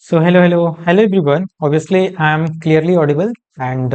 Hello everyone. Obviously, I am clearly audible and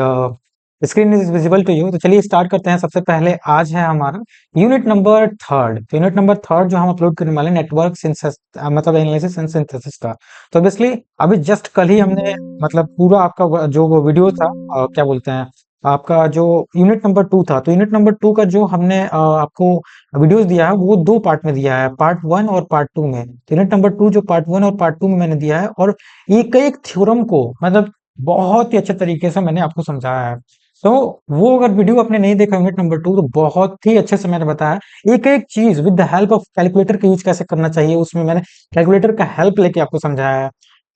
screen is visible to you. तो चलिए start करते हैं। सबसे पहले आज है हमारा यूनिट नंबर थर्ड। तो यूनिट नंबर थर्ड जो हम अपलोड करने वाले नेटवर्क मतलब एनालिसिस एंड सिंथेसिस का। तो ऑब्वियसली अभी जस्ट कल ही हमने मतलब पूरा आपका जो वो वीडियो था क्या बोलते हैं आपका जो यूनिट नंबर टू था। तो यूनिट नंबर टू का जो हमने आपको वीडियोस दिया है वो दो पार्ट में दिया है, पार्ट वन और पार्ट टू में। यूनिट नंबर टू जो पार्ट वन और पार्ट टू में मैंने दिया है, और एक एक थ्योरम को मतलब बहुत ही अच्छे तरीके से मैंने आपको समझाया है। तो वो अगर वीडियो आपने नहीं देखा यूनिट नंबर टू, तो बहुत ही अच्छे से मैंने बताया एक एक चीज with the help of calculator का यूज कैसे करना चाहिए। उसमें मैंने कैलकुलेटर का हेल्प लेके आपको समझाया है।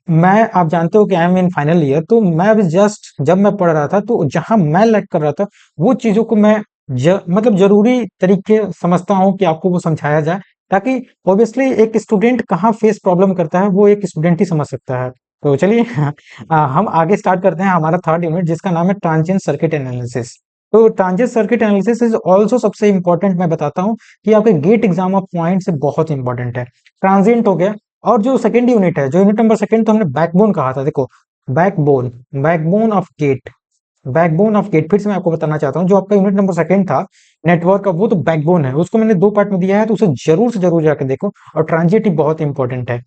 मैं आप जानते हो कि I am in final year, तो मैं अभी जस्ट जब मैं पढ़ रहा था तो जहां मैं लैग कर रहा था वो चीजों को मैं मतलब जरूरी तरीके समझता हूँ कि आपको वो समझाया जाए, ताकि ऑब्वियसली एक स्टूडेंट कहाँ फेस प्रॉब्लम करता है वो एक स्टूडेंट ही समझ सकता है। तो चलिए हम आगे स्टार्ट करते हैं हमारा थर्ड यूनिट, जिसका नाम है ट्रांजिएंट सर्किट एनालिसिस। तो transient circuit analysis is also सबसे इंपॉर्टेंट, मैं बताता हूँ कि आपके गेट एग्जाम ऑफ पॉइंट से बहुत इंपॉर्टेंट है। ट्रांजिएंट हो गया। और जो सेकंड यूनिट है, जो यूनिट नंबर सेकंड, तो हमने बैकबोन कहा था। देखो, backbone, backbone of gate, backbone of gate फिर से मैं आपको बताना चाहता हूँ। जो आपका यूनिट नंबर सेकंड था नेटवर्क का, वो तो बैकबोन है, उसको मैंने दो पार्ट में दिया है, तो उसे जरूर से जरूर जाकर देखो। और ट्रांजिट ही बहुत इंपॉर्टेंट है।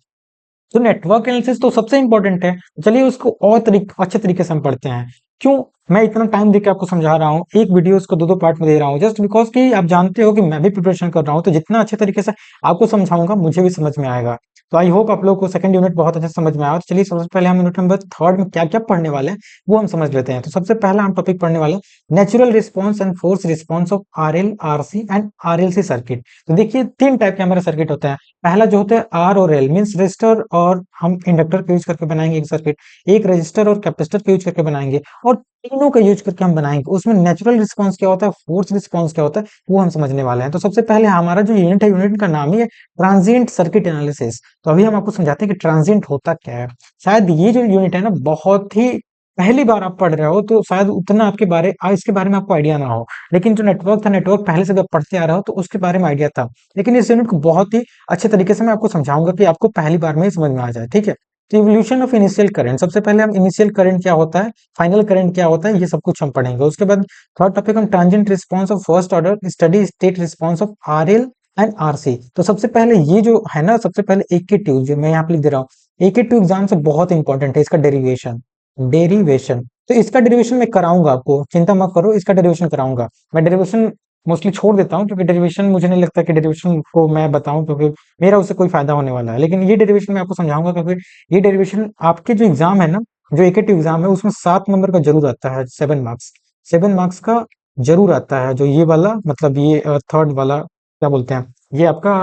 तो नेटवर्क एनालिसिस तो सबसे इंपॉर्टेंट है। चलिए उसको और अच्छे तरीके से हम पढ़ते हैं। क्यों मैं इतना टाइम देकर आपको समझा रहा हूँ, एक वीडियो को दो दो पार्ट में दे रहा हूँ? जस्ट बिकॉज कि आप जानते हो कि मैं भी प्रिपरेशन कर रहा हूँ, तो जितना अच्छे तरीके से आपको समझाऊंगा मुझे भी समझ में आएगा। तो आई होप आप लोग को सेकंड यूनिट बहुत अच्छे से समझ में आया। तो चलिए सबसे पहले हम यूनिट नंबर थर्ड में क्या क्या पढ़ने वाले हैं वो हम समझ लेते हैं। तो सबसे पहला हम टॉपिक पढ़ने वाले हैं natural response and force response of RL, RC and RLC circuit. तो देखिए तीन टाइप के हमारे सर्किट होते हैं। पहला जो होता है आर और एल, मीन्स रेजिस्टर और हम इंडक्टर का यूज करके बनाएंगे एक सर्किट। एक रेजिस्टर और कैपेसिटर का यूज करके बनाएंगे, और तीनों का यूज करके हम बनाएंगे। उसमें नेचुरल रिस्पांस क्या होता है, फोर्स रिस्पांस क्या होता है, वो हम समझने वाले हैं। तो सबसे पहले हमारा जो यूनिट है, यूनिट का नाम ही है ट्रांजिएंट सर्किट एनालिसिस। तो अभी हम आपको समझाते हैं कि ट्रांजिएंट होता क्या है। शायद ये जो यूनिट है ना, बहुत ही पहली बार आप पढ़ रहे हो, तो शायद उतना आपके इसके बारे में आपको आइडिया ना हो। लेकिन जो नेटवर्क था, नेटवर्क पहले से जब पढ़ते आ रहे हो तो उसके बारे में आइडिया था। लेकिन इस यूनिट को बहुत ही अच्छे तरीके से मैं आपको समझाऊंगा कि आपको पहली बार में ही समझ में आ जाए, ठीक है। तो इवोल्यूशन ऑफ इनिशियल करंट, सबसे पहले हम इनिशियल करंट क्या होता है, फाइनल करंट क्या होता है, ये सब कुछ हम पढ़ेंगे। उसके बाद थर्ड टॉपिक हम transient response of first order, study state response of RL and RC. तो सबसे पहले ये जो है ना, सबसे पहले AK2 जो मैं यहाँ पे लिख दे रहा हूँ, AK2 एग्जाम से बहुत इंपॉर्टेंट है इसका डेरिवेशन। डेरिवेशन, तो इसका डेरिवेशन मैं कराऊंगा, आपको चिंता मत करो, इसका डेरिवेशन कराऊंगा। मैं डेरिवेशन मोस्टली छोड़ देता हूँ, क्योंकि डेरिवेशन मुझे नहीं लगता कि डेरिवेशन को मैं बताऊं, क्योंकि मेरा उससे कोई फायदा होने वाला है। लेकिन ये डेरिवेशन मैं आपको समझाऊंगा, क्योंकि ये डेरिवेशन आपके जो एग्जाम है ना, जो AK2 एग्जाम है, उसमें 7 नंबर का जरूर आता है, 7 मार्क्स, 7 मार्क्स का जरूर आता है। जो ये वाला मतलब ये थर्ड वाला क्या बोलते हैं, ये आपका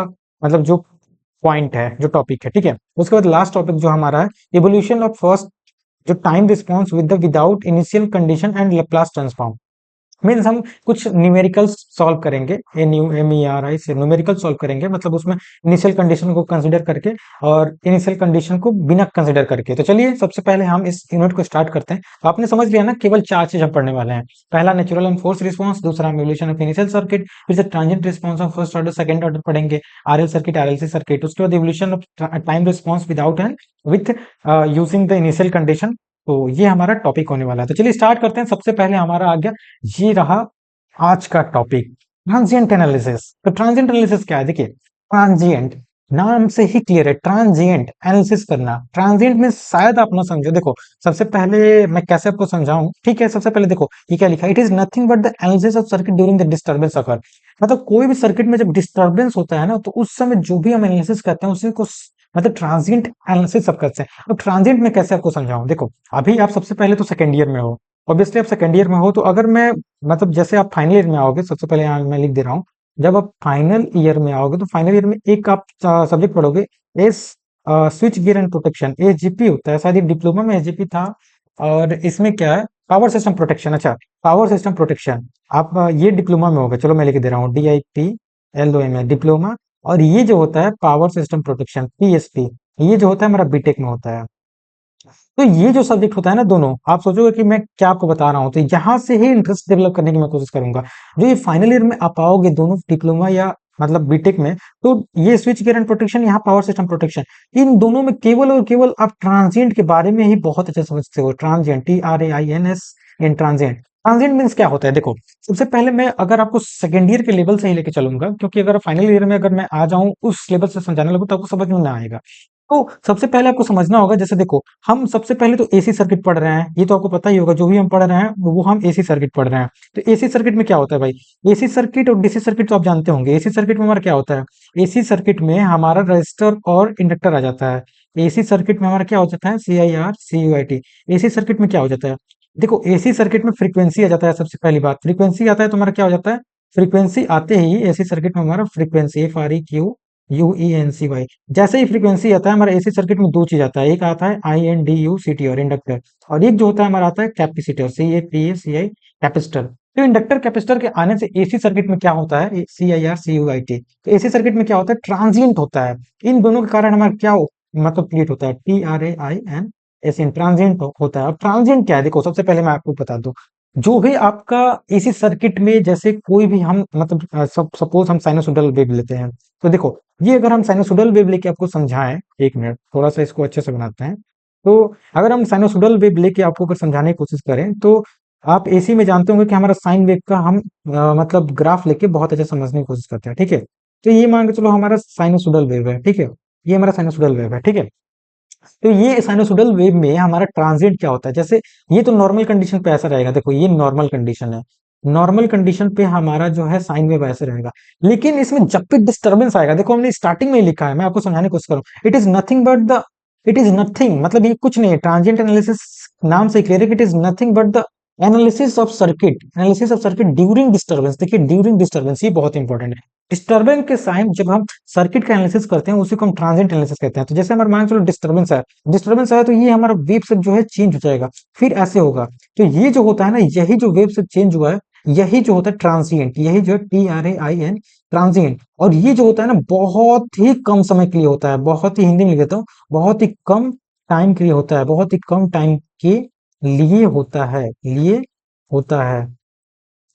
मतलब जो पॉइंट है, जो टॉपिक है, ठीक है। उसके बाद लास्ट टॉपिक जो हमारा है इवोल्यूशन ऑफ फर्स्ट, जो time response with the without initial condition and Laplace transform. Means हम कुछ न्यूमेरिकल्स सॉल्व करेंगे, NUMERI से न्यूमेरिकल सॉल्व करेंगे, मतलब उसमें इनिशियल कंडीशन को कंसीडर करके और इनिशियल कंडीशन को बिना कंसीडर करके। तो चलिए सबसे पहले हम इस यूनिट को स्टार्ट करते हैं। तो आपने समझ लिया ना, केवल चार चीज हम पढ़ने वाले हैं। पहला नेचुरल एंड फोर्स रिस्पॉन्स, दूसरा इवोल्यूशन ऑफ इनिशियल सर्किट, फिर से transient response of first order, second order पढ़ेंगे, RL सर्किट, RLC सर्किट। उसके बाद evolution of time response without and with using the initial condition. तो ये हमारा टॉपिक होने वाला है। तो चलिए स्टार्ट करते हैं। सबसे पहले हमारा आ गया, ये रहा आज का टॉपिक, ट्रांजिएंट एनालिसिस। तो ट्रांजिएंट एनालिसिस क्या है, देखिए ट्रांजिएंट नाम से ही क्लियर है, ट्रांजिएंट एनालिसिस करना। ट्रांजिएंट में शायद आप ना समझो। देखो सबसे पहले मैं कैसे आपको समझाऊं, ठीक है। सबसे पहले देखो ये क्या लिखा है, it is nothing but the analysis of circuit during the disturbance occur. मतलब कोई भी सर्किट में जब डिस्टर्बेंस होता है ना, तो उस समय जो भी हम एनालिसिस करते हैं उसी को मतलब ट्रांजिएंट एनालिसिस सब करते हैं। तो ट्रांजिएंट में कैसे आपको समझाऊं, देखो अभी आप सबसे पहले तो सेकंड ईयर में हो, ऑब्वियसली आप सेकंड ईयर में हो। तो अगर मैं मतलब जैसे आप फाइनल ईयर में आओगे, सबसे पहले यहाँ मैं लिख दे रहा हूँ, जब आप फाइनल ईयर में आओगे तो फाइनल ईयर में एक आप सब्जेक्ट पढ़ोगे, S switch gear and protection, SGP होता है, शायद ये डिप्लोमा में SGP था। और इसमें क्या है, पावर सिस्टम प्रोटेक्शन। अच्छा, पावर सिस्टम प्रोटेक्शन आप ये डिप्लोमा में होगा। चलो मैं लिख दे रहा हूँ DIPLOMA, डिप्लोमा। और ये जो होता है पावर सिस्टम प्रोटेक्शन, PSP, ये जो होता है हमारा बीटेक में होता है। तो ये जो सब्जेक्ट होता है ना, दोनों आप सोचोगे कि मैं क्या आपको बता रहा हूँ, तो यहाँ से ही इंटरेस्ट डेवलप करने की मैं कोशिश करूंगा। जो ये फाइनल ईयर में आप आओगे, दोनों डिप्लोमा या मतलब बीटेक में, तो ये स्विच गियर एंड प्रोटेक्शन, यहाँ पावर सिस्टम प्रोटेक्शन, इन दोनों में केवल और केवल आप ट्रांजिएंट के बारे में ही बहुत अच्छे समझते हो। ट्रांजिएंट, TRAINS, इन ट्रांजिएंट। ट्रांजिएंट मीन्स क्या होता है? देखो, सबसे पहले मैं अगर आपको सेकेंड ईयर के लेवल से ही लेके चलूंगा, क्योंकि अगर फाइनल ईयर में अगर मैं आ जाऊं उस लेवल से समझाने लगूं तो आपको समझ में ना आएगा। तो सबसे पहले आपको समझना होगा, जैसे देखो, हम सबसे पहले तो एसी सर्किट पढ़ रहे हैं, ये तो आपको पता ही होगा, जो भी हम पढ़ रहे हैं वो हम एसी सर्किट पढ़ रहे हैं। तो एसी सर्किट में क्या होता है भाई? एसी सर्किट और डीसी सर्किट तो आप जानते होंगे। एसी सर्किट में हमारा क्या होता है? एसी सर्किट में हमारा रजिस्टर और इंडक्टर आ जाता है। एसी सर्किट में हमारा क्या हो जाता है? CIR CUIT। एसी सर्किट में क्या हो जाता है? देखो, एसी सर्किट में फ्रीक्वेंसी आ जाता है। सबसे पहली बात, फ्रीक्वेंसी आता है तो हमारा क्या हो जाता है? फ्रीक्वेंसी आते ही एसी सर्किट में हमारा फ्रीक्वेंसी, FREQUENCY, जैसे ही फ्रीक्वेंसी आता है हमारे एसी सर्किट में दो चीज आता है। एक आता है INDUCT और इंडक्टर, और एक जो होता है हमारा आता है कैपेसिटर, CAPACI, कैपेसिटर। तो इंडक्टर कैपेसिटर के आने से एसी सर्किट में क्या होता है? CIR CUIT। तो एसी सर्किट में क्या होता है? ट्रांजिएंट होता है। इन दोनों के कारण हमारा क्या मतलब क्रिएट होता है? TRAIN, ट्रांजिएंट होता है। अब ट्रांजिएंट क्या है? देखो, सबसे पहले मैं आपको बता दूं, जो भी आपका एसी सर्किट में, जैसे कोई भी हम मतलब सपोज हम साइनसोइडल वेव लेते हैं, तो देखो, ये अगर हम साइनसोइडल वेव लेके आपको समझाएं, एक मिनट थोड़ा सा इसको अच्छे से बनाते हैं। तो अगर हम साइनसोइडल वेव लेके आपको अगर समझाने की कोशिश करें, तो आप एसी में जानते होंगे कि हमारा साइन वेव का हम मतलब ग्राफ लेके बहुत अच्छे समझने की कोशिश करते हैं, ठीक है? तो ये मान के चलो हमारा साइनसोइडल वेव है, ठीक है? ये हमारा साइनसोइडल वेव है, ठीक है? तो ये साइनसोइडल वेव में हमारा ट्रांजिएंट क्या होता है? जैसे ये तो नॉर्मल कंडीशन पे ऐसा रहेगा, देखो ये नॉर्मल कंडीशन है। नॉर्मल कंडीशन पे हमारा जो है साइन वेव ऐसे रहेगा। लेकिन इसमें जब भी डिस्टर्बेंस आएगा, देखो हमने स्टार्टिंग में ही लिखा है, मैं आपको समझाने की कोशिश करूं, इट इज नथिंग, मतलब ये कुछ नहीं है। ट्रांजिएंट एनालिसिस नाम से क्लियर है कि it is nothing but the analysis of circuit during disturbance. देखिए, ड्यूरिंग डिस्टर्बेंस ये बहुत इंपॉर्टेंट है। डिस्टर्बेंस के साइन जब हम सर्किट का एनालिसिस करते हैं, उसी को हम ट्रांजिएंट एनालिसिस कहते हैं। तो जैसे हमारे मान चलो डिस्टर्बेंस है, तो ये हमारा वेव शेप जो है चेंज हो जाएगा, फिर ऐसे होगा। तो ये जो होता है ना, यही जो वेव शेप चेंज हुआ है, यही जो होता है ट्रांजिएंट, यही जो है TRAIN, ट्रांजिएंट। और ये जो होता है ना, बहुत ही कम समय के लिए होता है, बहुत ही, हिंदी में लिख देता हूँ, बहुत ही कम टाइम के लिए होता है, बहुत ही कम टाइम के लिए होता है, लिए होता है,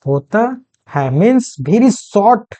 होता है means very short,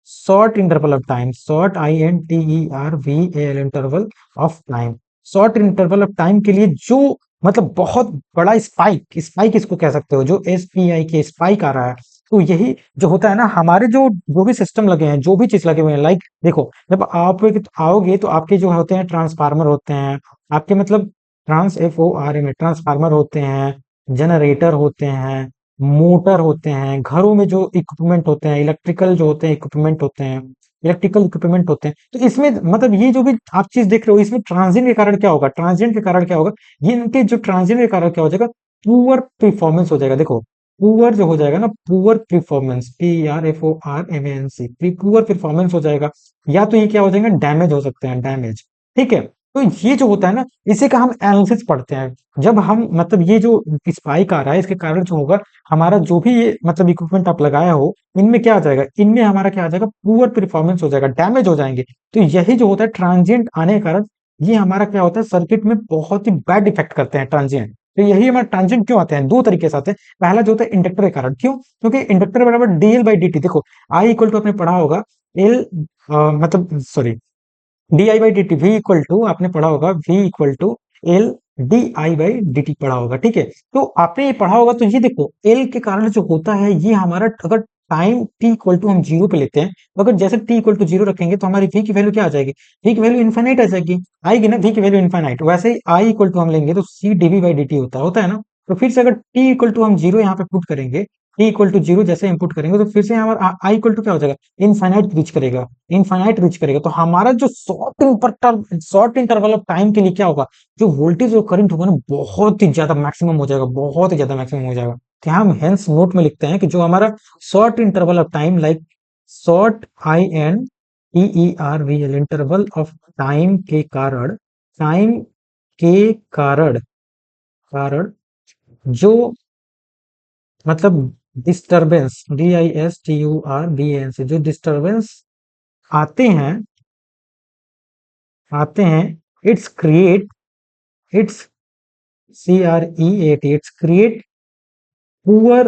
short interval of time, short INTERVAL interval of time. Short interval of time के लिए जो मतलब बहुत बड़ा स्पाइक, स्पाइक इसको कह सकते हो, जो SPI के स्पाइक आ रहा है। तो यही जो होता है ना, हमारे जो भी सिस्टम लगे हैं, जो भी चीज लगे हुए हैं, लाइक देखो, जब आप आओगे तो आपके जो होते हैं ट्रांसफार्मर होते हैं, आपके मतलब TRANSFORMR, ट्रांसफार्मर होते हैं, जनरेटर होते हैं, मोटर होते हैं, घरों में जो इक्विपमेंट होते हैं, इलेक्ट्रिकल जो होते हैं इक्विपमेंट होते हैं, इलेक्ट्रिकल इक्विपमेंट होते हैं। तो इसमें मतलब ये जो भी आप चीज देख रहे हो, इसमें ट्रांजिएंट के कारण क्या होगा? ट्रांजिएंट के कारण क्या होगा? ये इनके जो ट्रांजिएंट के कारण क्या हो जाएगा? पुअर परफॉर्मेंस हो जाएगा। देखो, पुअर जो हो जाएगा ना, poor performance, PRFORMANC, poor performance हो जाएगा, या तो ये क्या हो जाएगा? डैमेज हो सकते हैं, डैमेज, ठीक है? तो ये जो होता है ना, इसी का हम एनालिसिस पढ़ते हैं। जब हम मतलब ये जो स्पाइक आ रहा है, इसके कारण जो होगा, हमारा जो भी ये मतलब इक्विपमेंट आप लगाया हो, इनमें क्या आ जाएगा? इनमें हमारा क्या आ जाएगा? पुअर परफॉर्मेंस हो जाएगा, डैमेज हो जाएंगे। तो यही जो होता है ट्रांजिएंट आने के कारण, ये हमारा क्या होता है? सर्किट में बहुत ही बैड इफेक्ट करते हैं ट्रांजिएंट। तो यही हमारा ट्रांजिएंट क्यों आते हैं? दो तरीके से आते हैं। पहला जो होता है इंडक्टर के कारण, क्यों? क्योंकि इंडक्टर बराबर DL/dt। देखो, आई इक्वल टू आपने पढ़ा होगा, एल मतलब sorry, DI/dt, V equal to आपने पढ़ा होगा, V इक्वल टू LDI/dt पढ़ा होगा, ठीक है? तो आपने ये पढ़ा होगा। तो ये देखो, L के कारण जो होता है, ये हमारा अगर टाइम t इक्वल टू हम जीरो पे लेते हैं, तो अगर जैसे t इक्वल टू जीरो रखेंगे तो हमारी v की वैल्यू क्या आ जाएगी? v की वैल्यू इनफाइनाइट आ जाएगी, आएगी ना v की वैल्यू इनफाइनाइट। वैसे ही i इक्वल टू हम लेंगे तो c dv/dt होता है ना। तो फिर से अगर t इक्वल टू हम जीरो यहाँ पे पुट करेंगे, t इक्वल टू जीरो जैसे इनपुट करेंगे, तो फिर से हमारा i इक्वल टू क्या हो जाएगा? इनफाइनाइट रीच करेगा, इनफाइनाइट रीच करेगा। तो हमारा जो शॉर्ट इंटरवल ऑफ टाइम के लिए क्या होगा? जो वोल्टेज और करंट होगा ना, बहुत ही ज्यादा मैक्सिमम हो जाएगा, बहुत ही ज्यादा मैक्सिमम हो जाएगा। तो हम हेंस नोट में लिखते हैं कि जो हमारा short interval of time, like short INTERVL interval of time के कारण, टाइम के कारण, कारण जो मतलब डिस्टरबेंस, DISTURBANS, जो डिस्टरबेंस आते हैं, it's create, it's CREAT, it's create poor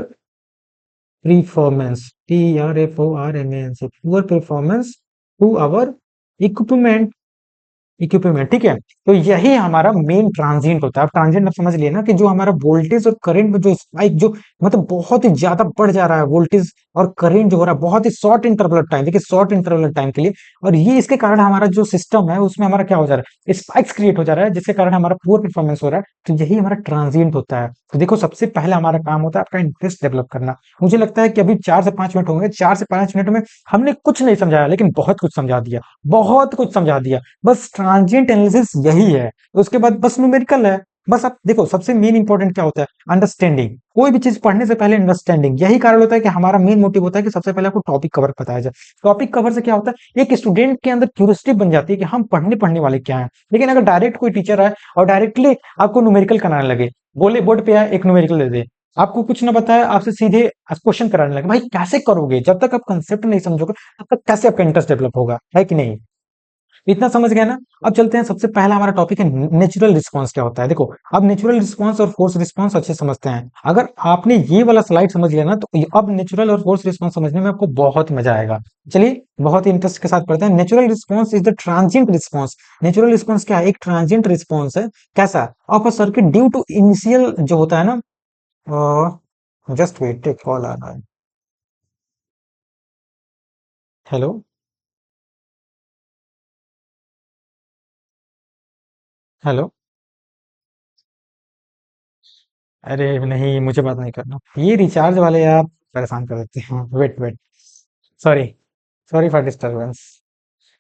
performance, TRFORMANC, poor performance to our equipment, equipment, ठीक है। तो यही हमारा मेन ट्रांजिएंट होता है। अब ट्रांजिएंट आप समझ लिए ना कि जो हमारा वोल्टेज और करंट में जो स्पाइक जो मतलब बहुत ही ज्यादा बढ़ जा रहा है, वोल्टेज और करंट जो हो रहा है बहुत ही शॉर्ट इंटरवल टाइम, देखिए शॉर्ट इंटरवल टाइम के लिए, और ये इसके कारण हमारा जो सिस्टम है उसमें हमारा क्या हो जा रहा है, स्पाइक्स क्रिएट हो जा रहा है, जिसके कारण हमारा पुअर परफॉर्मेंस हो रहा है। तो यही हमारा ट्रांजिएंट होता है। तो देखो सबसे पहले हमारा काम होता है आपका इंटरेस्ट डेवलप करना। मुझे लगता है कि अभी 4 से 5 मिनट होंगे, 4 से 5 मिनट में हमने कुछ नहीं समझाया लेकिन बहुत कुछ समझा दिया, बहुत कुछ समझा दिया। बस ट्रांजिएंट एनालिसिस यही है। उसके बाद बस न्यूमेरिकल है। बस आप देखो सबसे मेन इंपॉर्टेंट क्या होता है, अंडरस्टैंडिंग। कोई भी चीज पढ़ने से पहले अंडरस्टैंडिंग, यही कारण होता है कि हमारा मेन मोटिव होता है कि सबसे पहले आपको टॉपिक कवर बताया जाए। टॉपिक कवर से क्या होता है, एक स्टूडेंट के अंदर क्यूरियोसिटी बन जाती है कि हम पढ़ने पढ़ने वाले क्या है। लेकिन अगर डायरेक्ट कोई टीचर आए और डायरेक्टली आपको न्यूमेरिकल कराने लगे, बोले बोर्ड पे आए एक न्यूमेरिकल दे दे, आपको कुछ ना बताया, आपसे सीधे क्वेश्चन कराने लगे, भाई कैसे करोगे? जब तक आप कंसेप्ट नहीं समझोगे तब तक कैसे आपका इंटरेस्ट डेवलप होगा, है कि नहीं? इतना समझ गए ना? अब चलते हैं, सबसे पहला हमारा टॉपिक है नेचुरल रिस्पांस क्या होता है। देखो अब नेचुरल रिस्पांस और फोर्स रिस्पांस अच्छे समझते हैं। अगर आपने ये वाला स्लाइड समझ लिया ना, तो अब नेचुरल और फोर्स रिस्पांस समझने में आपको बहुत मजा आएगा। चलिए बहुत ही इंटरेस्ट के साथ पढ़ते हैं। Natural response is the transient response. Natural response क्या है? एक ट्रांजिएंट रिस्पांस है। कैसा? Of a circuit due to initial जो होता है ना, जस्ट वेट, एक कॉल आ रहा है। Hello, hello. अरे नहीं, मुझे बात नहीं करना, ये रिचार्ज वाले आप परेशान कर देते हैं। Wait wait, sorry, sorry for disturbance.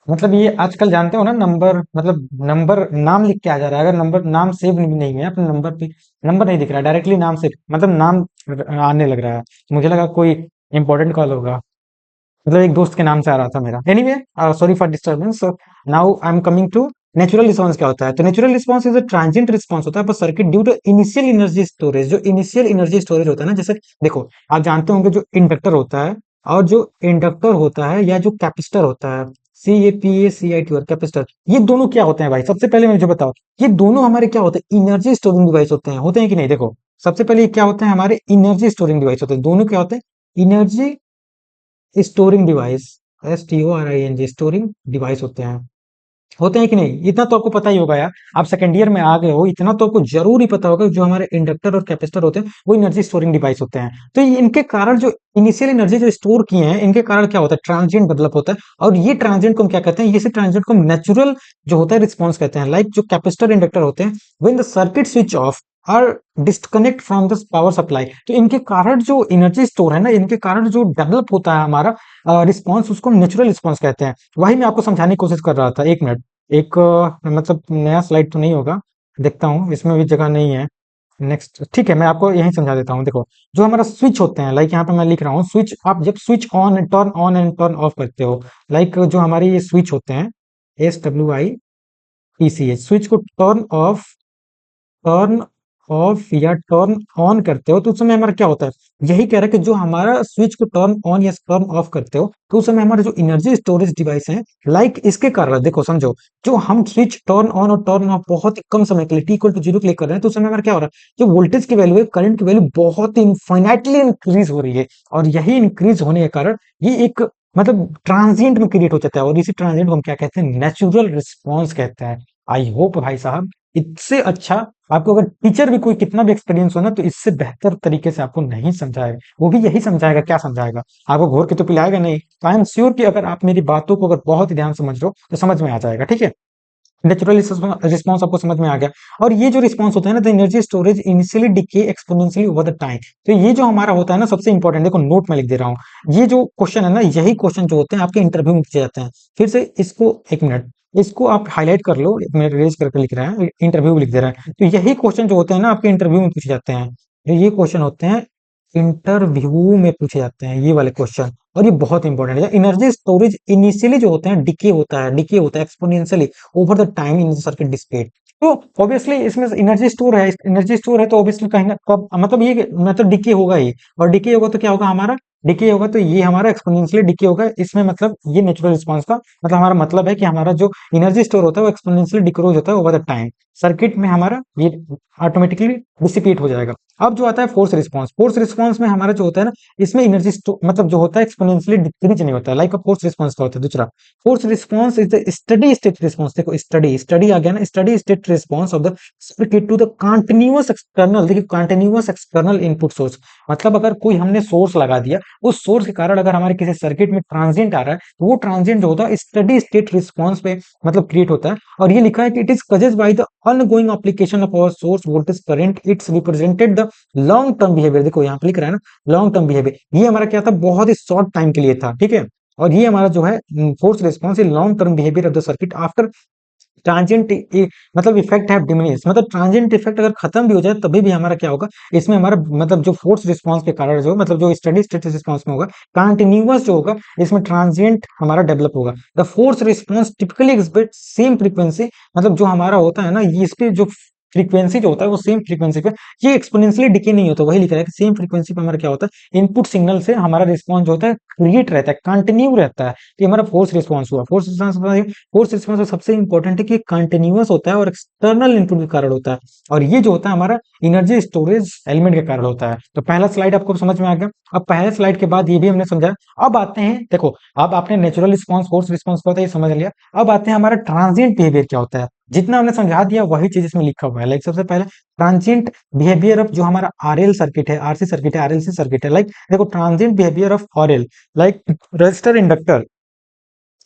मतलब ये आजकल जानते हो ना, नंबर मतलब नंबर नाम लिख के आ जा रहा है। अगर नंबर नाम सेव नहीं है अपने नंबर पे, नंबर नहीं दिख रहा है, डायरेक्टली नाम से मतलब नाम आने लग रहा है। मुझे लगा कोई इंपॉर्टेंट कॉल होगा, मतलब एक दोस्त के नाम से आ रहा था मेरा। Anyway, sorry for disturbance. So now I am coming to natural response क्या होता है। तो natural response is a transient response होता है पर circuit due to initial energy storage. जो इनिशियल एनर्जी स्टोरेज होता है ना, जैसे देखो आप जानते होंगे जो इंडक्टर होता है और जो इंडक्टर होता है या जो कैपेसिटर होता है, CAPACIT और कैपेसिटर, ये दोनों क्या होते हैं भाई? सबसे पहले मुझे बताओ, ये दोनों हमारे क्या होते हैं? एनर्जी स्टोरिंग डिवाइस होते हैं कि नहीं? देखो सबसे पहले ये क्या होते हैं? हमारे एनर्जी स्टोरिंग डिवाइस होते हैं। दोनों क्या होते हैं? Energy storing device, STORING, storing device होते हैं कि नहीं? इतना तो आपको पता ही होगा यार, आप सेकंड ईयर में आ गए हो, इतना तो आपको जरूर ही पता होगा। जो हमारे इंडक्टर और कैपेसिटर होते हैं वो एनर्जी स्टोरिंग डिवाइस होते हैं। तो इनके कारण जो इनिशियल एनर्जी जो स्टोर किए हैं, इनके कारण क्या होता है? ट्रांजिएंट डेवलप होता है। और ये ट्रांजिएंट को हम क्या कहते हैं? इसी ट्रांजिएंट को हम नेचुरल जो होता है रिस्पॉन्स कहते हैं। लाइक जो कैपेसिटर इंडक्टर होते हैं, when the circuit switch off और disconnect from the power supply, तो इनके कारण जो एनर्जी स्टोर है ना, इनके कारण जो डेवलप होता है हमारा रिस्पॉन्स, उसको हम नेचुरल रिस्पॉन्स कहते हैं। वही मैं आपको समझाने की कोशिश कर रहा था। एक मिनट, एक मतलब नया स्लाइड तो नहीं होगा, देखता हूँ इसमें भी जगह नहीं है। नेक्स्ट, ठीक है, मैं आपको यही समझा देता हूँ। देखो जो हमारा स्विच होते हैं, लाइक यहाँ पे मैं लिख रहा हूँ स्विच। आप जब switch on and turn off करते हो, लाइक जो हमारे ये स्विच होते हैं, SWITCH, स्विच को टर्न ऑफ या टर्न ऑन करते हो तो उस समय हमारा क्या होता है? यही कह रहा है कि जो हमारा स्विच को टर्न ऑन या टर्न ऑफ करते हो तो उस समय हमारे जो एनर्जी स्टोरेज डिवाइस हैं, लाइक इसके कारण देखो समझो, जो हम स्विच टर्न ऑन और टर्न ऑफ बहुत ही कम समय के लिए T=0 के लिए कर रहे हैं, तो उस समय हमारा क्या हो रहा है? जो वोल्टेज की वैल्यू है, करंट की वैल्यू बहुत ही इनफाइनाइटली इंक्रीज हो रही है। और यही इंक्रीज होने के कारण ये एक मतलब ट्रांजिएंट में क्रिएट हो जाता है। और इसी ट्रांजिएंट को हम क्या कहते हैं? नेचुरल रिस्पॉन्स कहते हैं। आई होप भाई साहब, इससे अच्छा आपको अगर टीचर भी कोई कितना भी एक्सपीरियंस हो ना, तो इससे बेहतर तरीके से आपको नहीं समझाएगा। वो भी यही समझाएगा, क्या समझाएगा? आपको घोर के तो पिलाएगा नहीं। तो आई एम श्योर कि अगर आप मेरी बातों को अगर बहुत ही ध्यान से समझ रहे हो तो समझ में आ जाएगा, ठीक है। नेचुरल रिस्पॉन्स आपको समझ में आ गया। और ये जो रिस्पॉन्स होता है ना, the energy storage initially decay exponentially over the time. तो ये जो हमारा होता है ना, सबसे इंपॉर्टेंट, देखो नोट में लिख दे रहा हूँ, ये जो क्वेश्चन है ना, यही क्वेश्चन जो होते हैं आपके इंटरव्यू में पूछे जाते हैं। फिर से इसको एक मिनट, इसको आप हाईलाइट कर लो, एक मिनट रेज करके लिख रहे हैं, इंटरव्यू में लिख दे रहे हैं। तो यही क्वेश्चन जो होते हैं ना आपके इंटरव्यू में पूछे जाते हैं। जो ये क्वेश्चन होते हैं इंटरव्यू में पूछे जाते हैं, ये वाले क्वेश्चन। और ये बहुत इंपॉर्टेंट है। एनर्जी स्टोरेज इनिशियली जो होते हैं डिके होता है exponentially over the time in circuit displayed. तो ऑब्वियसली इसमें एनर्जी स्टोर है तो ऑब्वियसली कहीं ना कब मतलब ये मतलब डिके होगा ही। और डिके होगा तो क्या होगा? हमारा डिके होगा तो ये हमारा एक्सपोनेंशियली डिके होगा। इसमें मतलब ये नेचुरल रिस्पांस का मतलब हमारा मतलब है कि हमारा जो एनर्जी स्टोर होता है वो एक्सपोनेंशियली डिक्रीज होता है ओवर द टाइम। सर्किट में हमारा ये ऑटोमेटिकली डिसिपेट हो जाएगा। अब जो आता है फोर्स रिस्पांस, फोर्स रिस्पांस में हमारा जो होता है ना, इसमें एनर्जी मतलब जो होता है एक्सपोनेंशियली डिक्रीज नहीं होता है, लाइक फोर्स रिस्पांस का होता है। दूसरा force response is the steady state response. देखो स्टडी स्टडी आ गया ना, steady state response of the circuit to the continuous external. देखिए कंटीन्यूअस एक्सटर्नल इनपुट सोर्स, मतलब अगर कोई हमने सोर्स लगा दिया, उस सोर्स के कारण अगर हमारे किसी सर्किट में ट्रांजिएंट आ रहा है तो वो ट्रांजिएंट जो होता है स्टडी स्टेट रिस्पांस पे मतलब क्रिएट होता है। और ये लिखा है कि it is caused by the ongoing application of our source voltage current, it's represented the long term behavior। देखो यहाँ पे लिख रहा है ना लॉन्ग टर्म बिहेवियर, ये हमारा क्या था, बहुत ही शॉर्ट टाइम के लिए था, ठीक है। और ये हमारा जो है force response long term behaviour of the circuit after transient मतलब इफेक्ट है डिमिनिश। मतलब ट्रांजिएंट इफेक्ट अगर खत्म भी हो जाए तभी भी हमारा क्या होगा, इसमें हमारा मतलब जो फोर्स रिस्पांस के कारण जो मतलब जो स्टडी स्टेट रिस्पांस में होगा, कंटिन्यूअस जो होगा, इसमें ट्रांजिएंट हमारा डेवलप होगा। The force response typically exhibit same frequency, मतलब जो हमारा होता है ना, ये इस पे जो फ्रीक्वेंसी जो होता है वो सेम फ्रीक्वेंसी पे, ये एक्सपोनेंशियली डिके नहीं होता। वही लिख रहा है कि सेम फ्रीक्वेंसी पे हमारा क्या होता है, इनपुट सिग्नल से हमारा रिस्पांस जो होता है क्रिएट रहता है, कंटिन्यू रहता है। तो ये हमारा फोर्स रिस्पांस हुआ। फोर्स रिस्पांस में सबसे इंपॉर्टेंट है कि कंटिन्यूअस होता है और एक्सटर्नल इनपुट के कारण होता है, और ये जो होता है हमारा एनर्जी स्टोरेज एलिमेंट के कारण होता है। तो पहला स्लाइड आपको समझ में आ गया। अब पहले स्लाइड के बाद ये भी हमने समझा। अब आते हैं, देखो अब आपने नेचुरल रिस्पांस फोर्स रिस्पांस क्या होता है ये समझ लिया। अब आते हैं हमारा ट्रांजिएंट बिहेवियर क्या होता है। जितना हमने समझा दिया वही चीज इसमें लिखा हुआ है। लाइक सबसे पहले ट्रांजिएंट बिहेवियर ऑफ जो हमारा आरएल सर्किट है, आरसी सर्किट है, आरएलसी सर्किट है। लाइक देखो transient behaviour of RL, like register inductor,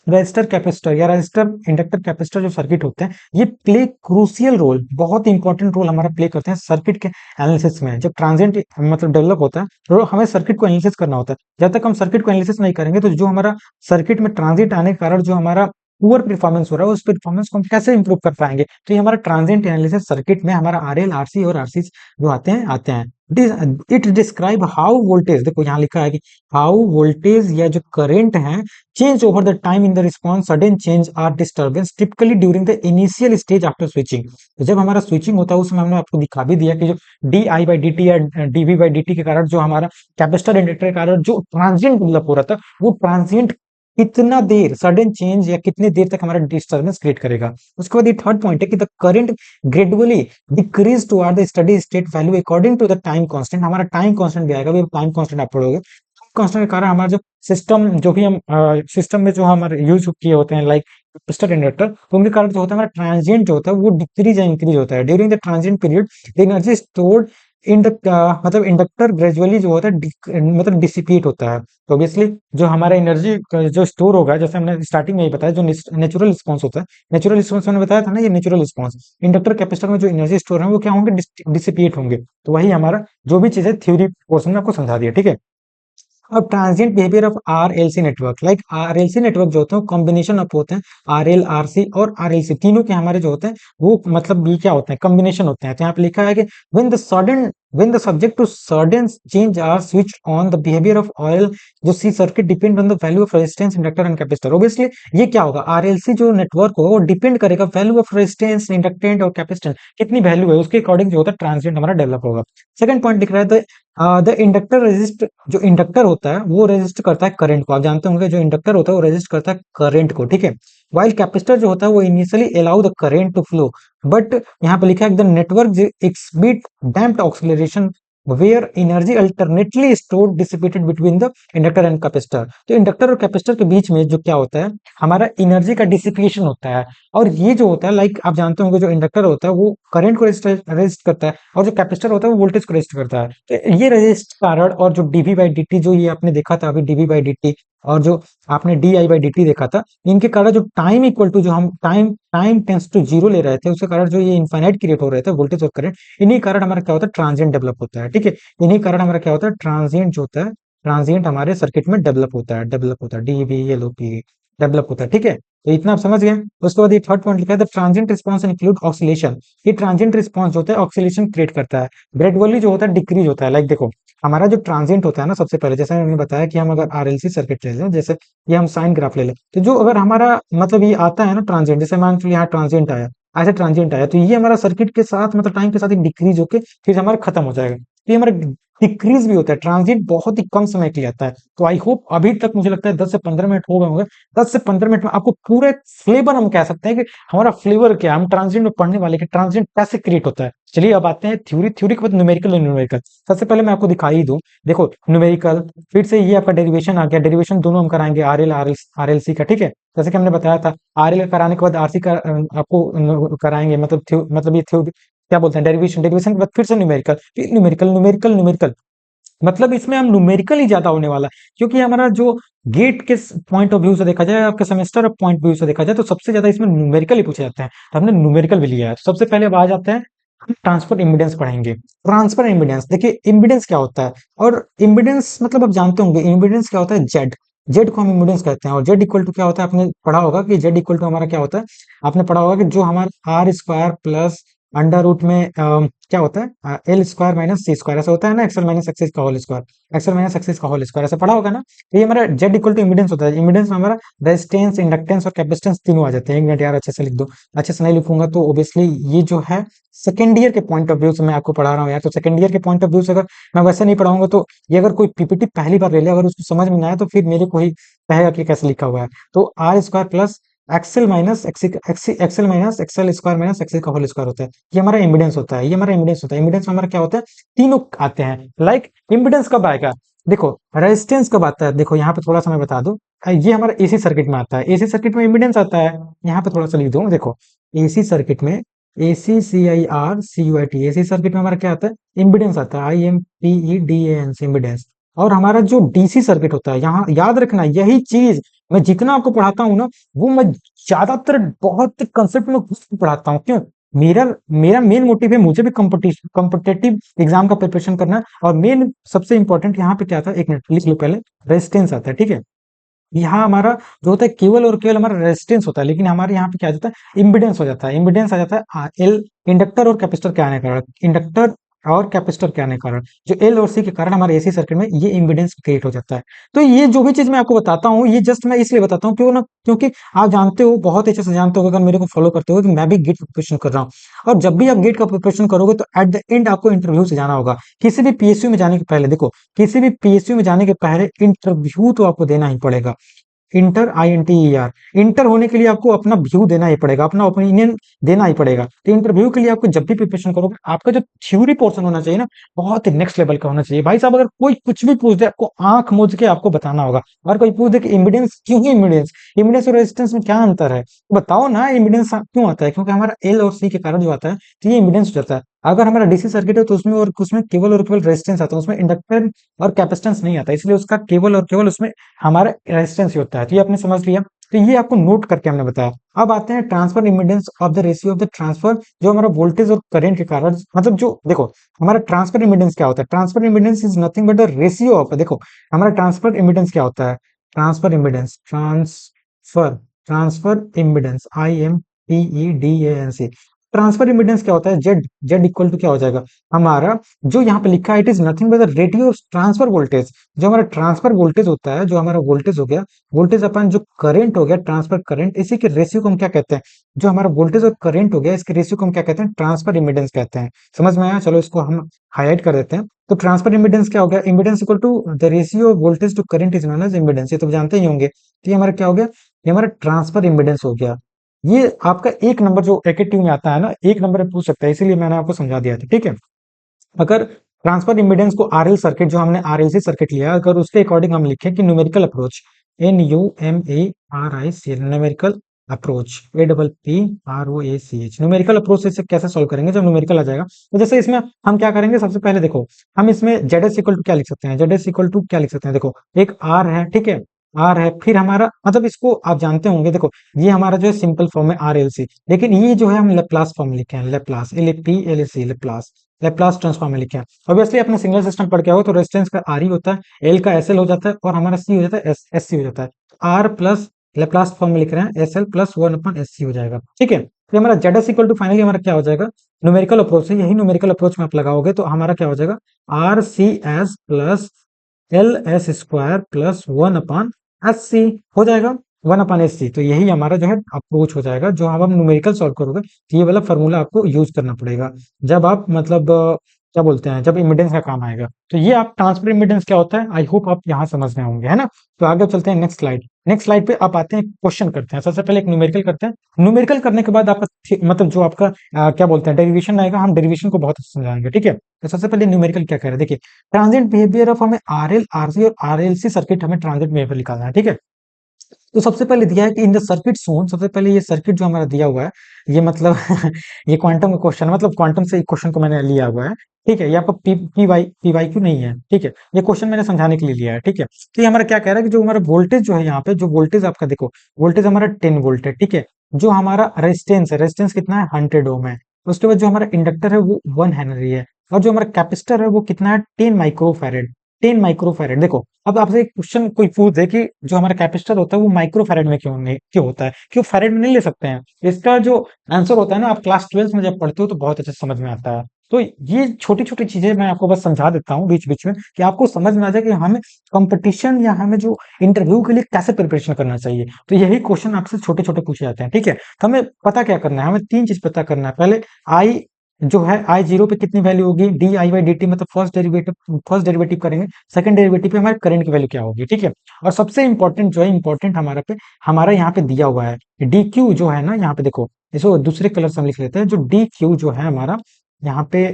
register capacitor या रजिस्टर इंडक्टर कैपेसिटर जो सर्किट होते हैं, ये प्ले क्रूशियल रोल, बहुत इंपॉर्टेंट रोल हमारा प्ले करते हैं सर्किट के एनालिसिस में। जब ट्रांजिएंट मतलब डेवलप होता है तो हमें सर्किट को एनालिसिस करना होता है। जब तक हम सर्किट को एनालिसिस नहीं करेंगे तो जो हमारा सर्किट में ट्रांजिट आने के कारण जो हमारा पुअर परफॉर्मेंस हो रहा है उस परफॉर्मेंस को हम कैसे इंप्रूव कर पाएंगे। तो ये हमारा ट्रांजिएंट एनालिसिस सर्किट में हमारा आरएल, आरसी और आरसी जो आते हैं। इट डिस्क्राइब हाउ वोल्टेज, देखो यहाँ लिखा है कि हाउ वोल्टेज या जो करंट है change over the time in the response, sudden change or disturbance typically during the initial stage after switching। तो जब हमारा स्विचिंग होता है उसमें हमने आपको दिखा भी दिया कि जो di by dt या dv by dt के कारण जो हमारा कैपेसिटर इंडक्टर के कारण जो ट्रांजिएंट डेवलप हो रहा था, वो ट्रांजिएंट कितना देर सडन चेंज या कितने देर तक हमारा डिस्टर्बेंस क्रिएट करेगा। उसके बाद ये थर्ड पॉइंट है कि the current gradually decrease toward the steady state value according to the time constant. हमारा टाइम कांस्टेंट भी आएगा, टाइम कांस्टेंट आप पढ़ोगे। कांस्टेंट के कारण हमारा जो सिस्टम जो भी हम सिस्टम में जो हमारे यूज किए होते हैं लाइक कैपेसिटर इंडक्टर, तो उनके कारण जो होता है हमारा ट्रांजिएंट जो होता है वो डिक्रीज या इंक्रीज होता है। During the transient period the energy stored in the मतलब इंडक्टर ग्रेजुअली जो होता है मतलब डिसिपेट होता है। तो ऑब्वियसली जो हमारा एनर्जी जो स्टोर होगा, जैसे हमने स्टार्टिंग में ही बताया, जो नेचुरल रिस्पांस होता है, नेचुरल रिस्पांस मैंने बताया था ना, ये नेचुरल रिस्पांस इंडक्टर कैपेसिटर में जो एनर्जी स्टोर है वो क्या होंगे, डिसिपेट होंगे। तो वही हमारा जो भी चीजें थ्योरी पोर्शन में आपको समझा दिया, ठीक है। अब transient behaviour of RLC network, like RLC network जो होते हैं कॉम्बिनेशन ऑफ होते हैं आरएल, आरसी और आरएलसी, तीनों के हमारे जो होते हैं वो मतलब ये क्या होते हैं, कॉम्बिनेशन होते हैं। तो यहाँ पे लिखा है कि when the subject to sudden change are switched on, the behavior of oil जो C circuit depend on the value of resistance inductor and capacitor. Obviously ये क्या होगा, आरएलसी जो नेटवर्क होगा वो डिपेंड करेगा वैल्यू ऑफ रेजिस्टेंस इंडक्टेंट और capacitance कितनी वैल्यू है उसके अकॉर्डिंग जो होता है ट्रांजिएंट हमारा डेवलप होगा। सेकंड पॉइंट दिख रहा है द इंडक्टर रेजिस्ट, जो इंडक्टर होता है वो रेजिस्ट करता है करंट को। आप जानते होंगे जो इंडक्टर होता है वो रेजिस्ट करता है करंट को, ठीक है। वाइल कैपेसिटर जो होता है वो initially allow the current to flow, but यहाँ पे लिखा है the network exhibit damped oscillation where energy alternately stored dissipated between the inductor and capacitor. तो इंडक्टर और कैपेसिटर के बीच में जो क्या होता है, हमारा एनर्जी का डिसिपेशन होता है। और ये जो होता है लाइक आप जानते होंगे जो इंडक्टर होता है वो करंट को रेजिस्ट करता है और जो कैपेसिटर होता है वो वोल्टेज को रेजिस्ट करता है। तो ये रेजिस्ट कारण और जो डीवी बाई डी जो ये आपने देखा था अभी डीवी बाई डी और जो आपने डी आई बाई डी देखा था, इनके कारण जो टाइम इक्वल टू जो हम time time tends to zero ले रहे थे उसके कारण जो ये इनफाइनाइट क्रिएट हो रहे थे वोल्टेज और करंट, इन्हीं कारण हमारा क्या होता है ट्रांजिएंट डेवलप होता है, ठीक है। इन्हीं कारण हमारा क्या होता है ट्रांजिएंट जो होता है, ट्रांजिएंट हमारे सर्किट में डेवलप होता है डीवीएलओपी डेवलप होता है, ठीक है। तो इतना आप समझ गए। उसके बाद ये थर्ड पॉइंट लिखा है the transient response include oscillation. ये ट्रांजिएंट रिस्पांस होता है ऑक्सीलेशन क्रिएट करता है, ग्रेजुअली जो होता है डिक्रीज होता है। लाइक देखो हमारा जो ट्रांजिएंट होता है ना, सबसे पहले जैसे मैंने बताया कि हम अगर आरएलसी सर्किट ले लें, जैसे ये हम साइन ग्राफ ले लें, तो जो अगर हमारा मतलब ये आता है ना ट्रांजिएंट, जैसे मान लीजिए यहाँ ट्रांजिएंट आया, ऐसे ट्रांजिएंट आया, तो ये हमारा सर्किट के साथ मतलब टाइम के साथ डिक्रीज होके फिर हमारा खत्म हो जाएगा। तो ये हमारा डिक्रीज भी होता है, ट्रांजिट बहुत ही कम समय के लिए आता है। तो आई होप अभी तक मुझे लगता है 10 से 15 मिनट हो गए होंगे। 10 से 15 मिनट में आपको पूरे फ्लेवर हम कह सकते हैं कि हमारा फ्लेवर क्या है, हम ट्रांजिट में पढ़ने वाले कि ट्रांजिट कैसे क्रिएट होता है। चलिए अब आते हैं थ्योरी, थ्योरी के बाद न्यूमेरिकल और न्यूमेरिकल। सबसे पहले मैं आपको दिखा ही दूं, देखो न्यूमेरिकल, फिर से ये आपका डेरिवेशन आ गया, डेरिवेशन दोनों हम कराएंगे आरएलसी का, ठीक है। जैसे कि हमने बताया था, आरएल कराने के बाद आरसी का आपको कराएंगे, मतलब ये थ्योरी क्या बोलते हैं, डेरिवेशन, डेरिवेशन के बाद फिर से न्यूमेरिकल, फिर न्यूमेरिकल, न्यूमेरिकल, न्यूमेरिकल। मतलब इसमें हम न्यूमेरिकल ही ज्यादा होने वाला है, क्योंकि हमारा जो गेट के पॉइंट ऑफ व्यू से देखा जाए, आपके सेमेस्टर ऑफ पॉइंट व्यू से देखा जाए, तो सबसे ज्यादा इसमें न्यूमेरिकल ही पूछे जाते हैं। तो हमने न्यूमेरिकल भी लिया है। तो सबसे पहले अब आ जाते हैं, हम ट्रांसफर इम्पीडेंस पढ़ेंगे। ट्रांसफर इम्पीडेंस, देखिए इम्पीडेंस क्या होता है, और इम्पीडेंस मतलब आप जानते होंगे इम्पीडेंस क्या होता है, जेड। जेड को हम इम्पीडेंस कहते हैं, और जेड इक्वल टू क्या होता है, आपने पढ़ा होगा कि जेड इक्वल टू हमारा क्या होता है, आपने पढ़ा होगा कि जो हमारा R square plus under root में क्या होता है, L square minus C square, ऐसा होता है ना, एक्सएल माइनस एक्सिस का whole square, XL minus XC का होल स्क्वायर, ऐसा पढ़ा होगा ना। तो ये हमारा जेड इक्वल टू इम्पीडेंस होता है। इम्पीडेंस में हमारा रेजिस्टेंस, इंडक्टेंस और कैपेसिटेंस तीनों आ जाते हैं। एक मिनट यार, अच्छे से लिख दो। अच्छे से नहीं लिखूंगा तो ऑब्वियसली ये जो है सेकेंड ईयर के पॉइंट ऑफ व्यू से मैं आपको पढ़ा रहा हूँ यार। तो सेकेंड ईयर के पॉइंट ऑफ व्यू से अगर मैं वैसे नहीं पढ़ाऊंगा, तो ये अगर कोई पीपीटी पहली बार ले ले, अगर उसको समझ में ना आए, तो फिर मेरे को ही कहेगा कि कैसे लिखा हुआ है। तो R square plus XL minus XL minus XL square minus XL का होल स्क्वायर होता है। ये हमारा इम्पीडेंस होता है, ये हमारा इम्पीडेंस होता है। इम्पीडेंस में हमारा क्या होता है, तीनों आते हैं। लाइक इम्पीडेंस कब आएगा, देखो रेजिस्टेंस कब आता है, देखो यहाँ पे थोड़ा सा मैं बता दूं, ये हमारा एसी सर्किट में आता है। एसी सर्किट में इम्पीडेंस आता है, यहाँ पे थोड़ा सा लिख दूं, देखो एसी सर्किट में, AC C I R C U I T, AC circuit में हमारा क्या आता है, इम्पीडेंस आता है, I M P E D A N, impedance. और हमारा जो डीसी सर्किट होता है, यहाँ याद रखना यही चीज मैं जितना आपको पढ़ाता हूँ ना, वो मैं ज्यादातर बहुत कंसेप्ट में घुस के पढ़ाता हूँ। क्यों, मेरा मेरा मेन मोटिव है, मुझे भी कॉम्पिटिटिव एग्जाम का प्रिपरेशन करना है। और मेन सबसे इंपॉर्टेंट यहाँ पे क्या था, एक मिनट लिख लो पहले, रेजिस्टेंस आता है, ठीक है। यहाँ हमारा जो होता है केवल और केवल हमारा रेजिस्टेंस होता है, लेकिन हमारे यहाँ पे क्या आ जाता है, इम्पीडेंस हो जाता है। इम्पीडेंस आ जाता है एल, इंडक्टर और कैपेसिटर के आने के कारण, इंडक्टर और कैपेसिटर के आने के कारण, जो एल और सी के कारण हमारे एसी सर्किट में ये इम्पीडेंस क्रिएट हो जाता है। तो ये जो भी चीज मैं आपको बताता हूँ, ये जस्ट मैं इसलिए बताता हूँ क्यों ना, क्योंकि आप जानते हो, बहुत अच्छे से जानते हो, अगर मेरे को फॉलो करते हो, कि मैं भी गेट प्रिपरेशन कर रहा हूँ। और जब भी आप गेट का प्रिपरेशन करोगे, तो एट द एंड आपको इंटरव्यू से जाना होगा। किसी भी पीएसयू में जाने के पहले, देखो किसी भी पीएसयू में जाने के पहले इंटरव्यू तो आपको देना ही पड़ेगा। Inter, I N T E R, inter होने के लिए आपको अपना व्यू देना ही पड़ेगा, अपना ओपिनियन देना ही पड़ेगा। तो इंटरव्यू के लिए आपको जब भी प्रिपरेशन करोगे, आपका जो थ्योरी पोर्शन होना चाहिए ना, बहुत ही नेक्स्ट लेवल का होना चाहिए। भाई साहब, अगर कोई कुछ भी पूछ दे, आपको आंख मूंद के आपको बताना होगा। अगर कोई पूछ दे कि इम्पीडेंस क्यों है, इम्पीडेंस, इम्पीडेंस और रेजिस्टेंस में क्या अंतर है, तो बताओ ना, इम्पीडेंस क्यों आता है, क्योंकि हमारा एल और सी के कारण जो आता है, तो ये इम्पीडेंस हो जाता है। अगर हमारा डीसी सर्किट है, तो उसमें केवल और केवल रेजिस्टेंस आता है, उसमें इंडक्टर और कैपेसिटेंस नहीं आता, इसलिए उसका केवल और केवल उसमें हमारा रेजिस्टेंस ही होता है। तो ये आपने समझ लिया, तो ये आपको नोट करके हमने बताया। अब आते हैं transfer impedance of the ratio of the transfer, जो हमारा वोल्टेज और करंट के कारण, मतलब जो देखो हमारा ट्रांसफर इम्पीडेंस क्या होता है, transfer impedance is nothing but the ratio of, देखो हमारा ट्रांसफर इम्पीडेंस क्या होता है, transfer impedance, transfer impedance, I M P E D A N C. Transfer impedance क्या होता है, जेड, जेड इक्वल टू क्या हो जाएगा हमारा, जो यहाँ पे लिखा है, it is nothing but the radio transfer voltage, जो हमारा ट्रांसफर वोल्टेज होता है, जो हमारा वोल्टेज हो गया, वोल्टेज अपन जो करंट हो गया, ट्रांसफर करंट, इसी के रेशियो को हम क्या कहते हैं, जो हमारा वोल्टेज और करंट हो गया, इसके रेशियो को हम क्या कहते हैं, ट्रांसफर इम्पीडेंस कहते हैं। समझ में आया, चलो इसको हम हाईलाइट कर देते हैं। तो ट्रांसफर इम्पीडेंस क्या हो गया, impedance equal to the ratio of voltage to current is known as impedance, ये तो जानते ही होंगे। तो ये हमारा क्या हो गया, ये हमारा ट्रांसफर इम्पीडेंस हो गया। ये आपका एक नंबर जो एकेटिव में आता है ना, एक नंबर में पूछ सकता है, इसीलिए मैंने आपको समझा दिया था, ठीक है। अगर ट्रांसफर इम्पीडेंस को आरएल सर्किट, जो हमने आरएलसी सर्किट लिया, अगर उसके अकॉर्डिंग हम लिखें कि numerical approach, N U M A R I C, numerical approach, A double P R O A C H, numerical approach से इसे कैसे सॉल्व करेंगे, जब न्यूमेरिकल आ जाएगा। तो जैसे इसमें हम क्या करेंगे, सबसे पहले देखो हम इसमें जेड एस इक्वल टू क्या लिख सकते हैं, जेड एस इक्वल टू क्या लिख सकते हैं, देखो एक आर है, ठीक है, आर है, फिर हमारा मतलब इसको आप जानते होंगे, देखो ये हमारा जो है सिंपल फॉर्म है आर एल सी, लेकिन ये जो है हम लेप्लास फॉर्म लिखे हैं, Laplace, L A P L A C, Laplace, Laplace transform में लिखे हैं। ऑब्वियसली अपने सिंगल सिस्टम पढ़ के आओ, तो रेजिस्टेंस का आर ही होता है, एल का एस एल हो जाता है, और हमारा सी हो जाता है एस, एस सी हो जाता है। आर प्लस लेप्लास फॉर्म में लिख रहे हैं, S L plus one upon S C हो जाएगा, ठीक है। तो हमारा Z S equal to finally हमारा क्या हो जाएगा, न्यूमेरिकल अप्रोच से, यही न्यूमेरिकल अप्रोच में आप लगाओगे तो हमारा क्या हो जाएगा, R C S plus L S square plus one upon S C हो जाएगा, वन अपॉन एस सी। तो यही हमारा जो है अप्रोच हो जाएगा, जो हम न्यूमेरिकल सॉल्व करोगे, तो ये वाला फॉर्मूला आपको यूज करना पड़ेगा। जब आप मतलब क्या बोलते हैं, जब इमिडेंस का काम आएगा। तो ये आप ट्रांसफर इमिडेंस क्या होता है, आई होप आप यहाँ समझ में होंगे, है ना। तो आगे चलते हैं नेक्स्ट स्लाइड। नेक्स्ट स्लाइड पे आप आते हैं, क्वेश्चन करते हैं। सबसे पहले एक न्यूमेरिकल करते हैं। न्यूमेरिकल करने के बाद आपका मतलब जो आपका क्या बोलते हैं डेरिवेशन आएगा, हम डेरिवेशन को बहुत अच्छे से समझाएंगे, ठीक है। तो सबसे पहले न्यूमेरिकल क्या कह रहे हैं, देखिए ट्रांजिएंट बिहेवियर ऑफ, हमें आरएल आरसी और आरएलसी सर्किट हमें ट्रांजिएंट बिहेवियर निकालना है, ठीक है। तो सबसे पहले दिया है कि इन द सर्किट सोन, सबसे पहले ये सर्किट जो हमारा दिया हुआ है, ये मतलब ये क्वांटम का क्वेश्चन, मतलब क्वांटम से क्वेश्चन को मैंने लिया हुआ है, ठीक है। ये आपका पी वाई क्यू नहीं है, ठीक है। ये क्वेश्चन मैंने समझाने के लिए लिया है, ठीक है। तो ये हमारा क्या कह रहा है कि जो हमारा वोल्टेज जो है यहाँ पे, जो वोल्टेज आपका देखो, वोल्टेज हमारा 10 वोल्ट है, ठीक है। जो हमारा रेजिस्टेंस है, रेजिस्टेंस कितना है, 100 ओम है। उसके बाद जो हमारा इंडक्टर है वो 1 हेनरी है, और जो हमारा कैपेसिटर है वो कितना है, 10 माइक्रोफैरेड। 10 माइक्रोफैरेड। देखो अब आपसे एक क्वेश्चन कोई पूछ दे कि जो हमारा कैपेसिटर होता है वो माइक्रोफैरेड में क्यों नहीं, क्यों होता है, क्यों फैरेड में नहीं ले सकते हैं। इसका जो आंसर होता है ना, आप क्लास 12 में जब पढ़ते हो तो बहुत अच्छे से समझ में आता है। तो ये छोटी छोटी चीजें मैं आपको बस समझा देता हूँ बीच बीच में, कि आपको समझ में आ जाए कि हमें कंपटीशन या हमें जो इंटरव्यू के लिए कैसे प्रिपरेशन करना चाहिए। तो यही क्वेश्चन आपसे छोटे छोटे पूछे जाते हैं, ठीक है। तो हमें पता क्या करना है, हमें तीन चीज पता करना है। पहले आई जो है, आई जीरो पे कितनी वैल्यू होगी, D I by D T, मतलब फर्स्ट डेरिवेटिव करेंगे, सेकंड डेरिवेटिव पे हमारे करंट की वैल्यू क्या होगी, ठीक है। और सबसे इंपॉर्टेंट जो है, इंपॉर्टेंट हमारा यहाँ पे दिया हुआ है डी क्यू जो है ना, यहाँ पे देखो, इसको दूसरे कलर से हम लिख लेते हैं। जो डी क्यू जो है हमारा यहाँ पे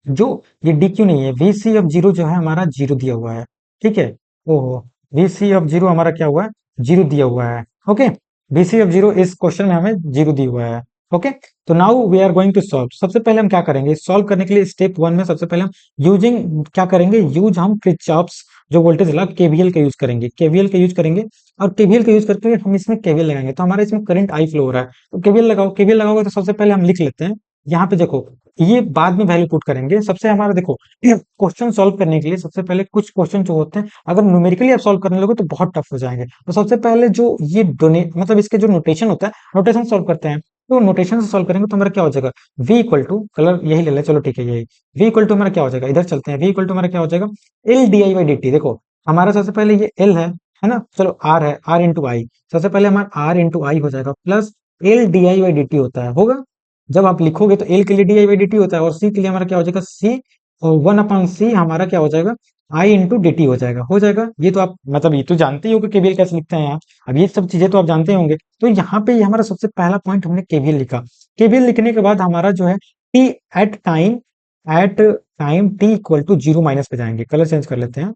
जो ये डी क्यू नहीं है, वी सी ऑफ जीरो जो है हमारा जीरो दिया हुआ है, ठीक है। ओहो, वी सी ऑफ जीरो हमारा क्या हुआ है, जीरो दिया हुआ है, okay. V C of zero इस क्वेश्चन में हमें जीरो दिया हुआ है, ओके। तो now we are going to solve. सबसे पहले हम क्या करेंगे, सॉल्व करने के लिए स्टेप वन में सबसे पहले हम यूजिंग क्या करेंगे, यूज हम किरचॉफ्स जो वोल्टेज लॉ केवीएल का यूज करेंगे, केवीएल का यूज करेंगे। और केवीएल का यूज करके हम इसमें केवीएल लगाएंगे, तो हमारा इसमें करंट आई फ्लो हो रहा है। तो केवीएल लगाओ, केवीएल लगाओगे तो सबसे पहले हम लिख लेते हैं यहाँ पे, देखो ये बाद में वैल्यू पुट करेंगे। सबसे हमारा देखो क्वेश्चन सॉल्व करने के लिए सबसे पहले कुछ क्वेश्चन जो होते हैं, अगर न्यूमेरिकली आप सॉल्व करने लोगे तो बहुत टफ हो जाएंगे। तो सबसे पहले जो ये डोनेट मतलब इसके जो नोटेशन होता है, नोटेशन सॉल्व करते हैं। तो नोटेशन से सॉल्व करेंगे तो हमारा क्या हो जाएगा, v इक्वल टू, कलर यही ले लें, चलो ठीक है यही, v इक्वल टू हमारा क्या हो जाएगा, इधर चलते हैं, v इक्वल टू हमारा क्या हो जाएगा, L D I by D T. देखो हमारा सबसे पहले ये l है ना, चलो r है, r इंटू आई, सबसे पहले हमारा r इंटू आई हो जाएगा, plus L D I by D T होता है, होगा। जब आप लिखोगे तो एल के लिए D I by D T होता है, और सी के लिए हमारा क्या हो जाएगा, सी, और 1/c हमारा क्या हो जाएगा, आई इंटू डी टी हो जाएगा। ये तो आप मतलब ये तो जानते ही हो कि केवीएल कैसे लिखते हैं यहाँ। अब ये सब चीजें तो आप जानते होंगे। तो यहाँ पे ये हमारा सबसे पहला पॉइंट, हमने केवीएल लिखा। केवीएल लिखने के बाद हमारा जो है T at time, T equal to zero minus पे जाएंगे, कलर चेंज कर लेते हैं,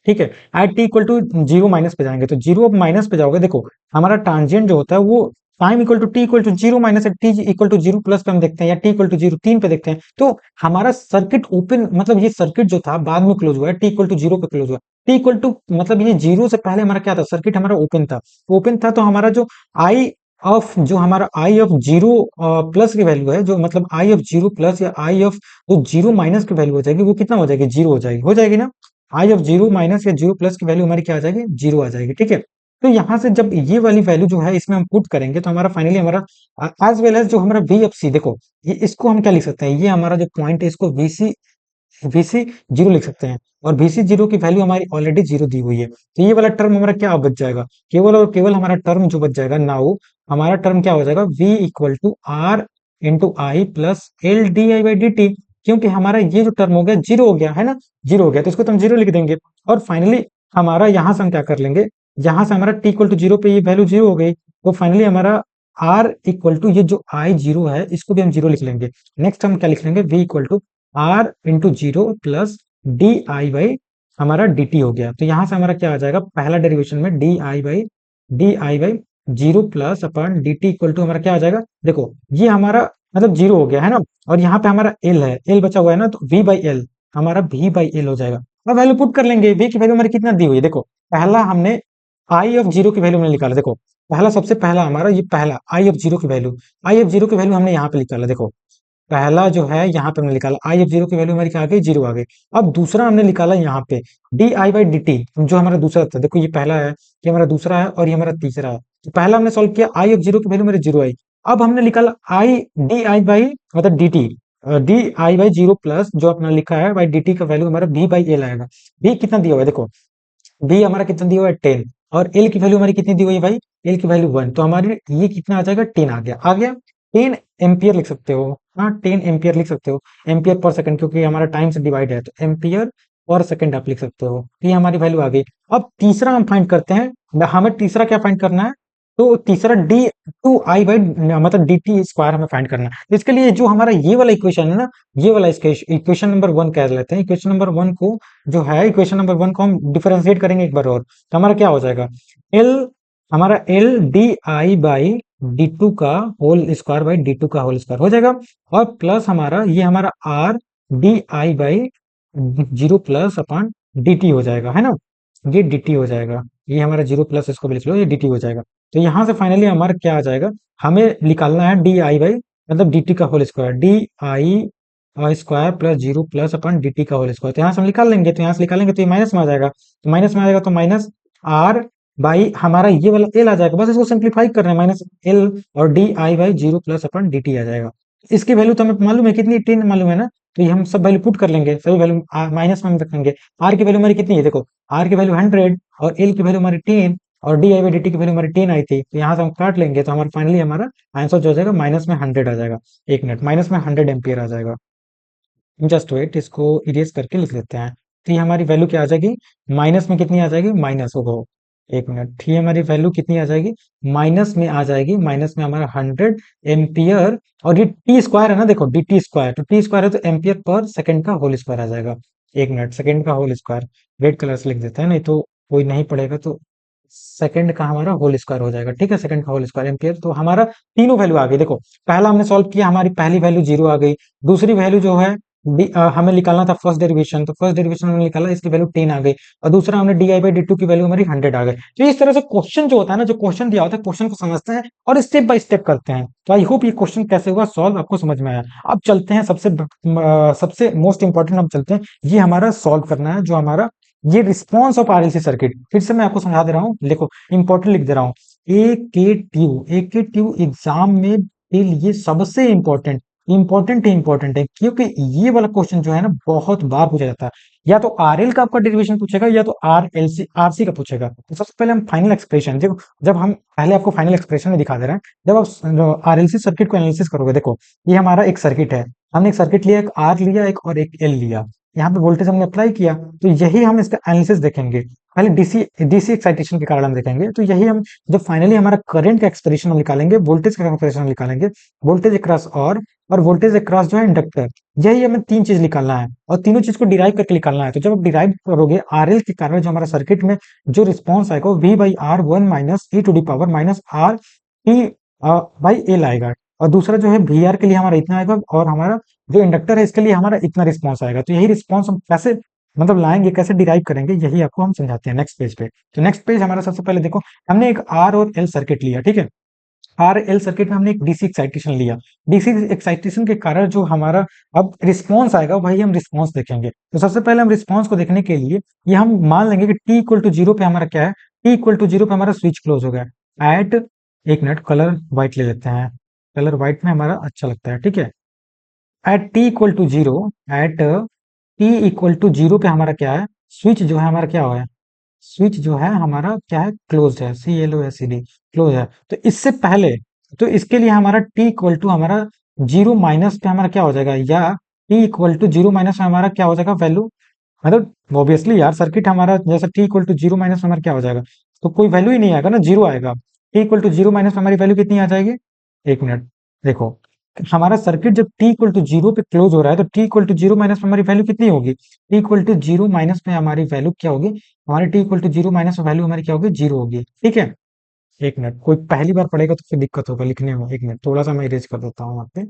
ठीक है। At T equal to zero minus पे जाएंगे, तो जीरो माइनस पे जाओगे, देखो हमारा ट्रांजिएंट जो होता है वो time equal to T equal to zero minus T equal to zero plus पे हम देखते हैं, या टी इक्वल टू जीरो 3 पे देखते हैं। तो हमारा सर्किट ओपन, मतलब ये सर्किट जो था बाद में क्लोज हुआ है, टी इक्वल टू जीरो पे क्लोज हुआ। टी इक्वल टू मतलब ये जीरो से पहले हमारा क्या था, सर्किट हमारा ओपन था। ओपन था तो हमारा जो आई ऑफ, जो हमारा आई ऑफ जीरो प्लस की वैल्यू है, जो मतलब आई ऑफ जीरो प्लस या आई ऑफ जो जीरो माइनस की वैल्यू हो जाएगी, वो कितना हो जाएगी, जीरो हो जाएगी ना। आई ऑफ जीरो माइनस या जीरो प्लस की वैल्यू हमारी क्या आ जाएगी, जीरो आ जाएगी, ठीक है। तो यहां से जब ये वाली वैल्यू जो है इसमें हम पुट करेंगे तो हमारा फाइनली हमारा एज वेल एज जो हमारा वी एफ सी, देखो ये इसको हम क्या लिख सकते हैं, ये हमारा जो पॉइंट है इसको वीसी जीरो लिख सकते हैं। और वीसी जीरो की वैल्यू हमारी ऑलरेडी जीरो दी हुई है, तो ये वाला टर्म हमारा क्या बच जाएगा, केवल और केवल हमारा टर्म जो बच जाएगा नाउ, हमारा टर्म क्या हो जाएगा, v equal to R into I plus L D I by D T. क्योंकि हमारा ये जो टर्म हो गया जीरो हो गया है ना, जीरो हो गया, तो इसको तो हम जीरो लिख देंगे। और फाइनली हमारा यहाँ से हम क्या कर लेंगे, यहाँ से हमारा टी इक्वल टू जीरो पे ये वैल्यू जीरो हो गई, तो फाइनली हमारा आर इक्वल टू ये जो आई जीरो है इसको भी हम जीरो लिख लेंगे। नेक्स्ट हम क्या लिख लेंगे, v equal to R into zero plus D I by हमारा डी टी हो गया। तो यहां से हमारा क्या आ जाएगा, पहला डेरिवेशन में D I by zero plus upon D T equal to हमारा क्या आ जाएगा, देखो ये हमारा मतलब जीरो हो गया है ना, और यहाँ पे हमारा एल है, एल बचा हुआ है ना, तो वी बाई एल, हमारा वी बाई एल हो जाएगा। अब वैल्यू पुट कर लेंगे, वी की वैल्यू हमारी कितना दी हुई है, देखो पहला हमने आई ऑफ जीरो की वैल्यू हमने निकाला, देखो पहला सबसे पहला हमारा ये पहला आई ऑफ जीरो की वैल्यू हमने यहाँ पे निकाला, देखो पहला जो है यहाँ पे हमने निकाला आई ऑफ जीरो की वैल्यू हमारी क्या आ गई, जीरो आ गई। अब दूसरा हमने निकाला यहाँ पे D I by D T, जो हमारा दूसरा था, देखो ये पहला है, ये हमारा दूसरा है, और ये हमारा तीसरा है। तो पहला हमने सॉल्व किया, आई ऑफ जीरो की वैल्यू मेरे जीरो आई। अब हमने निकाला आई डी आई बाई मतलब D T, D I by zero plus जो अपना लिखा है बाई डी टी का वैल्यू हमारा बी बाई एल आएगा। बी कितना दिया हुआ है, देखो बी हमारा कितना दिया हुआ है 10, और एल की वैल्यू हमारी कितनी दी हुई है भाई, एल की वैल्यू 1, तो हमारी ये कितना आ जाएगा, 10 आ गया 10 एम्पियर लिख सकते हो, हाँ 10 एम्पियर लिख सकते हो, एम्पियर पर सेकंड, क्योंकि हमारा टाइम से डिवाइड है तो एम्पियर पर सेकंड आप लिख सकते हो। ये हमारी वैल्यू आ गई। अब तीसरा हम फाइंड करते हैं, हमें तीसरा क्या फाइंड करना है, तो तीसरा डी टू आई बाई मतलब डी टी स्क्वायर हमें फाइंड करना है। तो इसके लिए जो हमारा ये वाला इक्वेशन है ना, ये वाला इसके इक्वेशन नंबर 1 कह लेते हैं। इक्वेशन नंबर 1 को जो है, इक्वेशन नंबर 1 को हम डिफरेंशिएट करेंगे एक बार और, तो हमारा क्या हो जाएगा, एल हमारा L D I by D two का whole square by D two का होल स्क्वायर हो जाएगा, और प्लस हमारा ये हमारा R D I by 0 plus upon D T हो जाएगा, है ना, ये डी टी हो जाएगा, ये हमारा 0 प्लस इसको भी लिख लो, ये डी टी हो जाएगा। तो यहाँ से फाइनली हमारा क्या आ जाएगा, हमें निकालना है डी आई बाई मतलब डी टी का whole square, D I square plus 0 plus upon D T का होल स्क्वायर। तो यहाँ से हम निकाल लेंगे, तो यहाँ से निकालेंगे तो ये माइनस में आ जाएगा, तो माइनस में आ जाएगा तो माइनस आर बाई हमारा ये वाला एल आ जाएगा, बस इसको सिंप्लीफाई कर रहे हैं, माइनस एल और D I by 0 plus upon D T आ जाएगा। इसकी वैल्यू तो हमें मालूम है कितनी, 10 मालूम है ना, तो ये हम सब वैल्यू पुट कर लेंगे, सभी वैल्यू माइनस में हम रखेंगे। आर की वैल्यू हमारी कितनी है, देखो आर की वैल्यू 100 और एल की वैल्यू हमारी 10 और D I by D T की वैल्यू हमारी 10 आई थी, तो यहाँ से हम काट लेंगे, तो हमारा फाइनली हमारा आंसर जो हो जाएगा माइनस में 100 आ जाएगा। एक मिनट, माइनस में 100 एम्पियर आ जाएगा। जस्ट वेट, इसको इरेज करके लिख लेते हैं। तो ये हमारी वैल्यू क्या आ जाएगी, माइनस में कितनी आ जाएगी, माइनस होगा, एक मिनट, ये हमारी वैल्यू कितनी आ जाएगी, माइनस में आ जाएगी, माइनस में हमारा 100 एम्पियर, और ये टी स्क्वायर है ना, देखो डी टी स्क्वायर, तो टी स्क्वायर है तो एम्पियर पर सेकंड का होल स्क्वायर आ जाएगा। एक मिनट, सेकंड का होल स्क्वायर रेड कलर से लिख देते हैं, नहीं तो कोई नहीं पड़ेगा, तो सेकंड का हमारा होल स्क्वायर हो जाएगा, ठीक है, सेकंड का होल स्क्वायर एम्पियर। तो हमारा तीनों वैल्यू आ गई, देखो पहला हमने सॉल्व किया, हमारी पहली वैल्यू 0 आ गई, दूसरी वैल्यू जो है हमें निकालना था फर्स्ट डेरिवेशन, तो फर्स्ट डेरिवेशन हमने निकाला, इसकी वैल्यू 10 आ गई, और दूसरा हमने D I by D two की वैल्यू हमारी 100 आ गई। तो इस तरह से क्वेश्चन जो होता है ना, जो क्वेश्चन दिया होता है, क्वेश्चन को समझते हैं और स्टेप बाय स्टेप करते हैं। तो आई होप ये क्वेश्चन कैसे हुआ सॉल्व आपको समझ में आया। अब चलते हैं सबसे मोस्ट इंपॉर्टेंट, हम चलते हैं, ये हमारा सॉल्व करना है, जो हमारा ये रिस्पॉन्स ऑफ आरएलसी सर्किट। फिर से मैं आपको समझा दे रहा हूँ, देखो इंपॉर्टेंट लिख दे रहा हूँ, ए के ट्यू एग्जाम में के लिए सबसे इंपॉर्टेंट है, क्योंकि ये वाला क्वेश्चन जो है ना बहुत बार पूछा जाता है, या तो आरएल का आपका डेरिवेशन पूछेगा, या तो आरएलसी आरसी का पूछेगा। तो सबसे पहले हम फाइनल एक्सप्रेशन, देखो जब हम पहले आपको फाइनल एक्सप्रेशन में दिखा दे रहे हैं, जब आप आरएलसी सर्किट को एनालिसिस करोगे, देखो ये हमारा एक सर्किट है, हमने एक सर्किट लिया, एक आर लिया, एक और एक एल लिया, यहाँ पे वोल्टेज हमने अप्लाई किया, तो यही हम इसका एनालिसिस देखेंगे। पहले डीसी डीसी एक्साइटेशन के कारण हम देखेंगे, तो यही हम जब फाइनली हमारा करंट का एक्सप्रेशन हम निकालेंगे, वोल्टेज का एक्सप्रेशन निकालेंगे, वोल्टेज अक्रॉस और वोल्टेज अक्रॉस जो है इंडक्टर, यही हमें तीन चीज निकालना है, और तीनों चीज को डिराइव करके निकालना है। तो जब आप डिराइव करोगे आरएल के कारण जो हमारा सर्किट में जो रिस्पॉन्स आएगा, V by R 1 minus E to the power minus R T by L आएगा, और दूसरा जो है वी आर के लिए हमारा इतना आएगा, और हमारा जो इंडक्टर है इसके लिए हमारा इतना रिस्पॉन्स आएगा। तो यही रिस्पॉन्स हम कैसे मतलब लाएंगे, कैसे डिराइव करेंगे, यही आपको हम समझाते हैं नेक्स्ट पेज पे। तो नेक्स्ट पेज हमारा सबसे पहले देखो, हमने एक आर और एल सर्किट लिया, ठीक है, आर एल सर्किट में हमने एक डीसी एक्साइटेशन लिया, डीसी एक्साइटेशन के कारण जो हमारा अब रिस्पॉन्स आएगा, वही हम रिस्पॉन्स देखेंगे। तो सबसे पहले हम रिस्पॉन्स को देखने के लिए ये हम मान लेंगे कि टी इक्वल टू जीरो पे हमारा क्या है, टी इक्वल टू जीरो पे हमारा स्विच क्लोज हो गया एट, एक मिनट कलर व्हाइट ले लेते हैं, कलर व्हाइट में हमारा अच्छा लगता है, ठीक है, at T equal to zero, at T equal to zero पे हमारा क्या है, स्विच जो है हमारा क्या हुआ है, स्विच जो है हमारा क्या है, क्लोज है, C L O S C D, close है। तो इससे पहले, तो इसके लिए हमारा टी इक्वल टू हमारा जीरो माइनस पे हमारा क्या हो जाएगा, या T equal to zero minus में हमारा क्या हो जाएगा वैल्यू, मतलब ऑब्वियसली यार सर्किट हमारा जैसे T equal to zero minus में हमारा क्या हो जाएगा, तो कोई वैल्यू ही नहीं आएगा ना, जीरो आएगा। T equal to zero minus में हमारी वैल्यू कितनी आ जाएगी, एक मिनट देखो, हमारा सर्किट जब टी इक्वल टू जीरो पे क्लोज हो रहा है, तो T equal to zero minus में हमारी वैल्यू कितनी होगी, T equal to zero minus में हमारी वैल्यू क्या होगी, हमारी T equal to zero minus में वैल्यू हमारी क्या होगी, जीरो होगी, ठीक है। एक मिनट, कोई पहली बार पढ़ेगा तो फिर दिक्कत होगा लिखने में, एक मिनट थोड़ा सा मैं इरेज कर देता हूँ वहाँ पे।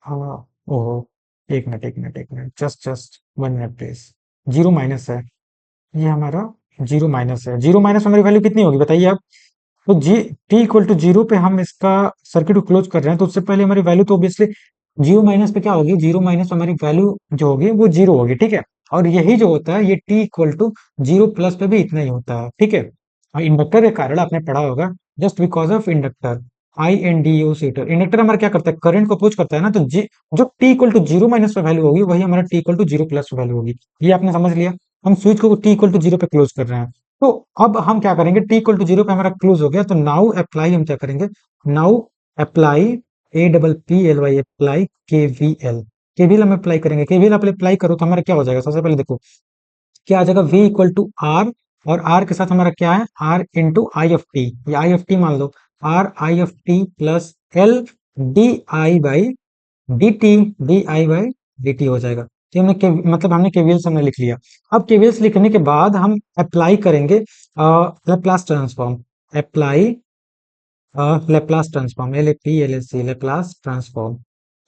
हाँ, ओहो, एक minute just 1 minute please, zero minus है, ये हमारा जीरो माइनस है, जीरो माइनस में हमारी वैल्यू कितनी होगी बताइए आप। तो जी टी इक्वल टू जीरो पे हम इसका सर्किट को क्लोज कर रहे हैं, तो उससे पहले हमारी वैल्यू तो ऑब्वियसली जीरो माइनस पे क्या होगी, जीरो माइनस हमारी वैल्यू जो होगी वो जीरो होगी, ठीक है। और यही जो होता है ये T equal to zero plus पे भी इतना ही होता है, ठीक है। और इंडक्टर के कारण आपने पढ़ा होगा, just because of inductor, I N D U सीटर, इंडक्टर हमारा क्या करता है, करंट को अप्रोच करता है ना, तो जी जो T equal to zero minus पे वैल्यू होगी, वही हमारा T equal to zero plus पे वैल्यू होगी। ये आपने समझ लिया, हम स्विच को टी इक्वल टू जीरो पे क्लोज कर रहे हैं। तो अब हम क्या करेंगे, टी इक्वल टू जीरो पे हमारा क्लोज हो गया, तो नाउ अप्लाई हम क्या करेंगे, now apply A double P L Y apply K V L, KVL हम अप्लाई करेंगे। केवीएल आप अप्लाई करो तो हमारा क्या हो जाएगा, सबसे पहले देखो क्या आ जाएगा, v इक्वल टू आर, और आर के साथ हमारा क्या है, R into I of T, या आई ऑफ टी मान लो, R I of T plus L D I by D T, D I by D T हो जाएगा। तो हमने मतलब हमने केवीएल हमने लिख लिया। अब केवीएल लिखने के बाद हम अप्लाई करेंगे Laplace transform, apply Laplace transform, L A P L S C, Laplace transform.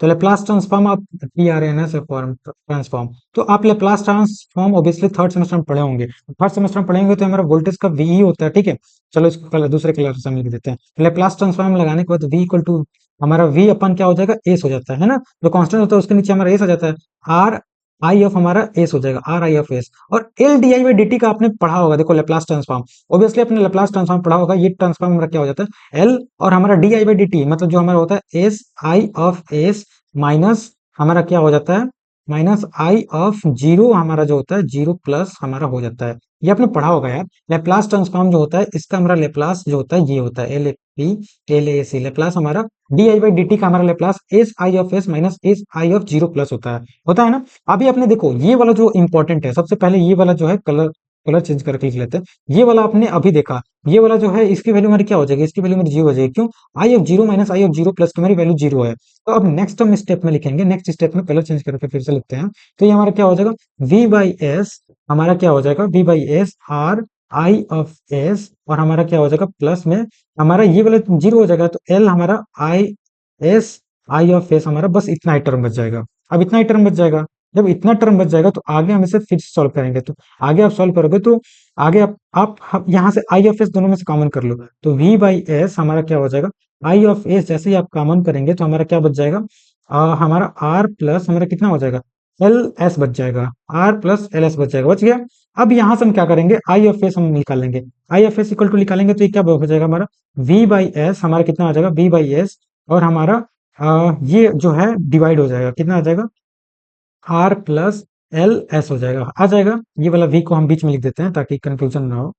तो लेप्लास ट्रांसफॉर्म आप T R N S form transform, तो आप Laplace transform obviously third semester में पढ़े होंगे। थर्ड सेमेस्टर में पढ़ेंगे तो हमारा वोल्टेज का वी होता है, ठीक है। चलो इसको कलर दूसरे कलर से हम लिख देते हैं। लेप्लास ट्रांसफॉर्म लगाने के बाद वी इक्वल टू हमारा वी अपन क्या हो जाएगा, एस हो जाता है ना, जो कांस्टेंट होता है उसके नीचे हमारा एस आ जाता है, आर आई ऑफ हमारा एस हो जाएगा, आर आई ऑफ एस। और L D I by D T का आपने पढ़ा होगा, देखो लेप्लास ट्रांसफॉर्म ऑब्वियसली अपने लेप्लास ट्रांसफॉर्म पढ़ा होगा। ये ट्रांसफॉर्म हमारा क्या हो जाता है, एल और हमारा D I by D T, मतलब जो हमारा होता है S I of S minus हमारा क्या हो जाता है, माइनस आई ऑफ जीरो, हमारा जो होता है जीरो प्लस हमारा हो जाता है। ये आपने पढ़ा होगा यार, लेप्लास ट्रांसफॉर्म जो होता है इसका हमारा लेप्लास जो होता है ये होता है L A P L A C, Laplace हमारा D I by D T का हमारा Laplace S I of S minus S I of zero plus होता है ना। अभी आपने देखो ये वाला जो इंपॉर्टेंट है, सबसे पहले ये वाला जो है कलर कलर चेंज करके लिख लेते हैं। ये वाला आपने अभी देखा, ये वाला जो है इसकी वैल्यू हमारी क्या हो जाएगी, इसकी वैल्यू मेरी जीरो हो जाएगी। क्यों, I of zero minus I of zero plus की हमारी वैल्यू जीरो है। तो अब नेक्स्ट हम स्टेप में लिखेंगे, नेक्स्ट स्टेप में कलर चेंज करके फिर से लिखते हैं। तो ये हमारा क्या हो जाएगा, v बाई एस, हमारा क्या हो जाएगा v by S R I of S, और हमारा क्या हो जाएगा प्लस में हमारा ये वाला जीरो हो जाएगा, तो एल हमारा I S I of S, हमारा बस इतना ही टर्म बच जाएगा। अब इतना ही टर्म बच जाएगा, जब इतना टर्म बच जाएगा तो आगे हम इसे फिर से सॉल्व करेंगे। तो आगे आप सॉल्व करोगे तो आगे आप यहाँ से आई ऑफ एस दोनों में से कॉमन कर लो, तो v बाई एस हमारा क्या हो जाएगा, आई ऑफ एस जैसे ही आप कॉमन करेंगे तो हमारा क्या बच जाएगा, हमारा r प्लस हमारा कितना हो जाएगा, एल एस बच जाएगा, r प्लस एल एस बच जाएगा, बच गया। अब यहाँ से हम क्या करेंगे, आई ऑफ एस हम निकालेंगे, आई ऑफ एस इक्वल टू निकालेंगे तो ये क्या हो जाएगा हमारा, v बाई एस हमारा कितना आ जाएगा, v बाई एस, और हमारा ये जो है डिवाइड हो जाएगा, कितना आ जाएगा, आर प्लस एल एस हो जाएगा, आ जाएगा। ये वाला वी को हम बीच में लिख देते हैं ताकि कंफ्यूजन ना हो।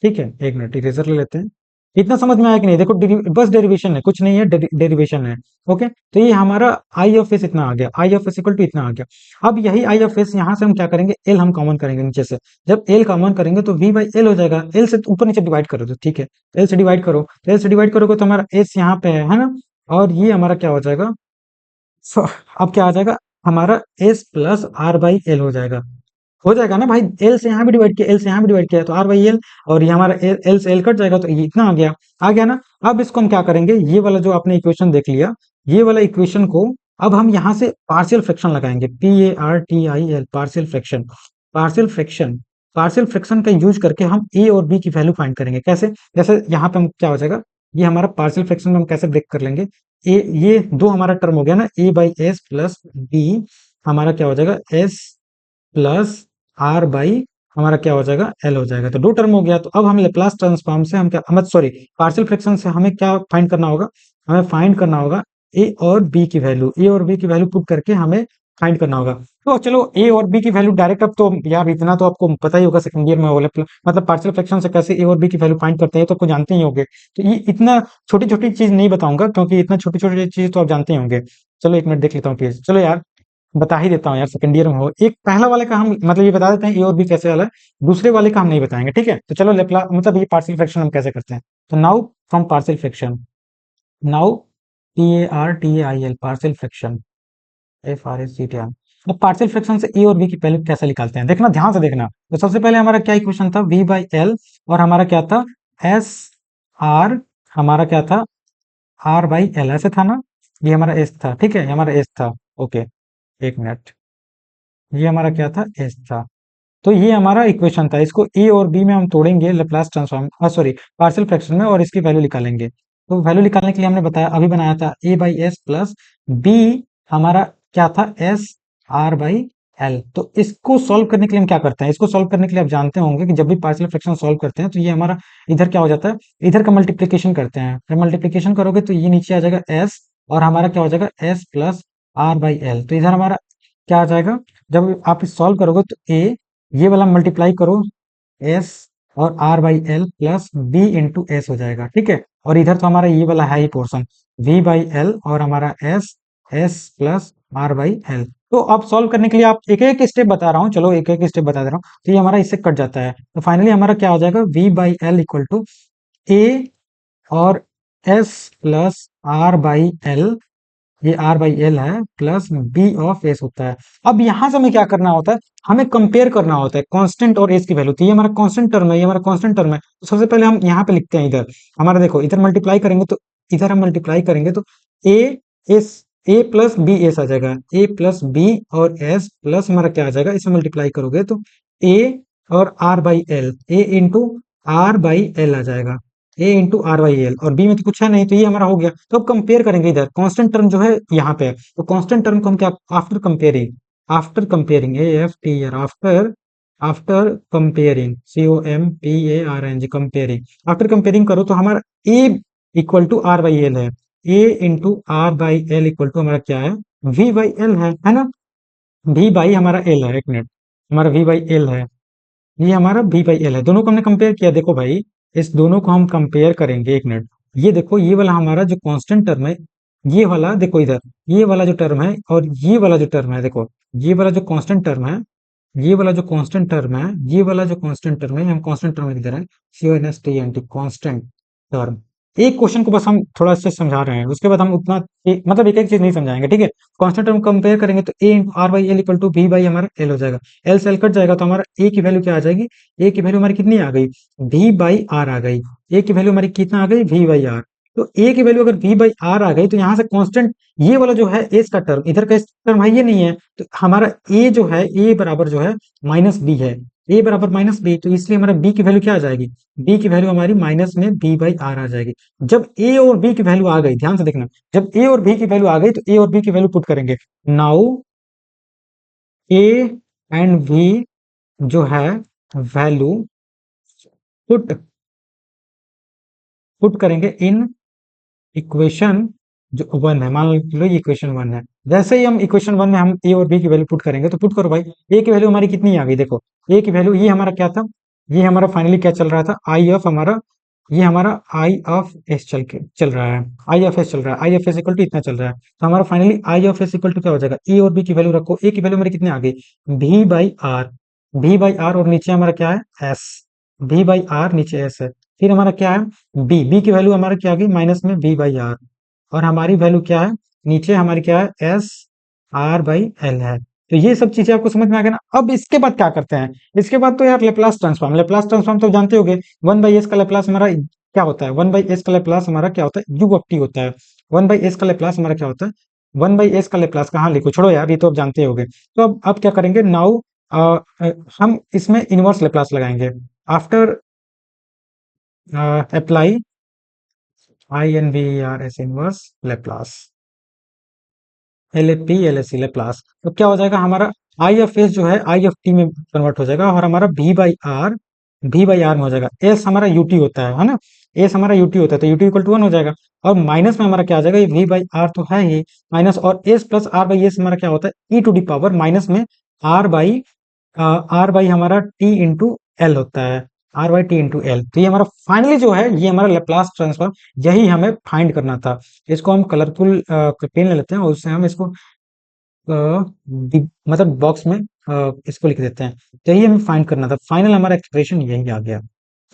ठीक है, एक मिनट इरेजर ले लेते हैं। इतना समझ में आया कि नहीं, देखो बस डेरिवेशन है, कुछ नहीं है, डेरिवेशन है। ओके, तो ये हमारा आई ऑफ एस इतना आ गया, आई ऑफ एस इक्वल टू इतना आ गया। अब यही आई ऑफ एस यहाँ से हम क्या करेंगे, एल हम कॉमन करेंगे नीचे से। जब एल कॉमन करेंगे तो वी बाई एल हो जाएगा, एल से ऊपर नीचे डिवाइड करो तो ठीक है, एल से डिवाइड करो, तो एल से डिवाइड करोगे तो हमारा एस यहाँ पे है ना, और ये हमारा क्या हो जाएगा, अब क्या आ जाएगा, हमारा S plus R by L हो जाएगा ना भाई, एल से यहाँ भी डिवाइड किया, एल से यहाँ भी डिवाइड किया तो आर बाई एल, और ये हमारा एल से एल कट जाएगा तो ये इतना आ गया ना। अब इसको हम क्या करेंगे, ये वाला जो आपने इक्वेशन देख लिया, ये वाला इक्वेशन को अब हम यहाँ से पार्शियल फ्रैक्शन लगाएंगे, P A R T I L, partial fraction, partial fraction, partial fraction का यूज करके हम ए और बी की वैल्यू फाइंड करेंगे। कैसे, जैसे यहाँ पे हम क्या हो जाएगा, ये हमारा पार्शियल फ्रैक्शन में हम कैसे ब्रेक कर लेंगे, ए ये दो हमारा टर्म हो गया ना, ए बाई एस प्लस बी, हमारा क्या हो जाएगा, एस प्लस आर बाई हमारा क्या हो जाएगा, एल हो जाएगा। तो दो टर्म हो गया। तो अब हम लेप्लास ट्रांसफॉर्म से हम क्या, हम सॉरी पार्शियल फ्रैक्शन से हमें क्या फाइंड करना होगा, हमें फाइंड करना होगा ए और बी की वैल्यू, ए और बी की वैल्यू पुट करके हमें फाइंड करना होगा। तो चलो ए और बी की वैल्यू डायरेक्ट, अब तो यार इतना तो आपको पता ही होगा सेकंड ईयर में हो, मतलब पार्शियल फ्रैक्शन से कैसे ए और बी की वैल्यू फाइंड करते हैं तो आपको जानते ही होंगे। तो ये इतना छोटी छोटी चीज नहीं बताऊंगा क्योंकि इतना छोटी छोटी चीज तो आप जानते ही होंगे। चलो एक मिनट देख लेता हूँ पेज, चलो यार बता ही देता हूँ यार, सेकंड ईयर में हो। एक पहला वाले का हम मतलब ये बता देते हैं ए और बी कैसे वाला है, दूसरे वाले का हम नहीं बताएंगे, ठीक है। तो चलो लेप्ला मतलब ये पार्शियल फ्रैक्शन हम कैसे करते हैं। तो now from partial fraction, now P A R T A I L, partial fraction, F R S C T R. अब पार्शियल फ्रैक्शन से ए और बी की वैल्यू कैसे निकालते हैं, देखना ध्यान से देखना। तो सबसे पहले हमारा क्या इक्वेशन था, वी बाई एल, और हमारा क्या था, एस आर, हमारा क्या था, आर बाई एल, ऐसे था ना, ये हमारा एस था, ठीक है, ये हमारा एस था। ओके, एक मिनट, ये हमारा क्या था, एस था। तो ये हमारा इक्वेशन था, इसको ए और बी में हम तोड़ेंगे Laplace transform, sorry partial fraction में, और इसकी वैल्यू निकालेंगे। तो वैल्यू निकालने के लिए हमने बताया, अभी बनाया था ए बाई एस प्लस बी, हमारा क्या था, एस आर बाई एल। तो इसको सॉल्व करने के लिए हम क्या करते हैं, इसको सॉल्व करने के लिए आप जानते होंगे कि जब भी पार्शियल फ्रैक्शन सॉल्व करते हैं तो ये हमारा इधर क्या हो जाता है, इधर का मल्टीप्लीकेशन करते हैं। जब मल्टीप्लीकेशन करोगे तो ये नीचे आ जाएगा एस, और हमारा क्या हो जाएगा, S plus R by L. तो इधर हमारा क्या आ जाएगा, जब आप इस सॉल्व करोगे तो ए, ये वाला मल्टीप्लाई करो एस और R by L plus B into S हो जाएगा, ठीक है। और इधर तो हमारा ये वाला है ही पोर्सन, वी बाई एल और हमारा S S plus R by L. तो अब सॉल्व करने के लिए आप एक एक स्टेप बता रहा हूँ, चलो एक एक स्टेप बता दे रहा हूँ, तो ये हमारा इससे कट जाता है। तो फाइनली हमारा क्या हो जाएगा, V by L equal to A और S plus R by L, ये आर बाई एल है, प्लस बी ऑफ एस होता है। अब यहां से हमें क्या करना होता है, हमें कंपेयर करना होता है कांस्टेंट और एस की वैल्यू। तो ये हमारा कांस्टेंट टर्म है, ये हमारा कांस्टेंट टर्म है, तो सबसे पहले हम यहाँ पे लिखते हैं इधर। हमारा देखो इधर मल्टीप्लाई करेंगे तो इधर हम मल्टीप्लाई करेंगे तो A S A plus B S आ जाएगा, ए प्लस बी और एस प्लस हमारा क्या आ जाएगा, इसमें मल्टीप्लाई करोगे तो ए और R by L, A into R by L आ जाएगा, A into R by L, और बी में तो कुछ है नहीं, तो ये हमारा हो गया। तो अब कंपेयर करेंगे इधर, कांस्टेंट टर्म जो है यहाँ पे है, तो कांस्टेंट टर्म को हम क्या, after comparing A F T R, after after comparing C O M P A R N G, comparing, after comparing करो तो हमारा A equal to R by L है, A into R by L equal to हमारा क्या है, V by L है ना। We by हमारा एल है, एक मिनट, हमारा वी बाई एल है, ये हमारा बी बाई एल है। दोनों को हमने कंपेयर किया, देखो भाई इस दोनों को हम कंपेयर करेंगे, एक मिनट, ये देखो ये वाला हमारा जो कांस्टेंट टर्म है, ये वाला देखो इधर, ये वाला जो टर्म है और ये वाला जो टर्म है, देखो ये वाला जो कांस्टेंट टर्म है, ये वाला जो कांस्टेंट टर्म है, ये वाला जो कांस्टेंट टर्म है, हम कांस्टेंट टर्म लिख दे रहे हैं, C O N S T N T, constant term. एक क्वेश्चन को बस हम थोड़ा सा समझा रहे हैं, उसके बाद हम उतना मतलब एक एक चीज नहीं समझाएंगे, ठीक है। कांस्टेंट टर्म कंपेयर करेंगे तो A into R by L equal to B by हमारा एल हो जाएगा, एल से एल कट जाएगा तो हमारा ए की वैल्यू क्या आ जाएगी, ए की वैल्यू हमारी कितनी आ गई, वी बाई आर आ गई, ए की वैल्यू हमारी कितना आ गई, वी बाई आर। तो ए की वैल्यू अगर वी बाई आर आ गई तो यहाँ से कांस्टेंट ये वाला जो है एस का टर्म, इधर का टर्म है, ये नहीं है, तो हमारा ए जो है, ए बराबर जो है माइनस बी है, ए बराबर माइनस बी, तो इसलिए हमारा बी की वैल्यू क्या आ जाएगी, बी की वैल्यू हमारी माइनस में बी बाई आर आ जाएगी। जब ए और बी की वैल्यू आ गई, ध्यान से देखना, जब ए और बी की वैल्यू आ गई तो ए और बी की वैल्यू पुट करेंगे। नाउ ए एंड बी जो है वैल्यू पुट पुट करेंगे इन इक्वेशन जो वन है, मान लो ये इक्वेशन वन है। जैसे ही हम इक्वेशन वन में हम ए और बी की वैल्यू पुट करेंगे तो पुट करो भाई, ए की वैल्यू हमारी कितनी आ गई, देखो ए की वैल्यू, ये हमारा क्या था, ये हमारा फाइनली क्या चल रहा था, आई ऑफ हमारा, ये हमारा आई ऑफ एस चल रहा है, आई ऑफ एस चल रहा है, I of S equal to इतना चल रहा है, तो हमारा finally I of S equal to क्या हो जाएगा, ए और बी की वैल्यू रखो, ए की वैल्यू हमारी कितनी आ गई, V by R, V by R, और नीचे हमारा क्या है एस, वी बाई आर नीचे एस है, फिर हमारा क्या है बी, बी की वैल्यू हमारा क्या आ गई माइनस में वी बाई आर, और हमारी वैल्यू क्या है, नीचे हमारी क्या है एस आर बाई एल है। तो ये सब चीजें आपको समझ में आ गया ना। अब इसके बाद क्या करते हैं, इसके बाद तो यार लेप्लास ट्रांसफॉर्म, लेप्लास ट्रांसफॉर्म तो जानते होगे, वन बाई एस का लेप्लास हमारा क्या होता है, वन बाई एस का लेप्लास हमारा क्या होता है, यू ऑफ टी होता है। वन बाई एस का लेप्लास हमारा क्या होता है, वन बाई एस का लेप्लास कहाँ लिखो, छोड़ो यार ये तो आप जानते होगे। तो अब क्या करेंगे, नाउ हम इसमें इनवर्स लेप्लास लगाएंगे, after apply I N V R S inverse Laplace, L A P L S C Laplace, तो क्या हो जाएगा हमारा आई एफ एस जो है आई एफ टी में कन्वर्ट हो जाएगा, और हमारा वी बाई आर में हो जाएगा, एस हमारा यूटी होता है ना, एस हमारा यूटी होता है, तो यूटी इक्वल टू वन हो जाएगा, और माइनस में हमारा क्या आ जाएगा, ये वी बाई आर तो है ही माइनस, और S plus R by S हमारा क्या होता है, e to the power minus में आर बाई हमारा टी इंटू एल होता है, R by T into L. तो ये हमारा फाइनली जो है, ये हमारा लेप्लास ट्रांसफॉर्म, यही हमें फाइंड करना था। इसको हम कलरफुल पेन ले लेते हैं और उससे हम इसको मतलब बॉक्स में इसको लिख देते हैं, तो यही हमें फाइंड करना था। फाइनल हमारा एक्सप्रेशन यही आ गया,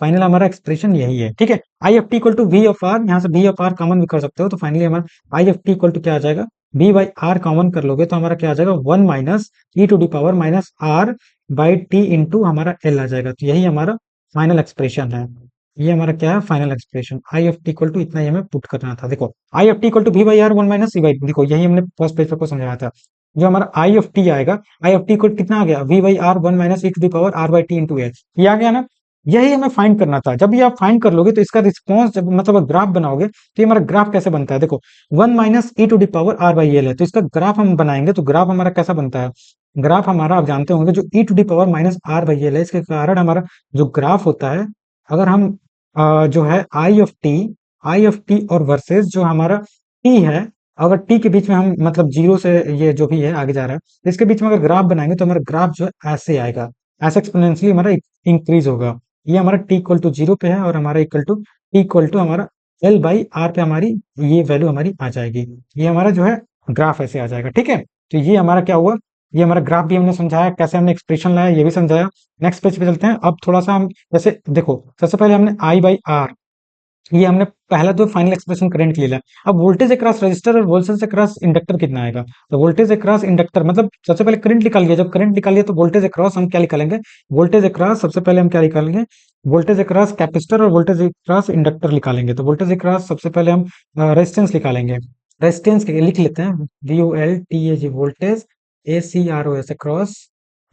फाइनल हमारा एक्सप्रेशन यही है, ठीक है। I F T equal to V of R, यहाँ से वी ऑफ आर कॉमन भी कर सकते हो, तो फाइनली हमारा I F T equal to क्या आ जाएगा, वी बाई आर कॉमन कर लोगे तो हमारा क्या आ जाएगा, one minus E to the power minus R by T into हमारा एल आ जाएगा। तो यही हमारा फाइनल एक्सप्रेशन है, ये हमारा क्या है final expression, I F T equal to इतना ही हमें पुट करना था। देखो I F T equal to V by R one minus C by, देखो यही हमने फर्स्ट पेज पर को समझाया था। जो हमारा आई एफ टी आएगा, आई एफ टी इक्वल कितना आ गया, V by R one minus E to the power R by T into L, ये आ गया ना। यही हमें फाइंड करना था। जब ये आप फाइंड कर लोगे तो इसका रिस्पॉन्स, जब मतलब ग्राफ बनाओगे तो ये हमारा ग्राफ कैसे बनता है, देखो one minus E to the power R by L है, तो इसका ग्राफ हम बनाएंगे तो ग्राफ हमारा कैसा बनता है, ग्राफ हमारा आप जानते होंगे जो E to the power minus R by L है, इसके कारण हमारा जो ग्राफ होता है, अगर हम जो है आई ऑफ टी और वर्सेस जो हमारा टी है, अगर टी के बीच में हम मतलब जीरो से ये जो भी है आगे जा रहा है, इसके बीच में अगर ग्राफ बनाएंगे तो हमारा ग्राफ जो है ऐसे आएगा, ऐसे एक्सपोनेंशियली हमारा इंक्रीज होगा। ये हमारा टी इक्वल टू जीरो पे है और हमारा equal to T equal to हमारा एल बाई आर पे हमारी ये वैल्यू हमारी आ जाएगी। ये हमारा जो है ग्राफ ऐसे आ जाएगा, ठीक है। तो ये हमारा क्या हुआ, ये हमारा ग्राफ भी हमने समझाया, कैसे हमने एक्सप्रेशन लाया ये भी समझाया। नेक्स्ट पेज पे चलते हैं। अब थोड़ा सा हम जैसे देखो, सबसे पहले हमने आई बाई आर, ये हमने पहला तो फाइनल एक्सप्रेशन करंट के लिए लिया। अब वोल्टेज अक्रॉस रजिस्टर और वोल्टेज अक्रॉस इंडक्टर कितना आएगा, तो वोल्टेज अक्रॉस इंडक्टर मतलब सबसे पहले करंट निकाल लिया। जब करंट निकाल लिया तो वोल्टेज अक्रॉस हम क्या निकालेंगे, वोल्टेज अक्रॉस सबसे पहले हम क्या निकालेंगे, वोल्टेज अक्रॉस कैपेसिटर और वोल्टेज अक्रॉस इंडक्टर निकालेंगे। तो वोल्टेज अक्रॉस सबसे पहले हम रेजिस्टेंस निकालेंगे। रेजिस्टेंस के लिख लेते हैं, V O L T A G, voltage A C R O S across,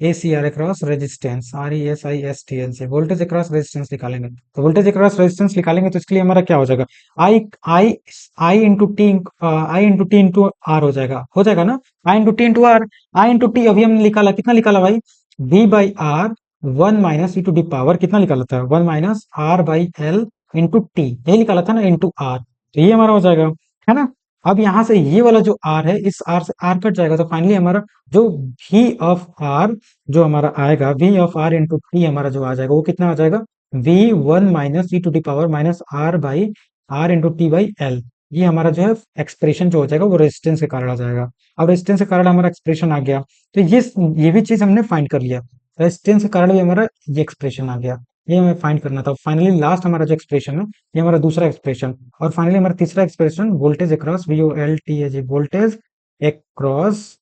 A C R across resistance, R E S I S T N से वोल्टेज अक्रॉस रेजिस्टेंस निकालेंगे। तो वोल्टेज अक्रॉस रेजिस्टेंस निकालेंगे तो इसके लिए हमारा क्या हो जाएगा, I I I into T, I into T into R हो जाएगा ना, I into T into R. I into T अभी हमने निकाला, कितना निकाला भाई, V by R, one minus E to the power कितना निकाला था, one minus R by L into T, यही निकाला था ना, इंटू आर। तो ये हमारा हो जाएगा, है ना। अब यहाँ से ये वाला जो आर है, इस आर से आर कट जाएगा, तो फाइनली हमारा जो वी ऑफ आर जो हमारा आएगा, V of R into T हमारा जो आ जाएगा वो कितना आ जाएगा, V one minus E to the power minus R by R into T by L. ये हमारा जो है एक्सप्रेशन जो हो जाएगा वो रेजिस्टेंस के कारण आ जाएगा। अब रेजिस्टेंस के कारण हमारा एक्सप्रेशन आ गया, तो ये भी चीज हमने फाइंड कर लिया। रेजिस्टेंस के कारण भी हमारा ये एक्सप्रेशन आ गया, ये हमें फाइंड करना था। फाइनली लास्ट हमारा जो एक्सप्रेशन है, ये हमारा दूसरा एक्सप्रेशन। और फाइनली हमारा तीसरा expression, voltage across, V O L T A G, voltage across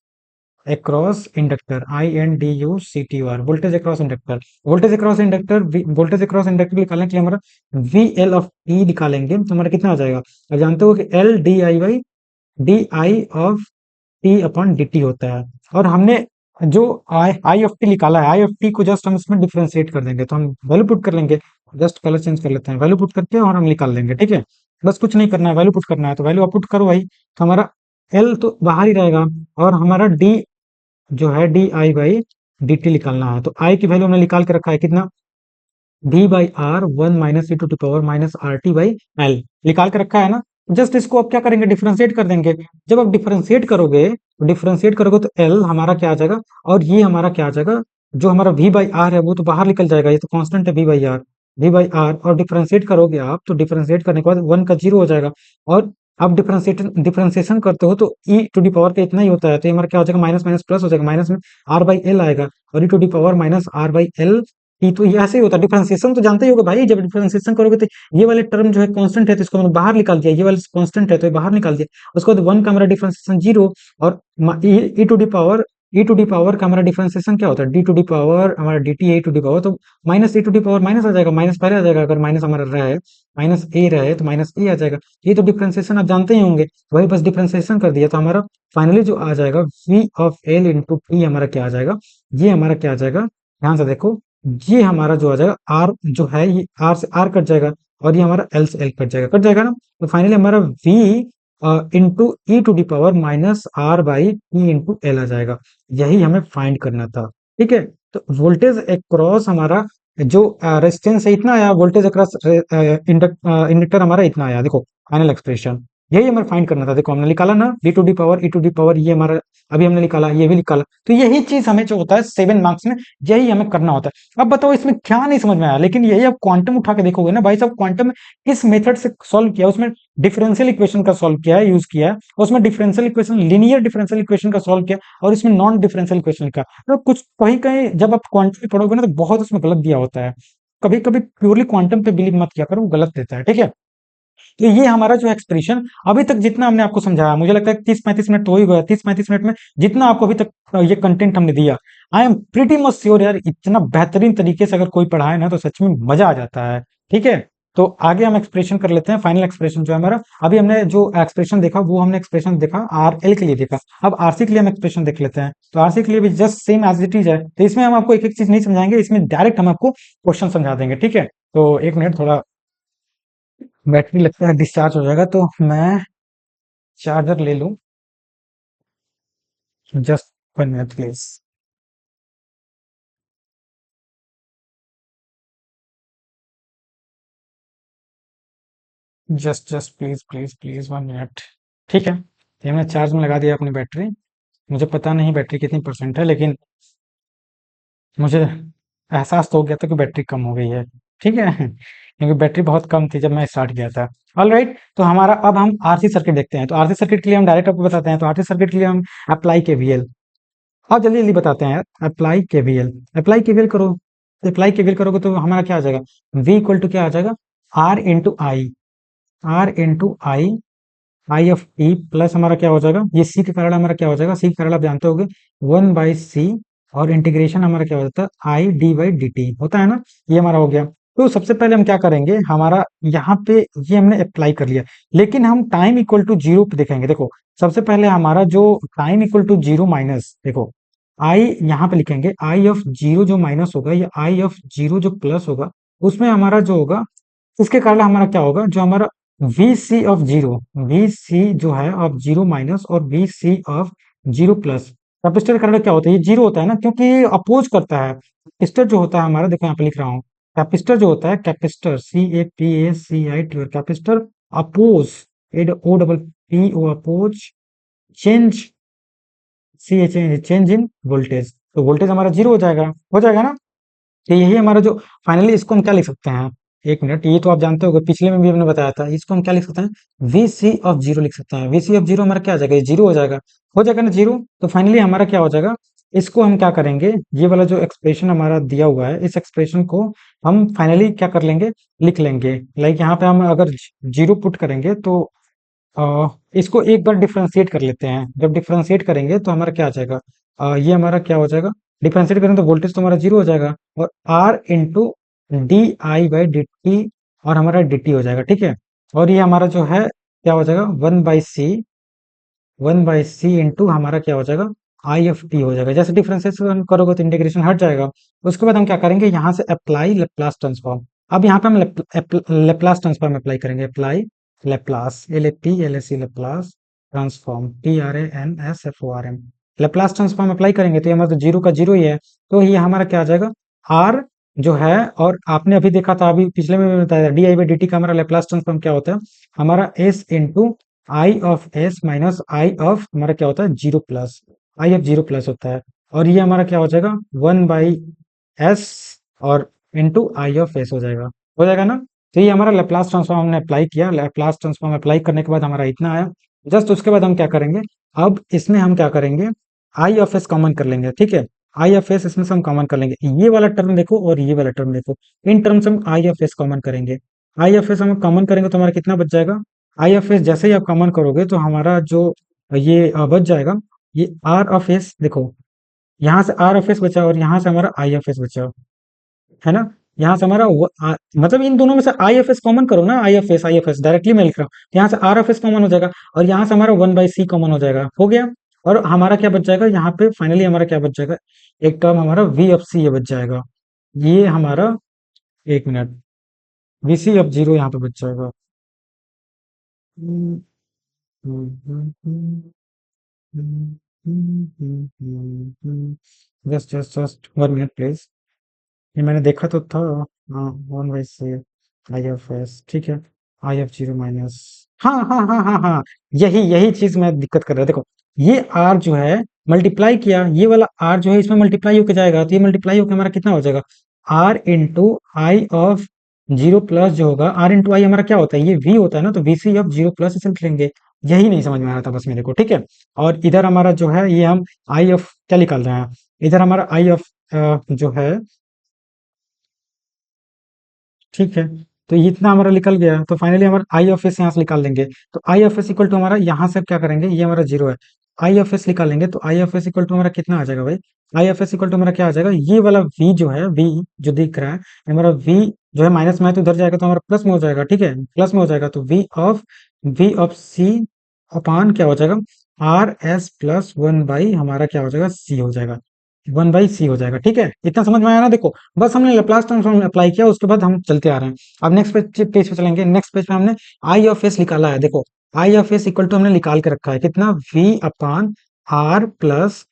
across inductor, I N D U C T R, voltage across inductor. Voltage across inductor, voltage across inductor निकालने के लिए हमारा V L of T निकालेंगे तो हमारा कितना आ जाएगा, आप जानते हो कि L D I by D I of T upon D T होता है। और हमने जो आई ऑफ टी निकाला है, आई ऑफ टी को जस्ट हम इसमें डिफ्रेंशिएट कर देंगे, तो हम वैल्यू पुट कर लेंगे। जस्ट कलर चेंज कर लेते हैं, वैल्यू पुट करके और हम निकाल लेंगे, ठीक है। बस कुछ नहीं करना है, वैल्यू पुट करना है, तो वैल्यू आप पुट करो भाई, तो हमारा एल तो बाहर ही रहेगा, और हमारा डी जो है D I by D T निकालना है। तो आई की वैल्यू हमने निकाल के रखा है कितना, D by R one minus E to the power minus R T by L निकाल के रखा है ना। जस्ट इसको अब क्या करेंगे, डिफरेंशिएट कर देंगे। जब आप डिफरेंशिएट करोगे तो एल हमारा क्या आ जाएगा, और ये हमारा क्या आ जाएगा, जो हमारा वी बाई आर है वो तो बाहर निकल जाएगा, ये तो कांस्टेंट है V by R, V by R. और डिफरेंशिएट करोगे आप तो डिफरेंशिएट करने के बाद वन का जीरो हो जाएगा। और आप डिफरेंशिएशन करते हो तो ई टू डी पावर का इतना ही होता है, तो ये हमारा क्या हो जाएगा, माइनस माइनस प्लस हो जाएगा, माइनस में आर बाई एल आएगा, और E to the power minus R by L T. तो ये ऐसे ही होता है, डिफरेंशिएशन तो जानते ही होगा भाई, जब डिफरेंशिएशन करोगे तो ये वाले टर्म जो है कांस्टेंट है तो इसको मैंने बाहर निकाल दिया, ये वाले कांस्टेंट है तो ये बाहर निकाल दिया। उसके बाद वन का हमारा डिफरेंशिएशन जीरो, और E to the power, E to the power का हमारा डिफरेंशिएशन क्या होता है, डी टू डी पावर हमारा D T A to the power, तो minus E to the power minus आ जाएगा, माइनस पहले आ जाएगा, अगर माइनस हमारा रहा है, माइनस ए रहे तो माइनस ए आ जाएगा। ये तो डिफरेंशिएशन आप जानते ही होंगे, वही बस डिफरेंशिएशन कर दिया, तो हमारा फाइनली जो आ जाएगा V of L into T हमारा क्या आ जाएगा, ये हमारा क्या आ जाएगा, ध्यान से देखो, ये हमारा जो आ जाएगा आर जो है, ये आर से आर कट जाएगा, और ये हमारा एल से एल कट जाएगा ना। तो फाइनली हमारा v into E to the power minus R by T into L आ जाएगा। यही हमें फाइंड करना था, ठीक है। तो वोल्टेज अक्रॉस हमारा जो रेजिस्टेंस है इतना आया, वोल्टेज अक्रॉस इंडक्टर हमारा इतना आया, देखो फाइनल एक्सप्रेशन यही हमें फाइंड करना था। देखो हमने निकाला ना, the to the power E to the power, ये हमारा अभी हमने निकाला, ये भी निकाला। तो यही चीज हमें जो होता है 7 मार्क्स में, यही हमें करना होता है। अब बताओ इसमें क्या नहीं समझ में आया, लेकिन यही आप क्वांटम उठा के देखोगे ना भाई साहब, क्वांटम किस मेथड से सॉल्व किया, उसमें डिफरेंशियल इक्वेशन का सॉल्व किया है, यूज किया है, उसमें differential equation, linear differential equation का सॉल्व किया, और इसमें नॉन डिफरेंशियल इक्वेशन का। तो कुछ कहीं कहीं जब आप क्वांटम पढ़ोगे ना तो बहुत उसमें गलत दिया होता है। कभी कभी प्योरली क्वांटम पे बिलीव मत किया करो, वो गलत देता है, ठीक है। तो ये हमारा जो एक्सप्रेशन अभी तक जितना हमने आपको समझाया, मुझे लगता है 30-35 मिनट तो हो ही गया, 30-35 मिनट में जितना आपको अभी तक ये कंटेंट हमने दिया, I am pretty much sure यार, इतना बेहतरीन तरीके से अगर कोई पढ़ाए ना तो सच में मजा आ जाता है, ठीक है। तो आगे हम एक्सप्रेशन कर लेते हैं, फाइनल एक्सप्रेशन जो है हमारा, अभी हमने जो एक्सप्रेशन देखा वो हमने एक्सप्रेशन देखा आर एल के लिए देखा, अब आरसी के लिए हम एक्सप्रेशन देख लेते हैं। तो आरसी के लिए भी just same as it is है, तो इसमें हम आपको एक एक चीज नहीं समझाएंगे, इसमें डायरेक्ट हम आपको क्वेश्चन समझा देंगे, ठीक है। तो एक मिनट, थोड़ा बैटरी लगता है डिस्चार्ज हो जाएगा, तो मैं चार्जर ले लूं, just 1 minute please. Just just please please please 1 minute, ठीक है। ये मैंने चार्ज में लगा दिया अपनी बैटरी। मुझे पता नहीं बैटरी कितनी परसेंट है, लेकिन मुझे एहसास तो हो गया था कि बैटरी कम हो गई है। ठीक है क्योंकि बैटरी बहुत कम थी जब मैं स्टार्ट किया था। ऑल राइट, तो हमारा अब हम आरसी सर्किट देखते हैं। तो आरसी सर्किट के लिए हम डायरेक्ट आपको बताते हैं। तो आरसी सर्किट के लिए हम अप्लाई केवीएल, और जल्दी जल्दी बताते हैं यार। अप्लाई केवीएल, अप्लाई केवीएल करो। अप्लाई केवीएल करोगे तो हमारा क्या आ जाएगा, v इक्वल टू क्या आ जाएगा, R into I, R into I, I of e plus हमारा क्या हो जाएगा, ये सी का करल हमारा क्या हो जाएगा, सी का करल आप जानते होगे 1/c, और इंटीग्रेशन हमारा क्या हो जाता है, I D by D T होता है ना। ये हमारा हो गया। तो सबसे पहले हम क्या करेंगे, हमारा यहाँ पे ये हमने अप्लाई कर लिया, लेकिन हम टाइम इक्वल टू जीरो पे देखेंगे। देखो सबसे पहले हमारा जो time equal to zero minus, देखो आई यहाँ पे लिखेंगे, आई ऑफ जीरो जो माइनस होगा या आई ऑफ जीरो जो प्लस होगा, उसमें हमारा जो होगा, इसके कारण हमारा क्या होगा, जो हमारा V C of zero, V C जो है ऑफ जीरो माइनस और V C of zero plus, capacitor का कारण क्या होता है, ये जीरो होता है ना, क्योंकि ये अपोज करता है। कैपेसिटर जो होता है हमारा, देखो यहाँ पे लिख रहा हूँ, कैपेसिटर जो होता है, capacitor C A P A C I T, और कैपेसिटर अपोज, एड O double P O, oppose change, C A change, change in voltage, तो वोल्टेज हमारा जीरो हो जाएगा ना। तो यही हमारा जो फाइनली, इसको हम क्या लिख सकते हैं, एक मिनट, ये तो आप जानते होंगे, पिछले में भी हमने बताया था, इसको हम क्या लिख सकते हैं, वी सी ऑफ जीरो लिख सकते हैं। वी सी ऑफ जीरो हमारा क्या आ जाएगा, जीरो हो जाएगा ना जीरो। तो फाइनली हमारा क्या हो जाएगा, इसको हम क्या करेंगे, ये वाला जो एक्सप्रेशन हमारा दिया हुआ है, इस एक्सप्रेशन को हम फाइनली क्या कर लेंगे, लिख लेंगे। लाइक यहाँ पे हम अगर जीरो पुट करेंगे तो इसको एक बार डिफरेंशिएट कर लेते हैं। जब डिफरेंशिएट करेंगे तो हमारा क्या आ जाएगा, ये हमारा क्या हो जाएगा, डिफरेंशिएट करें तो वोल्टेज तो हमारा जीरो हो जाएगा, और R into D I by D T, और हमारा डी टी हो जाएगा, ठीक है। और ये हमारा जो है क्या हो जाएगा, वन बाई सी इंटू हमारा क्या हो जाएगा, आई एफ टी हो जाएगा। जैसे डिफरेंशिएशन करोगे तो इंटीग्रेशन हट जाएगा। उसके बाद हम क्या करेंगे, यहाँ से अप्लाई लेप्लास ट्रांसफॉर्म। अब यहाँ पे हम लेप्लास ट्रांसफॉर्म अप्लाई करेंगे, apply Laplace, L A P L A C, Laplace transform, T R A N S F O R M, Laplace transform apply करेंगे तो ये हमारा तो जीरो का जीरो ही है। तो ये हमारा क्या आ जाएगा, आर जो है, और आपने अभी देखा था, अभी पिछले में भी बताया, D I by D T का हमारा लेप्लास ट्रांसफॉर्म क्या होता है, हमारा S into I of S minus I of हमारा क्या होता है, zero plus, I of zero plus होता है। और ये हमारा क्या हो जाएगा, वन बाई एस और इंटू आई ऑफ एस हो जाएगा ना। तो ये हमारा लेप्लास ट्रांसफॉर्म हमने अप्लाई किया। लेप्लास ट्रांसफॉर्म अप्लाई करने के बाद हमारा इतना आया। जस्ट उसके बाद हम क्या करेंगे, अब इसमें हम क्या करेंगे, आई ऑफ एस कॉमन कर लेंगे, ठीक है। आई ऑफ एस इसमें से हम कॉमन कर लेंगे, ये वाला टर्म देखो और ये वाला टर्म देखो, इन टर्म्स हम आई ऑफ एस कॉमन करेंगे। आई ऑफ एस हम कॉमन करेंगे तो हमारा कितना बच जाएगा, आई ऑफ एस जैसे ही आप कॉमन करोगे तो हमारा जो ये बच जाएगा, ये आर ऑफ एस, देखो यहाँ से आर ऑफ एस बचा और यहाँ से हमारा आई ऑफ एस बचा, है ना। यहाँ से हमारा मतलब इन दोनों में से आई एफ एस कॉमन करो ना, आई एफ एस डायरेक्टली मैं लिख रहा हूँ, यहाँ से आर एफ एस कॉमन हो जाएगा, और यहाँ से हमारा वन बाई सी कॉमन हो गया। और हमारा क्या बच जाएगा, यहाँ पे फाइनली हमारा क्या बच जाएगा, एक टर्म हमारा वी ऑफ सी ये बच जाएगा। ये हमारा, एक minute, V C of zero यहाँ पे बच जाएगा। जस्ट 1 मिनट प्लीज, ये मैंने देखा तो था। हाँ, वन बाई से आई एफ एस, ठीक है, आई एफ जीरो माइनस, हाँ हाँ हाँ हाँ हाँ, यही यही चीज मैं दिक्कत कर रहा है। देखो ये आर जो है मल्टीप्लाई किया, ये वाला आर जो है इसमें मल्टीप्लाई होकर जाएगा, तो ये मल्टीप्लाई होकर हमारा कितना हो जाएगा, R into I of zero plus जो होगा, आर इंटू आई हमारा क्या होता है, ये वी होता है ना, तो V C of zero plus इसे लिख लेंगे। यही नहीं समझ में आ रहा था बस मेरे को, ठीक है। और इधर हमारा जो है, ये हम आई ऑफ क्या निकाल रहे हैं, इधर हमारा आई ऑफ जो है, ठीक है, तो ये इतना हमारा निकल गया। तो फाइनली हमारा आई ऑफ एस यहाँ से निकाल लेंगे। तो I of S equal to हमारा यहाँ से क्या करेंगे, ये हमारा जीरो है, आई ऑफ एस निकालेंगे तो I of S equal to हमारा कितना आ जाएगा भाई, आई ऑफ एस इक्वल टू हमारा क्या आ जाएगा, ये वाला वी जो है, वी जो दिख रहा है, ये हमारा वी जो है माइनस में है तो उधर जाएगा तो हमारा प्लस में हो जाएगा, ठीक है, प्लस में हो जाएगा। तो वी ऑफ सी अपान क्या हो जाएगा, are S plus one by हमारा क्या हो जाएगा, सी हो जाएगा, वन बाई सी हो जाएगा, ठीक है। इतना समझ में आया ना। देखो बस हमने लेप्लास ट्रांसफॉर्म अप्लाई किया, उसके बाद हम चलते आ रहे हैं। अब नेक्स्ट पेज पे चलेंगे। नेक्स्ट पेज पे हमने आई ऑफ एस निकाला है। देखो I of S equal to हमने निकाल के रखा है कितना, V upon R plus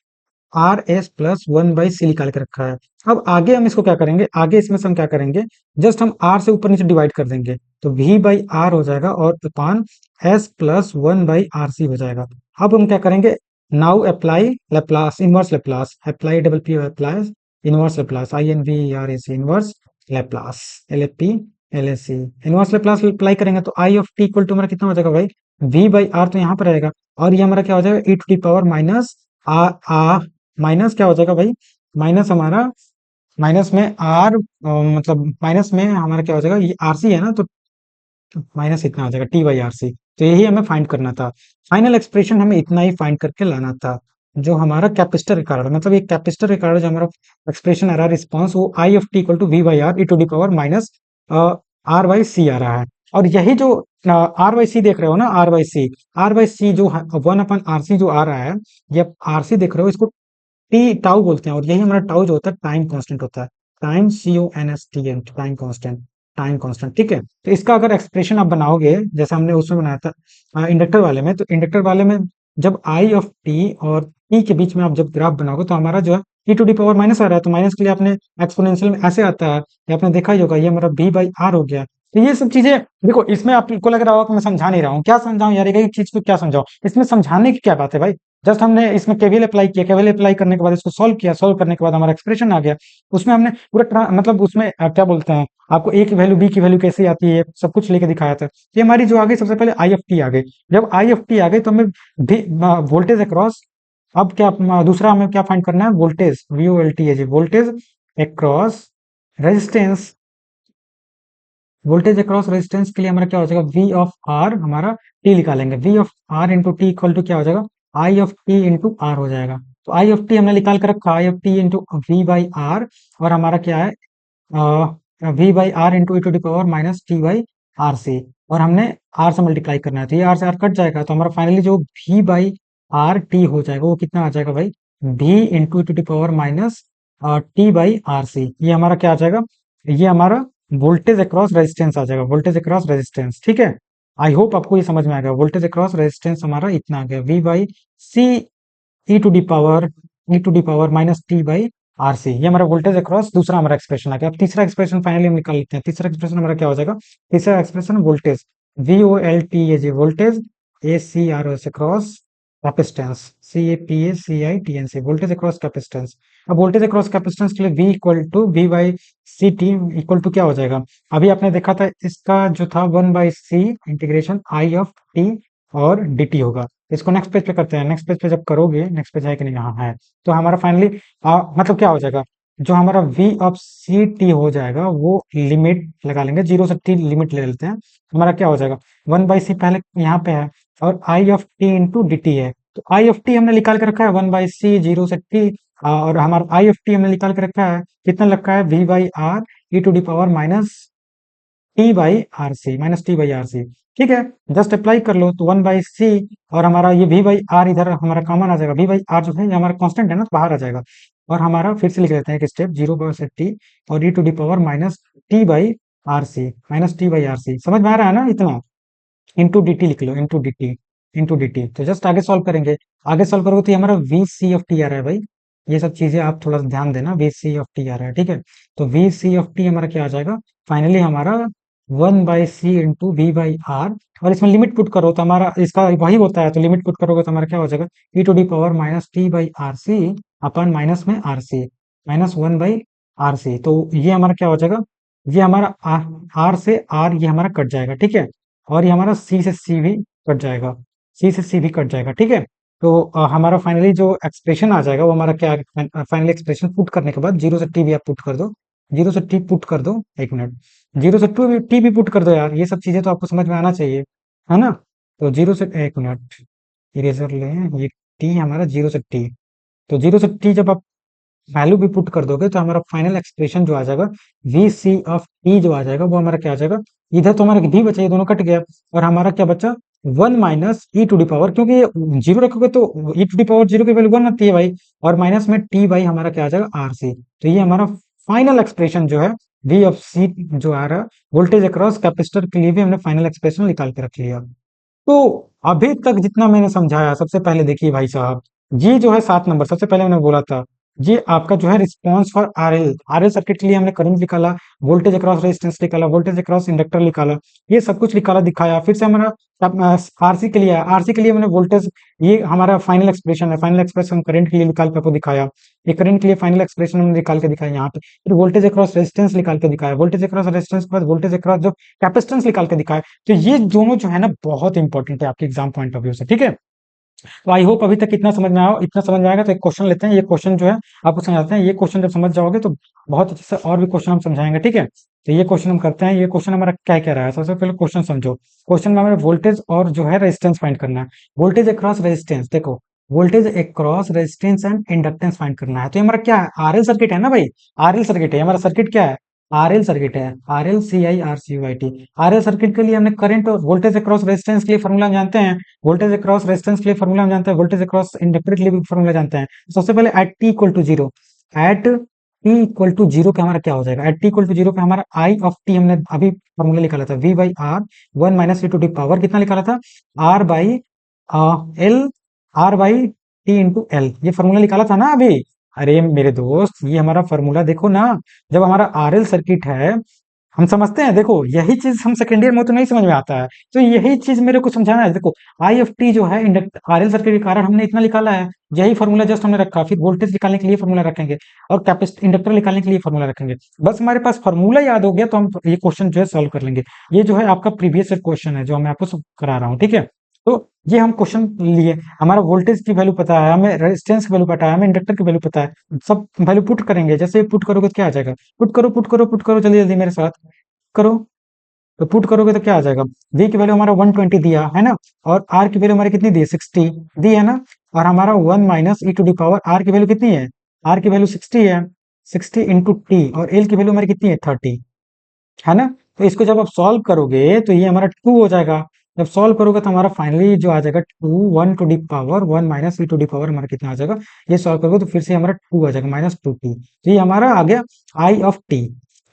R S plus one by C निकाल के रखा है। अब आगे हम इसको क्या करेंगे, आगे इसमें से हम क्या करेंगे, जस्ट हम आर से ऊपर नीचे डिवाइड कर देंगे, तो वी बाई आर हो जाएगा और upon S plus one by R C हो जाएगा। अब हम क्या करेंगे, now apply Laplace, inverse Laplace, apply double P, apply inverse Laplace, I N V R A C, inverse Laplace, LFP LSC, inverse Laplace apply करेंगे तो I of T equal to हमारा कितना हो जाएगा भाई, v बाई आर तो यहाँ पर रहेगा, और ये हमारा क्या हो जाएगा, E to the power minus आ माइनस क्या हो जाएगा भाई, माइनस हमारा माइनस में आर, मतलब माइनस में हमारा क्या हो जाएगा, ये आरसी है ना, तो माइनस इतना हो जाएगा टी बाई आर सी। तो यही हमें फाइंड करना था, फाइनल एक्सप्रेशन हमें इतना ही फाइंड करके लाना था। जो हमारा कैपेसिटर रिक्वायर्ड, मतलब ये कैपेसिटर रिक्वायर्ड जो हमारा एक्सप्रेशन आ रहा है रिस्पॉन्स, वो I of T equal to V by R E to the power minus R by C आ रहा है। और यही जो आर बाई सी देख रहे हो ना, आर बाई सी जो वन अपन आर सी जो आ रहा है, ये आर सी देख रहे हो, इसको टी टाउ बोलते हैं, और यही हमारा टाउ जो होता है टाइम कांस्टेंट होता है, time CONSTNT, time constant, time constant, ठीक है। तो इसका अगर एक्सप्रेशन आप बनाओगे जैसे हमने उसमें बनाया था इंडक्टर वाले में, तो इंडक्टर वाले में जब आई ऑफ टी और टी के बीच में आप जब ग्राफ बनाओगे तो हमारा जो है e to the power minus आ रहा है, तो माइनस के लिए आपने एक्सपोनेंशियल में ऐसे आता है, ये आपने देखा ही होगा, ये हमारा बी बाई आर हो गया। तो ये सब चीजें देखो, इसमें आपको लग रहा होगा कि मैं समझा नहीं रहा हूँ, क्या समझाऊं यार, एक चीज को क्या समझाऊं, इसमें समझाने की क्या बात है भाई। जस्ट हमने इसमें केवीएल अप्लाई किया, केवीएल अप्लाई करने के बाद इसको सॉल्व किया, सॉल्व करने के बाद हमारा एक्सप्रेशन आ गया, उसमें हमने पूरा मतलब उसमें क्या बोलते हैं, आपको ए की वैल्यू बी की वैल्यू कैसे आती है सब कुछ लेके दिखाया था। ये हमारी जो आ गई सबसे पहले आई एफ टी आ गई, जब आई एफ टी आ गई तो हमें वोल्टेज अक्रॉस, अब क्या दूसरा हमें क्या फाइंड करना है, वोल्टेज VOLT है जी, voltage across resistance, voltage across resistance के लिए हमारा क्या हो जाएगा, वी ऑफ आर हमारा टी निकालेंगे, V of R into T equal to क्या हो जाएगा, I of T into R हो जाएगा। तो आई ऑफ टी हमने निकाल कर रखा, I of T into V by R, और हमारा क्या है, V by R into E to the power minus T by R C, और हमने आर से मल्टीप्लाई करना है, तो ये आर से आर कट जाएगा, तो हमारा फाइनली जो वी बाई आर टी हो जाएगा वो कितना आ जाएगा भाई, V into E to the power minus T by R C, ये हमारा क्या आ जाएगा, ये हमारा वोल्टेज अक्रॉस रेजिस्टेंस आ जाएगा, वोल्टेज अक्रॉस रेजिस्टेंस, ठीक है। आई होप आपको ये समझ में आ गया, वोल्टेज अक्रॉस रेजिस्टेंस हमारा इतना आ गया, V by C e to the power, E to the power minus T by R C, ये हमारा वोल्टेज अक्रॉस दूसरा हमारा एक्सप्रेशन आ गया। अब तीसरा एक्सप्रेशन फाइनली हम निकाल लेते हैं, तीसरा एक्सप्रेशन हमारा क्या हो जाएगा, तीसरा एक्सप्रेशन वोल्टेज VOLT है जी, voltage ACROS across capacitance, CAPACITNC, voltage across capacitance. अब वोल्टेज अक्रॉस कैपेसिटेंस के लिए V equal to V by C T equal to क्या हो जाएगा, अभी आपने देखा था इसका जो था 1/c integration I of T और डी टी होगा। इसको नेक्स्ट पेज पे करते हैं, नेक्स्ट पेज पे जब करोगे, नेक्स्ट पेज है कि नहीं, यहाँ है, तो हमारा फाइनली मतलब क्या हो जाएगा, जो हमारा V ऑफ सी टी हो जाएगा वो लिमिट लगा लेंगे, 0 से टी लिमिट ले लेते हैं, हमारा क्या हो जाएगा, 1/c पहले यहाँ पे है, और I of T into D T है, तो आई ऑफ टी हमने निकाल के रखा है 1/c 0 से टी, और हमारा आई ऑफ टी हमने निकाल के रखा है कितना रखा है, V by R E to the power minus T by R C, minus T by R C, ठीक है। जस्ट अप्लाई कर लो तो 1/c, और हमारा ये V बाई आर इधर हमारा कॉमन आ जाएगा, V बाई आर जो है ये हमारा कांस्टेंट है ना, तो बाहर आ जाएगा, और हमारा फिर से लिख लेते हैं एक स्टेप, 0 से टी और E to the power minus T by R C, minus T by R C, समझ में आ रहा है ना इतना, इंटू डी टी लिख लो, into D T, into D T. तो जस्ट आगे सॉल्व करेंगे, आगे सॉल्व करोगे तो ये हमारा वी सी ऑफ टी आ रहा है भाई, ये सब चीजें आप थोड़ा सा ध्यान देना, वी सी ऑफ टी आ रहा है, ठीक है। तो वी सी ऑफ टी हमारा क्या आ जाएगा, फाइनली हमारा 1/c into V by R, और इसमें लिमिट पुट करो तो हमारा इसका वही होता है, तो लिमिट पुट करोगे तो हमारा क्या हो जाएगा, E to the power minus T by R C upon minus में आर सी, माइनस 1/RC, तो ये हमारा क्या हो जाएगा, ये हमारा आर से आर ये हमारा कट जाएगा, ठीक है, और ये हमारा सी से सी भी कट जाएगा, सी से सी भी कट जाएगा, ठीक है। तो हमारा फाइनली जो एक्सप्रेशन आ जाएगा वो हमारा क्या, फाइनली एक्सप्रेशन पुट करने के बाद 0 से टी भी आप पुट कर दो, 0 से टी पुट कर दो, एक मिनट, 0 से टू भी टी भी पुट कर दो यार, ये सब चीजें तो आपको समझ में आना चाहिए, है ना। तो 0 से, एक मिनट, इरेजर लें, ये टी हमारा 0 से टी, तो 0 से टी जब आप वैल्यू भी पुट कर दोगे तो हमारा फाइनल एक्सप्रेशन जो आ जाएगा, वी सी ऑफ टी जो आ जाएगा वो हमारा क्या आ जाएगा, इधर तो हमारा भी बचा, ये दोनों कट गया, और हमारा क्या बचा, 1 minus E to the power, क्योंकि ये जीरो रखोगे तो e to the power zero की वैल्यू 1 आती है भाई, और माइनस में टी बाई हमारा क्या आ जाएगा, आर सी। तो ये हमारा फाइनल एक्सप्रेशन जो है वी ऑफ सी जो आ रहा है, वोल्टेज अक्रॉस कैपेसिटर के लिए भी हमने फाइनल एक्सप्रेशन निकाल के रख लिया। तो अभी तक जितना मैंने समझाया, सबसे पहले देखिए भाई साहब, ये जो है 7 नंबर, सबसे पहले मैंने बोला था ये आपका जो है response for RL RL circuit के लिए हमने करंट निकाला, वोल्टेज अक्रॉस रेजिस्टेंस निकाला, वोल्टेज अक्रॉस इंडक्टर निकाला, ये सब कुछ निकाला दिखाया। फिर से हमारा आरसी के लिए आरसी के लिए हमने वोल्टेज, ये हमारा फाइनल एक्सप्रेशन है, फाइनल एक्सप्रेशन करंट के लिए निकाल के आपको दिखाया। ये करंट के लिए फाइनल एक्सप्रेशन हमने निकाल के दिखाया यहाँ पे। फिर वोल्टेज अक्रॉस रेजिस्टेंस निकाल के दिखाया, वोल्टेज अक्रॉस रेजिस्टेंस के बाद वोल्टेज अक्रॉस जो कैपेसिटेंस निकाल के दिखाया। तो ये दोनों जो है ना बहुत इंपॉर्टेंट है आपके एग्जाम पॉइंट ऑफ व्यू से, ठीक है। तो आई होप अभी तक इतना समझ में आया, इतना समझ में आएगा तो एक क्वेश्चन लेते हैं। ये क्वेश्चन जो है आपको समझाते हैं। ये क्वेश्चन जब समझ जाओगे तो बहुत अच्छे से और भी क्वेश्चन हम समझाएंगे, ठीक है। तो ये क्वेश्चन हम करते हैं। ये क्वेश्चन हमारा क्या कह रहा है, सबसे पहले क्वेश्चन समझो। क्वेश्चन में हमें वोल्टेज और जो है रेजिस्टेंस फाइंड करना है। वोल्टेज अक्रॉस रेजिस्टेंस, देखो voltage across resistance and inductance find करना है। तो ये हमारा क्या है, आरएल सर्किट है ना भाई, आरएल सर्किट है हमारा। सर्किट क्या है, आरएल सर्किट है, RL C I R C Y T. RL circuit के लिए हमने करंट और वोल्टेज अक्रॉस रेजिस्टेंस के लिए फॉर्मूला जानते हैं, वोल्टेज अक्रॉस रेजिस्टेंस के लिए फॉर्मूला हम जानते हैं, वोल्टेज अक्रॉस इंडक्टर के लिए भी फॉर्मूला जानते हैं। सबसे पहले at T equal to zero, at T equal to zero का हमारा क्या हो जाएगा, at T equal to zero पे हमारा आई ऑफ टी हमने अभी फॉर्मूला निकाला था, V by R, one minus E to the power कितना निकाला था, R by L, R by T into L, ये फॉर्मूला निकाला था ना अभी। अरे मेरे दोस्त ये हमारा फॉर्मूला देखो ना, जब हमारा आरएल सर्किट है हम समझते हैं, देखो यही चीज हम सेकेंड ईयर में तो नहीं समझ में आता है, तो यही चीज मेरे को समझाना है। देखो आई एफ टी जो है इंडक्ट आरएल सर्किट के कारण हमने इतना निकाला है, यही फॉर्मूला जस्ट हमने रखा। फिर वोल्टेज निकालने के लिए फॉर्मूला रखेंगे और कैपेसिटर इंडक्टर निकालने के लिए फॉर्मूला रखेंगे। बस हमारे पास फॉर्मूला याद हो गया तो हम ये क्वेश्चन जो है सॉल्व कर लेंगे। ये जो है आपका प्रीवियस क्वेश्चन है जो मैं आपको करा रहा हूँ, ठीक है। तो ये हम क्वेश्चन लिए, हमारा वोल्टेज की वैल्यू पता है, हमें रेजिस्टेंस की वैल्यू पता है, हमें इंडक्टर की वैल्यू पता है, सब वैल्यू पुट करेंगे। जैसे पुट करोगे तो क्या आ जाएगा, पुट करो पुट करो पुट करो, जल्दी जल्दी मेरे साथ करो। तो पुट करोगे तो क्या आ जाएगा, v की वैल्यू हमारा 120 दिया है ना, और r की वैल्यू हमारी कितनी दी है, 60 दी है ना, और हमारा 1 minus E to the power r की वैल्यू कितनी है, r की वैल्यू 60 है, 60 इंटू टी, और l की वैल्यू हमारी कितनी है 30, है ना। तो इसको जब आप सॉल्व करोगे तो ये हमारा 2 हो जाएगा। जब सॉल्व करोगे तो हमारा फाइनली जो आ जाएगा 2, 1 to the power 1 minus E to the power हमारा कितना आ जाएगा, ये सॉल्व करोगे तो फिर से हमारा 2 आ जाएगा, माइनस 2t। तो ये हमारा आ गया आई ऑफ टी,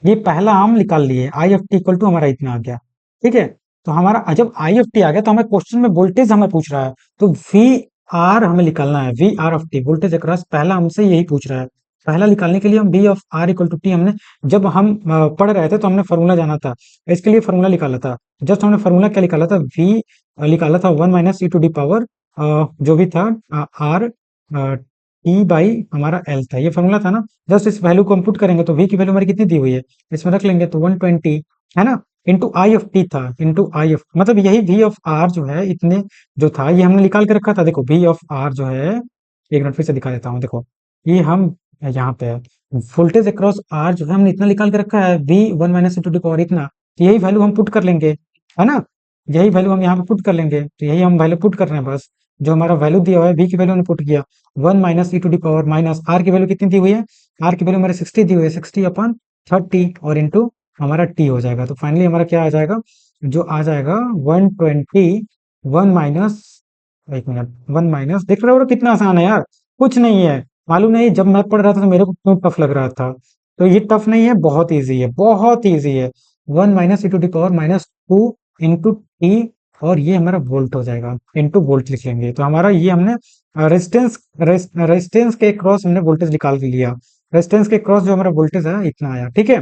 ये पहला हम निकाल लिए, आई ऑफ टी इक्वल टू हमारा इतना आ गया, ठीक है। तो हमारा जब आई ऑफ टी आ गया तो हमें क्वेश्चन में वोल्टेज हमें पूछ रहा है, तो वी आर हमें निकालना है, V R of T voltage across, पहला हमसे यही पूछ रहा है। पहला निकालने के लिए हम V of R equal to T, हमने जब हम पढ़ रहे थे तो हमने फॉर्मूला जाना था, इसके लिए फॉर्मूला निकाला था। जस्ट हमने फॉर्मूला क्या निकाला था, वी निकाला था 1 minus E to the power जो भी था आर टी बाई हमारा एल था, ये फॉर्मूला था ना। जस्ट इस वैल्यू को हम पुट करेंगे तो वी की वैल्यू हमारी कितनी दी हुई है, इसमें रख लेंगे तो 120 है ना, इंटू आई ऑफ टी था, इंटू आई ऑफ मतलब यही वी ऑफ आर जो है इतने जो था ये हमने निकाल के रखा था। देखो वी ऑफ आर जो है, एक मिनट फिर से दिखा देता हूँ, देखो ये हम यहाँ पे है, वोल्टेज अक्रॉस आर जो है हमने इतना निकाल के रखा है, V 1 minus to the power इतना, तो यही वैल्यू हम पुट कर लेंगे, है ना। यही वैल्यू हम यहाँ पे पुट कर लेंगे, तो यही हम वैल्यू पुट कर रहे हैं बस। जो हमारा वैल्यू दिया हुआ है वी की वैल्यू हमने पुट किया, 1 minus E to the power minus R की वैल्यू कितनी दी हुई है, आर की वैल्यू हमारे 60 दी हुई है, 60 अपॉन 30 और इंटू हमारा टी हो जाएगा। तो फाइनली हमारा क्या आ जाएगा, जो आ जाएगा 120, 1 माइनस, एक मिनट, 1 माइनस, देख रहे हो कितना आसान है यार, कुछ नहीं है। मालूम नहीं जब मैं पढ़ रहा था तो मेरे को क्यों टफ लग रहा था, तो ये टफ नहीं है, बहुत ईजी है, बहुत ईजी है। 1 minus E to the power minus 2 into T, और ये हमारा वोल्ट हो जाएगा, इंटू वोल्ट लिख लेंगे। तो हमारा ये हमने रेजिस्टेंस के क्रॉस हमने वोल्टेज निकाल लिया, रेजिस्टेंस के क्रॉस जो हमारा वोल्टेज है इतना आया, ठीक है।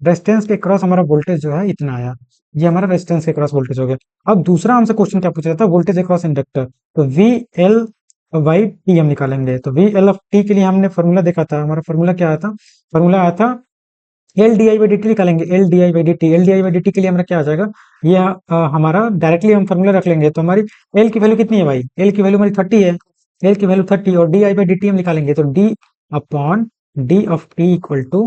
रेजिस्टेंस के क्रॉस हमारा वोल्टेज जो है इतना आया, ये हमारा रेजिस्टेंस के क्रॉस वोल्टेज हो गया। अब दूसरा हमसे क्वेश्चन क्या पूछा था, वोल्टेज अक्रॉस इंडक्टर, तो वी एल बाई टी हम निकालेंगे। तो वी एल ऑफ टी के लिए हमने फॉर्मूला देखा था, हमारा फॉर्मूला क्या आया था, फॉर्मूला आया था L D I by D T निकालेंगे, L D I by D T, L D I by D T के लिए हमारा क्या आ जाएगा, ये हमारा डायरेक्टली हम फॉर्मूला रख लेंगे। तो हमारी एल की वैल्यू कितनी है भाई, एल की वैल्यू हमारी 30 है, एल की वैल्यू 30, और D I by D T हम निकालेंगे तो D upon D of T equal to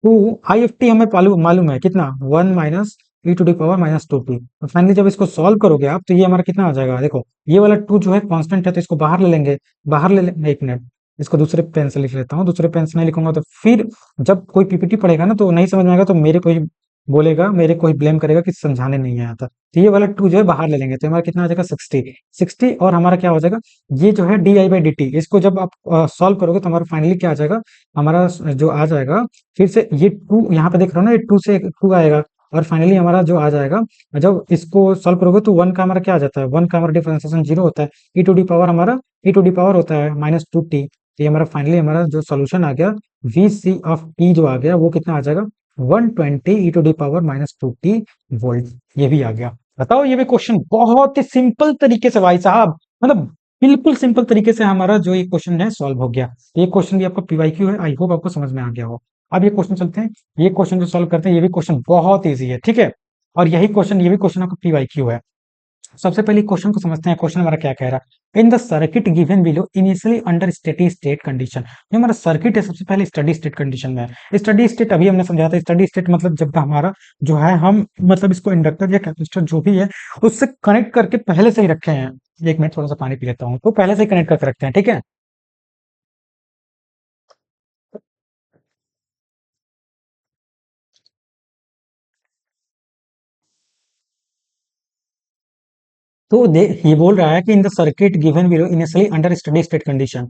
2 I of T हमें मालूम है कितना, 1 minus E to the power minus 2t। तो फाइनली जब इसको सॉल्व करोगे आप तो ये हमारा कितना आ जाएगा, देखो ये वाला 2 जो है कांस्टेंट है तो इसको बाहर ले लेंगे, बाहर ले ले एक मिनट, इसको दूसरे पेन से लिख लेता हूँ, दूसरे पेन से नहीं लिखूंगा तो फिर जब कोई पीपीटी पढ़ेगा ना तो नहीं समझ में आएगा तो मेरे को ही बोलेगा, मेरे को ही ब्लेम करेगा कि समझाने नहीं आया था। तो ये वाला 2 जो है बाहर ले लेंगे तो हमारा कितना आ जाएगा 60, 60, और हमारा क्या हो जाएगा, ये जो है D I by D T, इसको जब आप सॉल्व करोगे तो हमारा फाइनली क्या आ जाएगा, हमारा जो आ जाएगा, फिर से ये 2 यहाँ पे देख रहे हो ना, ये 2 से 2 आएगा, और फाइनली हमारा जो आ जाएगा, जब इसको सॉल्व करोगे तो 1 का हमारा क्या आ जाता है, 1 का हमारा डिफरेंशिएशन 0 होता है, ई टू डी पावर हमारा ई टू डी पावर होता है माइनस 2t, तो ये हमारा फाइनली हमारा जो सोल्यूशन आ गया वी सी ऑफ टी जो आ गया वो कितना आ जाएगा 120 E to the power minus 2t volt. ये भी आ गया। बताओ ये भी क्वेश्चन बहुत ही सिंपल तरीके से भाई साहब, मतलब बिल्कुल सिंपल तरीके से हमारा जो ये क्वेश्चन है सॉल्व हो गया। ये क्वेश्चन भी आपका पीवाईक्यू है, आई होप आपको समझ में आ गया हो। अब ये क्वेश्चन चलते हैं, ये क्वेश्चन जो सॉल्व करते हैं ये भी क्वेश्चन बहुत ईजी है, ठीक है। और यही क्वेश्चन, ये भी क्वेश्चन आपका पीवाईक्यू है। सबसे पहले क्वेश्चन को समझते हैं। क्वेश्चन हमारा क्या कह रहा है, इन the circuit given below initially under steady state condition. जो हमारा सर्किट है सबसे पहले स्टडी स्टेट कंडीशन में है। स्टडी स्टेट अभी हमने समझा था, स्टडी स्टेट मतलब जब हमारा जो है हम मतलब इसको इंडक्टर या कैपेसिटर जो भी है उससे कनेक्ट करके पहले से ही रखे हैं। एक मिनट थोड़ा सा पानी पी लेता हूँ, तो पहले से ही कनेक्ट करके रखते हैं, ठीक है। तो ये बोल रहा है कि in the circuit given below initially under steady state condition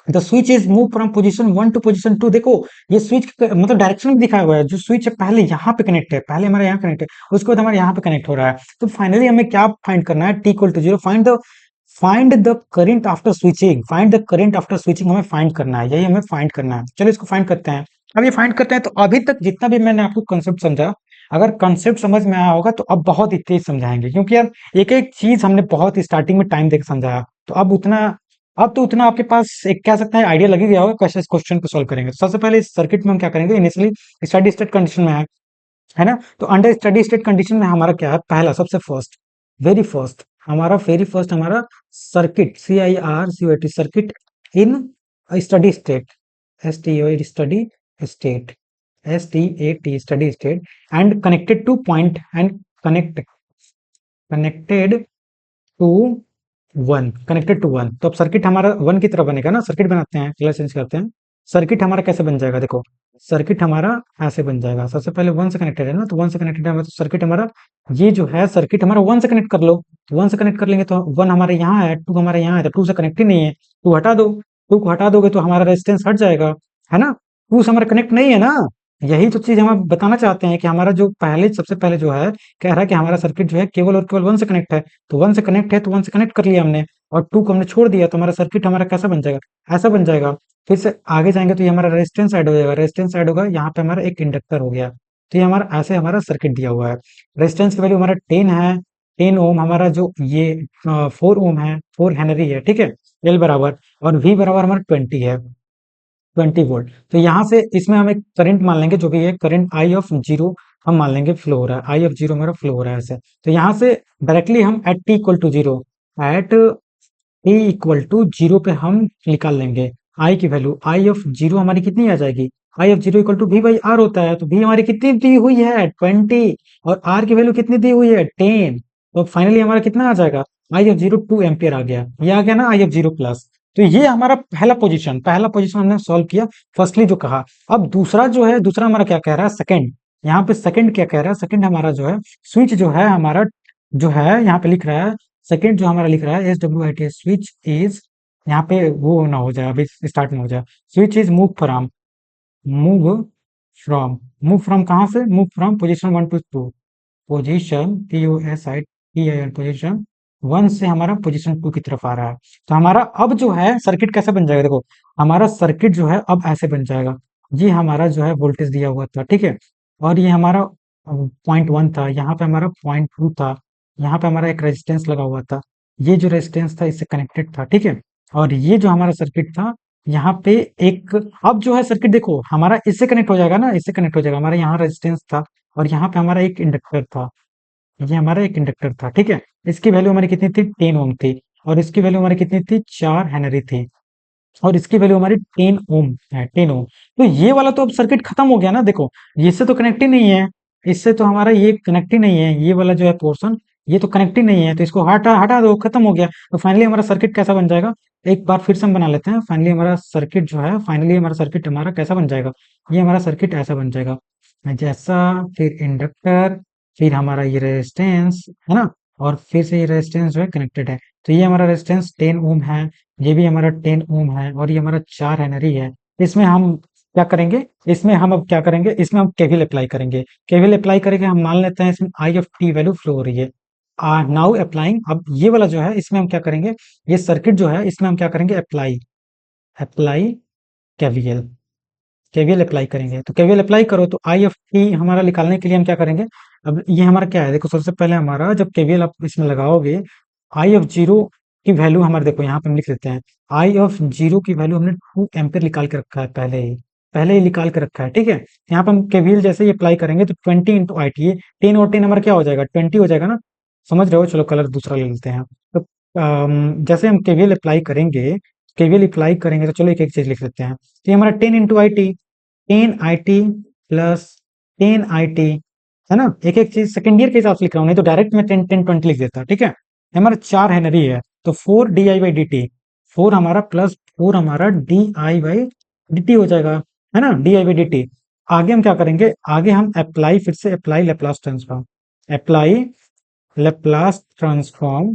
the switch is move from position 1 to position 2। देखो ये स्विच मतलब डायरेक्शन भी दिखाया हुआ है। जो स्विच है पहले यहाँ पे कनेक्ट है, पहले हमारे यहाँ कनेक्ट है, उसके बाद हमारे यहाँ पे कनेक्ट हो रहा है। तो फाइनली हमें क्या फाइंड करना है, T equal to zero. Find the current after switching, find the current after switching हमें फाइंड करना है, यही हमें फाइंड करना है। चलो इसको फाइंड करते हैं। अब ये फाइंड करते हैं तो अभी तक जितना भी मैंने आपको कंसेप्ट समझा, अगर कंसेप्ट समझ में आया होगा तो अब बहुत ही तेज समझाएंगे, क्योंकि यार एक एक चीज हमने बहुत स्टार्टिंग में टाइम देकर समझाया। तो अब तो उतना आपके पास एक कह सकते हैं आइडिया लग ही गया होगा कैसे इस क्वेश्चन को सॉल्व करेंगे। तो सबसे पहले इस सर्किट में हम क्या करेंगे, इनिशियली स्टडी स्टेट कंडीशन में है ना। तो अंडर स्टडी स्टेट कंडीशन में हमारा क्या है, पहला सबसे फर्स्ट वेरी फर्स्ट हमारा circuit CIRCUIT circuit in steady state, steady state steady state and connected to point and connected to connected to one. तो अब सर्किट हमारा वन की तरह बनेगा ना। सर्किट बनाते हैं, कलर चेंज करते हैं। सर्किट हमारा कैसे बन जाएगा, देखो सर्किट हमारा ऐसे बन जाएगा। सबसे पहले वन से कनेक्टेड है ना, तो वन से कनेक्टेड है तो सर्किट हमारा ये जो है सर्किट हमारा वन से कनेक्ट कर लो। वन से कनेक्ट कर लेंगे तो वन हमारे यहाँ है, टू हमारे यहाँ है, तो टू से कनेक्ट ही नहीं है, टू हटा दो। टू को हटा दोगे तो हमारा रेजिस्टेंस हट जाएगा, है ना। टू से हमारा कनेक्ट नहीं है ना। यही तो चीज हम बताना चाहते हैं कि हमारा जो पहले सबसे पहले जो है कह रहा है कि हमारा सर्किट जो है केवल और केवल वन से कनेक्ट है। तो वन से कनेक्ट है तो वन से कनेक्ट कर लिया हमने, और टू को हमने छोड़ दिया, तो हमारा सर्किट हमारा कैसा बन जाएगा, ऐसा बन जाएगा। फिर से आगे जाएंगे तो ये हमारा रेजिस्टेंस ऐड हो जाएगा, रेजिस्टेंस ऐड होगा, यहाँ पे हमारा एक इंडक्टर हो गया। तो ये हमारा ऐसे हमारा सर्किट दिया हुआ है। रेजिस्टेंस की वैल्यू हमारा 10 है, 10 ओम हमारा जो ये 4 ओम है, 4 हेनरी है, ठीक है। एल बराबर और वी बराबर हमारा 20 है, 20 वोल्ट। तो यहाँ से इसमें हम एक करंट मान लेंगे, जो भी है करंट आई ऑफ जीरो हम मान लेंगे फ्लो हो रहा है, आई ऑफ जीरो मेरा फ्लो हो रहा है ऐसे। तो यहाँ से डायरेक्टली हम at T equal to zero, at T equal to zero पे हम निकाल लेंगे आई की वैल्यू। आई ऑफ जीरो हमारी कितनी आ जाएगी, I of zero equal to V by R होता है। तो वी हमारी कितनी दी हुई है 20, और आर की वैल्यू कितनी दी हुई है 10। तो फाइनली हमारा कितना आ जाएगा, आई ऑफ जीरो 2 एम्पियर आ गया। ये आ गया ना आई ऑफ जीरो प्लस। तो ये हमारा पहला पोजीशन हमने सॉल्व किया, फर्स्टली जो कहा। अब दूसरा जो है, दूसरा हमारा क्या कह रहा है, सेकंड। यहाँ पे सेकंड क्या कह रहा है, सेकंड हमारा जो है स्विच जो है हमारा जो है यहाँ पे लिख रहा है, सेकंड जो हमारा लिख रहा है SWIT स्विच इज, यहाँ पे वो ना हो जाए, अभी स्टार्ट में हो जाए। Switch is move from move from कहाँ से, move from position 1 to 2, position POSITION position 1 से हमारा पोजीशन 2 की तरफ आ रहा है। तो हमारा अब जो है सर्किट कैसे बन जाएगा, देखो हमारा सर्किट जो है अब ऐसे बन जाएगा। ये हमारा जो है वोल्टेज दिया हुआ था, ठीक है। और ये हमारा .1 था, यहाँ पे हमारा .2 था, यहाँ पे हमारा एक रेजिस्टेंस लगा हुआ था। ये जो रेजिस्टेंस था इससे कनेक्टेड था, ठीक है। और ये जो हमारा सर्किट था यहाँ पे एक, अब जो है सर्किट देखो हमारा इससे कनेक्ट हो जाएगा ना, इससे कनेक्ट हो जाएगा। हमारा यहाँ रेजिस्टेंस था और यहाँ पे हमारा एक इंडक्टर था, ये हमारा एक इंडक्टर था, ठीक है। इसकी वैल्यू हमारी कितनी थी, 10 ओम थी, और इसकी वैल्यू हमारी कितनी थी, 4 हेनरी थी, और इसकी वैल्यू हमारी 10 ओम है, 10 ओम। तो ये वाला तो अब सर्किट खत्म हो गया ना, देखो इससे तो कनेक्ट ही नहीं है, इससे तो हमारा ये कनेक्ट ही नहीं है, ये वाला जो है पोर्शन ये तो कनेक्ट ही नहीं है, तो इसको हटा हटा दो, खत्म हो गया। तो फाइनली हमारा सर्किट कैसा बन जाएगा, एक बार फिर से हम बना लेते हैं। फाइनली हमारा सर्किट जो है, फाइनली हमारा सर्किट हमारा कैसा बन जाएगा, ये हमारा सर्किट ऐसा बन जाएगा जैसा, फिर इंडक्टर, फिर हमारा ये रेजिस्टेंस है ना, और फिर से ये रेजिस्टेंस जो है कनेक्टेड है। तो ये हमारा रेजिस्टेंस 10 ओम है, ये भी हमारा 10 ओम है, और ये हमारा 4 हेनरी है। इसमें हम क्या करेंगे, इसमें हम अब क्या करेंगे, इसमें हम केवीएल अप्लाई करेंगे। केवीएल अप्लाई करेंगे, हम मान लेते हैं इसमें आई ऑफ टी वैल्यू फ्लो हो रही है। नाउ अप्लाइंग, अब ये वाला जो है इसमें हम क्या करेंगे, ये सर्किट जो है इसमें हम क्या करेंगे, apply apply KVL. KVL apply करेंगे, तो केवीएल अप्लाई करो तो आई ऑफ टी हमारा निकालने के लिए हम क्या करेंगे। अब ये हमारा क्या है, देखो सबसे पहले हमारा जब केवीएल आप इसमें लगाओगे, आई ऑफ जीरो की वैल्यू हमारे, देखो यहाँ पे हम लिख लेते हैं, आई ऑफ जीरो की वैल्यू हमने 2 एम्पियर निकाल के रखा है पहले ही निकाल के रखा है, ठीक है। यहाँ पे हम केवीएल जैसे ही अप्लाई करेंगे तो 20 × IT, 10 और 10 हमारा क्या हो जाएगा, 20 हो जाएगा ना। समझ रहे हो, चलो कलर दूसरा ले लेते हैं। तो जैसे हम केवीएल अप्लाई करेंगे तो चलो एक एक चीज लिख लेते हैं। तो ये हमारा 10 × IT, 10 IT प्लस 10 IT, है ना। एक एक चीज सेकेंड ईयर के हिसाब से लिख रहा हूँ, नहीं तो डायरेक्ट मैं 10 10 20 लिख देता, ठीक है। हमारा 4 हेनरी है, तो 4 DI/dt, 4 हमारा प्लस 4 हमारा DI/dt हो जाएगा, है ना, DI/dt। आगे हम क्या करेंगे, आगे हम अप्लाई, फिर से apply Laplace transform, apply Laplace transform,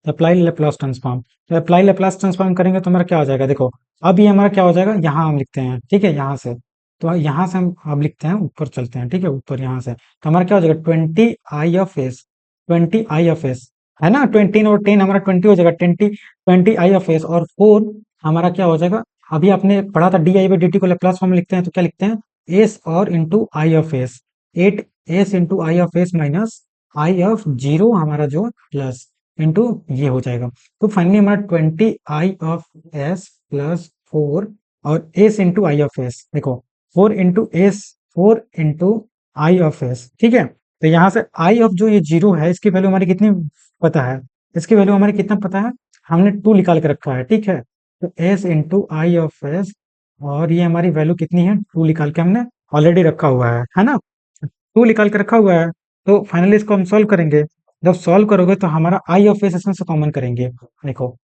apply Laplace transform. तो अप्लाई लेप्लास ट्रांसफॉर्म करेंगे तो हमारा क्या हो जाएगा, देखो अब ये हमारा क्या हो जाएगा, यहाँ हम लिखते हैं, ठीक है, यहाँ से। तो यहाँ से हम अब लिखते हैं, ऊपर चलते हैं, ठीक है, ऊपर यहाँ से तो हमारा क्या हो जाएगा, 20 I/S, 20 I/S, है ना। 20 और 10 हमारा 20 हो जाएगा, 20 I/S, और 4 हमारा क्या हो जाएगा। अभी आपने पढ़ा था DI/dt को लेप्लास फॉर्म में लिखते हैं, तो क्या लिखते हैं, एस और into I/S, 8 S × I/S minus I/0 हमारा जो प्लस इंटू ये हो जाएगा। तो फाइनली हमारा 20 I/S प्लस 4 और एस इंटू I/S, देखो 4 इंटू I/S, ठीक है। तो यहाँ से आई ऑफ जो ये जीरो है, इसकी वैल्यू हमारी कितनी पता है, इसकी वैल्यू हमारी कितना पता है, हमने 2 निकाल के रखा है, ठीक है। तो एस इंटू I/S, और ये हमारी वैल्यू कितनी है, 2 निकाल के हमने ऑलरेडी रखा हुआ है ना। 2 निकाल के रखा हुआ है, तो फाइनली इसको हम सॉल्व करेंगे। जब सॉल्व करोगे तो हमारा I/S इसमें से कॉमन करेंगे, देखो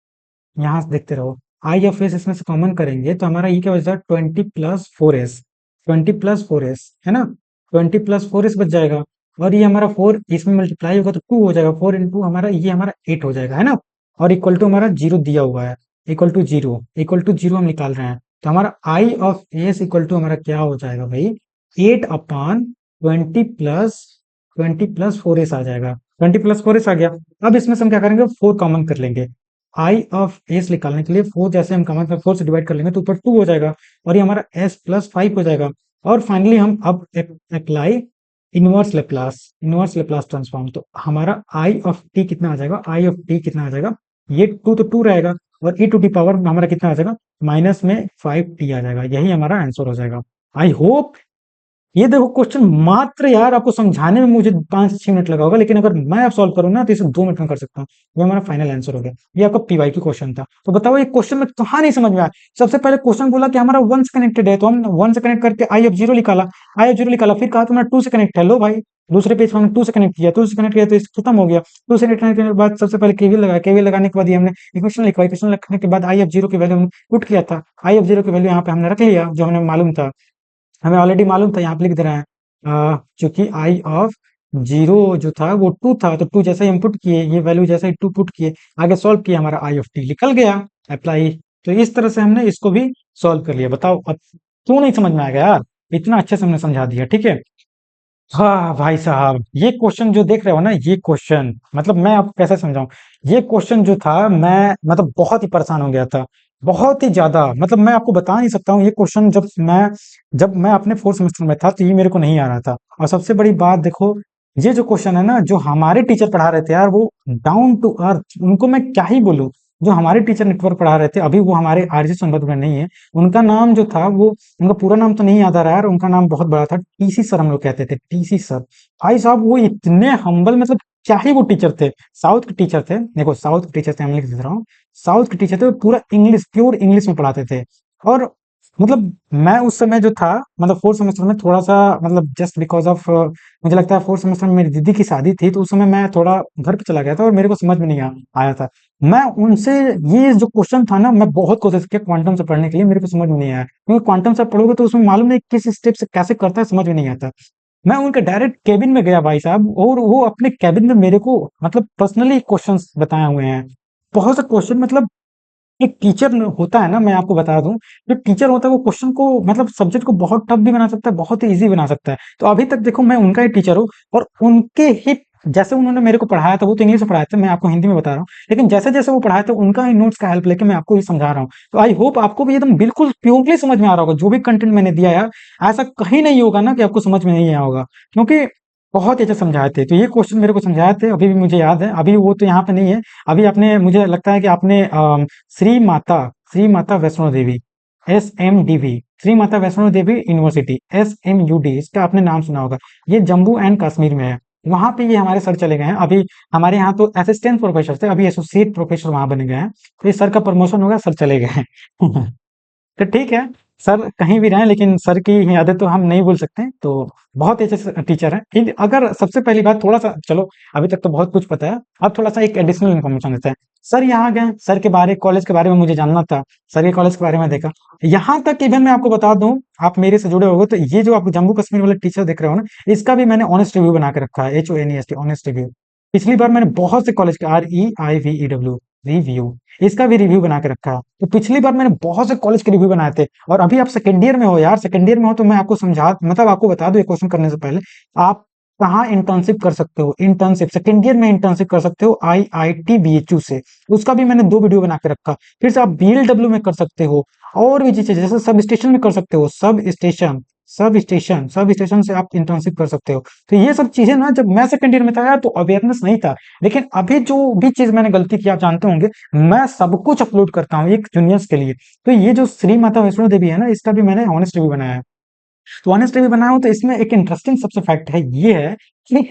यहाँ से देखते रहो, I/S इसमें से कॉमन करेंगे तो हमारा ये क्या बच जाएगा, 20 + 4S, 20 + 4S, है ना, 20 + 4S बच जाएगा। और ये हमारा 4 इसमें मल्टीप्लाई होगा तो 2 हो जाएगा, 4 इंटू हमारा ये हमारा 8 हो जाएगा, है ना। और इक्वल टू हमारा जीरो दिया हुआ है, इक्वल टू जीरो हम निकाल रहे हैं। तो हमारा I/S इक्वल टू हमारा क्या हो जाएगा भाई, 8/20 + 4S आ जाएगा, 20 + 4S आ गया। अब इसमें से हम क्या करेंगे, 4 कॉमन कर लेंगे। I/S निकालने के लिए 4 जैसे हम कॉमन 4 से डिवाइड कर लेंगे तो ऊपर 2 हो जाएगा, और ये हमारा S + 5 हो जाएगा। और फाइनली हम अब अप्लाई इनवर्स लेप्लास ट्रांसफॉर्म, तो हमारा I/t कितना आ जाएगा, I/t कितना आ जाएगा, ये 2 तो 2 रहेगा, और e⁻ हमारा कितना आ जाएगा, माइनस में 5t आ जाएगा, यही हमारा आंसर हो जाएगा। आई होप ये देखो क्वेश्चन मात्र यार आपको समझाने में मुझे 5 से 6 मिनट लगा होगा, लेकिन अगर मैं अब सॉल्व करूँ ना तो इसे 2 मिनट में कर सकता हूँ। ये हमारा फाइनल आंसर हो गया। ये आपका PY क्वेश्चन था। तो बताओ ये क्वेश्चन में कहाँ नहीं समझ में आया। सबसे पहले क्वेश्चन बोला कि हमारा 1 से कनेक्टेड है, तो हम 1 से कनेक्ट करके I/0 निकाला, I/0 निकाला, फिर कहा तुम्हारा 2 से कनेक्ट है, लो भाई दूसरे पेज पर हमने 2 से कनेक्ट किया, 2 से कनेक्ट किया तो खत्म हो गया। 2 से कनेक्ट करने के बाद सबसे पहले केवीएल लगाया, केवीएल लगाने के बाद ये हमने इक्वेशन लिखवाई, इक्वेशन लिखने के बाद I/0 की वैल्यू हमने पुट किया था, I/0 की वैल्यू यहाँ पे हमने रख लिया, जो हमें मालूम था, हमें ऑलरेडी मालूम था, यहाँ पे लिख दे रहे हैं। चूंकि I/0 जो था वो 2 था, तो 2 जैसे ही हम पुट किए, ये वैल्यू जैसे ही 2 पुट किए, आगे सॉल्व किया, हमारा I/t निकल गया, अप्लाई। तो इस तरह से हमने इसको भी सॉल्व कर लिया। बताओ अब क्यों नहीं समझ में आएगा यार, इतना अच्छे से हमने समझा दिया, ठीक है। हाँ भाई साहब, ये क्वेश्चन जो देख रहे हो ना, ये क्वेश्चन मतलब मैं आपको कैसे समझाऊं, ये क्वेश्चन जो था, मैं मतलब बहुत ही परेशान हो गया था, बहुत ही ज्यादा, मतलब मैं आपको बता नहीं सकता हूँ। ये क्वेश्चन जब मैं अपने 4th सेमेस्टर में था तो ये मेरे को नहीं आ रहा था। और सबसे बड़ी बात देखो, ये जो क्वेश्चन है ना, जो हमारे टीचर पढ़ा रहे थे यार, वो डाउन टू अर्थ, उनको मैं क्या ही बोलूं। जो हमारे टीचर नेटवर्क पढ़ा रहे थे, अभी वो हमारे RJ सोनभद्र में नहीं है, उनका नाम जो था वो, उनका पूरा नाम तो नहीं याद आ रहा है यार, उनका नाम बहुत बड़ा था, TC सर हम लोग कहते थे, TC सर। भाई साहब वो इतने हम्बल, मतलब क्या ही वो टीचर थे, साउथ के टीचर थे, देखो साउथ के टीचर थे, हम लिख दे रहा हूँ, साउथ के टीचर थे, वो पूरा इंग्लिश, प्योर इंग्लिश में पढ़ाते थे। और मतलब मैं उस समय जो था, मतलब 4th सेमेस्टर में थोड़ा सा, मतलब जस्ट बिकॉज ऑफ, मुझे लगता है 4th सेमेस्टर में मेरी दीदी की शादी थी, तो उस समय मैं थोड़ा घर पे चला गया था और मेरे को समझ में नहीं आया था। मैं उनसे, ये जो क्वेश्चन था ना, मैं बहुत कोशिश किया क्वांटम से पढ़ने के लिए, मेरे को समझ में नहीं आया, क्योंकि क्वांटम से पढ़ोगे तो उसमें मालूम नहीं किस स्टेप से कैसे करता है, समझ में नहीं आता। मैं उनके डायरेक्ट केबिन में गया भाई साहब, और वो अपने केबिन में मेरे को मतलब पर्सनली क्वेश्चंस बताए हुए हैं, बहुत से क्वेश्चन। मतलब एक टीचर होता है ना, मैं आपको बता दूं, जो टीचर होता है वो क्वेश्चन को, मतलब सब्जेक्ट को बहुत टफ भी बना सकता है, बहुत ही इजी बना सकता है। तो अभी तक देखो मैं उनका ही टीचर हूँ, और उनके ही जैसे उन्होंने मेरे को पढ़ाया था, वो तो इंग्लिश में पढ़ाए थे, मैं आपको हिंदी में बता रहा हूँ, लेकिन जैसे-जैसे वो पढ़ाए थे उनका ही नोट्स का हेल्प लेके मैं आपको ये समझा रहा हूँ। तो आई होप आपको भी एकदम बिल्कुल प्योरली समझ में आ रहा होगा, जो भी कंटेंट मैंने दिया यार, ऐसा कहीं नहीं होगा ना कि आपको समझ में नहीं आया होगा, क्योंकि बहुत ही अच्छे समझाए थे। तो ये क्वेश्चन मेरे को समझाए थे, अभी भी मुझे याद है, अभी वो तो यहाँ पे नहीं है, अभी आपने मुझे लगता है कि आपने Shri Mata Vaishno Devi, SMDV, Shri Mata Vaishno Devi university, SMUD, इसका आपने नाम सुना होगा। ये जम्मू एंड कश्मीर में है। वहां पे ये हमारे सर चले गए हैं। अभी हमारे यहाँ तो असिस्टेंट प्रोफेसर थे, अभी एसोसिएट प्रोफेसर वहां बने गए हैं। तो इस सर का प्रमोशन हो गया, सर चले गए हैं। तो ठीक है, सर कहीं भी रहें, लेकिन सर की यादें तो हम नहीं भूल सकते। तो बहुत ही अच्छे टीचर हैं। अगर सबसे पहली बात थोड़ा सा, चलो अभी तक तो बहुत कुछ पता है, अब थोड़ा सा एक एडिशनल इन्फॉर्मेशन देते हैं। सर यहाँ गए, सर के बारे कॉलेज के बारे में मुझे जानना था, सर के कॉलेज के बारे में देखा। यहाँ तक इवन मैं आपको बता दूं, आप मेरे से जुड़े होगे तो ये जो आप जम्मू कश्मीर वाले टीचर देख रहे हो ना, इसका भी मैंने ऑनेस्ट रिव्यू बना के रखा है, HONEST, ऑनेस्ट रिव्यू। पिछली बार मैंने बहुत से कॉलेज का, REIVEW, रिव्यू, इसका भी रिव्यू बना के रखा है। तो पिछली बार मैंने बहुत से कॉलेज के रिव्यू बनाए थे। और अभी आप सेकेंड ईयर में हो यार, सेकेंड ईयर में हो तो मैं आपको समझा, मतलब आपको बता दूं, ये क्वेश्चन करने से पहले, आप कहाँ इंटर्नशिप कर सकते हो, इंटर्नशिप सेकेंड ईयर में इंटर्नशिप कर सकते हो IIT BHU से, उसका भी मैंने 2 वीडियो बना के रखा। फिर से आप BLW में कर सकते हो, और भी चीजें जैसे सब स्टेशन में कर सकते हो, सब स्टेशन से आप इंटर्नशिप कर सकते हो। तो ये सब चीजें ना, जब मैं सेकंड ईयर में था यार तो अवेयरनेस नहीं था, लेकिन अभी जो भी चीज मैंने गलती की आप जानते होंगे, मैं सब कुछ अपलोड करता हूँ एक जूनियर्स के लिए। तो ये जो श्री माता वैष्णो देवी है ना, इसका भी मैंने ऑनेस्ट रिव्यू बनाया है। तो ऑनेस्ट रिव्यू बनाया हूं, तो इसमें एक इंटरेस्टिंग सबसे फैक्ट है, ये है कि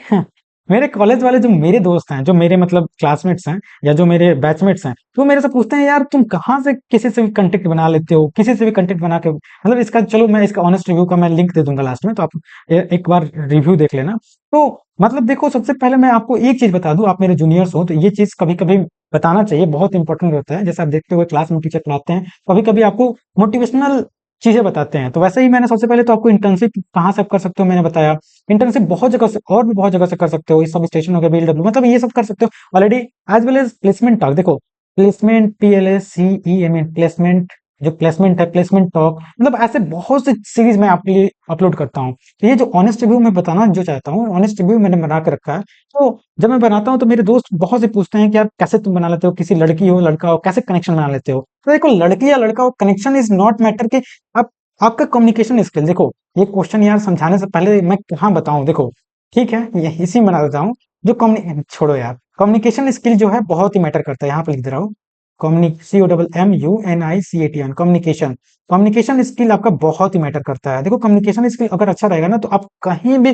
मेरे कॉलेज वाले जो मेरे दोस्त हैं, जो मेरे मतलब क्लासमेट्स हैं या जो मेरे बैचमेट्स हैं, तो वो मेरे से पूछते हैं यार तुम कहाँ से किसी से भी कंटेक्ट बना लेते हो, किसी से भी कंटेक्ट बना के, मतलब इसका, चलो मैं इसका ऑनेस्ट रिव्यू का मैं लिंक दे दूंगा लास्ट में, तो आप एक बार रिव्यू देख लेना। तो मतलब देखो, सबसे पहले मैं आपको एक चीज बता दूं, आप मेरे जूनियर्स हो तो ये चीज कभी कभी बताना चाहिए, बहुत इंपॉर्टेंट होता है। जैसे आप देखते हुए क्लास में टीचर पढ़ाते हैं, कभी कभी आपको मोटिवेशनल चीजें बताते हैं। तो वैसे ही मैंने सबसे पहले तो आपको इंटर्नशिप कहाँ से आप कर सकते हो मैंने बताया। इंटर्नशिप बहुत जगह से, और भी बहुत जगह से कर सकते हो, इस सब स्टेशन हो गया, BLW, मतलब ये सब कर सकते हो already. As well as placement talk, देखो प्लेसमेंट, PLSCEMEंट, प्लेसमेंट, जो प्लेसमेंट है, प्लेसमेंट टॉक, मतलब ऐसे बहुत सी सीरीज मैं आपके लिए अपलोड करता हूँ। तो ये जो ऑनेस्ट रिव्यू मैं बताना जो चाहता हूँ, ऑनेस्ट रिव्यू मैंने बना के रखा है। तो जब मैं बनाता हूँ तो मेरे दोस्त बहुत से पूछते हैं कि यार कैसे तुम बना लेते हो, किसी लड़की हो लड़का हो कैसे कनेक्शन बना लेते हो। तो देखो, लड़की या लड़का हो, कनेक्शन इज नॉट मैटर कि आप, आपका कम्युनिकेशन स्किल, देखो ये क्वेश्चन यार समझाने से पहले मैं कहाँ बताऊं, देखो ठीक है, ये इसी में बना देता हूँ। जो कम्युनि छोड़ो यार, कम्युनिकेशन स्किल जो है बहुत ही मैटर करता है, यहाँ पे लिख दे रहा हूँ, COMMUNICATN, कम्युनिकेशन। कम्युनिकेशन स्किल आपका बहुत ही मैटर करता है। देखो कम्युनिकेशन स्किल अगर अच्छा रहेगा ना, तो आप कहीं भी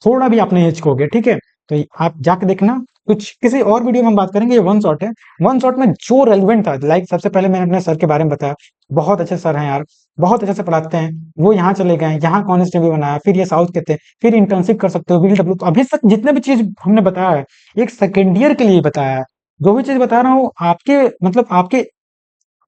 थोड़ा भी आप नहीं हिचकोगे, ठीक है। तो आप जाके देखना, कुछ किसी और वीडियो में हम बात करेंगे, ये वन शॉट है। वन शॉट में जो रेलिवेंट था, लाइक सबसे पहले मैंने अपने सर के बारे में बताया, बहुत अच्छे सर हैं यार, बहुत अच्छे से पढ़ाते हैं। वो यहाँ चले गए, यहाँ कॉन्स्टेबल बनाया, फिर ये साउथ के थे, फिर इंटर्नशिप कर सकते हो, BLW। तो अभी तक जितने भी चीज हमने बताया है, एक सेकेंड ईयर के लिए बताया है। जो भी चीज बता रहा हूँ आपके, मतलब आपके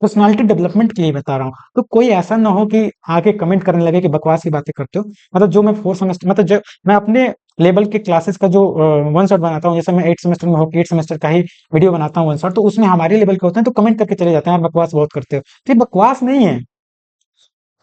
पर्सनालिटी डेवलपमेंट के लिए बता रहा हूँ। तो कोई ऐसा ना हो कि आके कमेंट करने लगे कि बकवास की बातें करते हो। मतलब जो मैं 4 सेमेस्टर, मतलब जो मैं अपने लेवल के क्लासेस का जो वन शॉट बनाता हूँ, जैसे मैं 8 सेमेस्टर में हो, 8 सेमेस्टर का ही वीडियो बनाता हूँ वन शॉट, तो उसमें हमारे लेवल के होते हैं, तो कमेंट करके चले जाते हैं यार बकवास बहुत करते हो। तो ये बकवास नहीं है,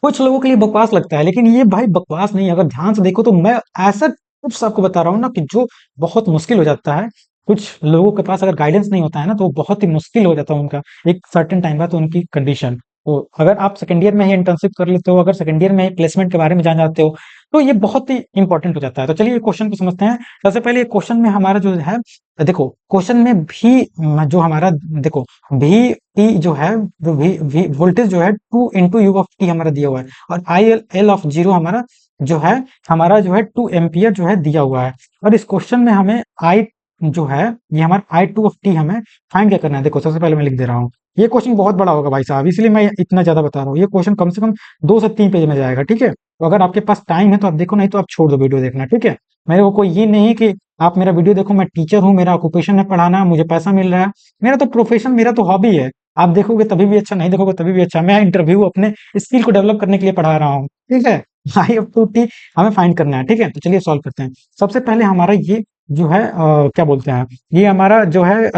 कुछ लोगों के लिए बकवास लगता है, लेकिन ये भाई बकवास नहीं है। अगर ध्यान से देखो तो मैं ऐसा टिप्स आपको बता रहा हूँ ना, कि जो बहुत मुश्किल हो जाता है। कुछ लोगों के पास अगर गाइडेंस नहीं होता है ना, तो बहुत ही मुश्किल हो जाता है उनका एक सर्टेन टाइम बाद उनकी कंडीशन। तो अगर आप सेकंड ईयर में ही इंटर्नशिप कर लेते हो, अगर सेकंड ईयर में ही प्लेसमेंट के बारे में जान जाते हो, तो ये बहुत ही इंपॉर्टेंट हो जाता है। तो चलिए क्वेश्चन को समझते हैं। सबसे पहले क्वेश्चन में हमारा जो है, देखो क्वेश्चन में भी जो हमारा, देखो वी टी जो है, वोल्टेज जो है 2 × U हमारा दिया हुआ है, और IL ऑफ जीरो हमारा जो है, हमारा जो है 2 एम्पियर जो है दिया हुआ है। और इस क्वेश्चन में हमें आई जो है, ये हमारा I2 हमें फाइंड क्या करना है। देखो सबसे पहले मैं लिख दे रहा हूँ, ये क्वेश्चन बहुत बड़ा होगा भाई साहब, इसलिए मैं इतना ज्यादा बता रहा हूँ। ये क्वेश्चन कम से कम 2 से 3 पेज में जाएगा, ठीक है। तो अगर आपके पास टाइम है तो आप देखो, नहीं तो आप छोड़ दो वीडियो देखना, ठीक है। मेरे को कोई ये नहीं कि आप मेरा वीडियो देखो, मैं टीचर हूँ, मेरा ऑक्यूपेशन है पढ़ाना, मुझे पैसा मिल रहा है, मेरा तो प्रोफेशन, मेरा तो हॉबी है। आप देखोगे तभी भी अच्छा, नहीं देखोगे तभी भी अच्छा। मैं इंटरव्यू अपने स्किल को डेवलप करने के लिए पढ़ा रहा हूँ, ठीक है। I2T हमें फाइंड करना है, ठीक है। तो चलिए सॉल्व करते हैं। सबसे पहले हमारा ये जो है क्या बोलते हैं, ये हमारा जो है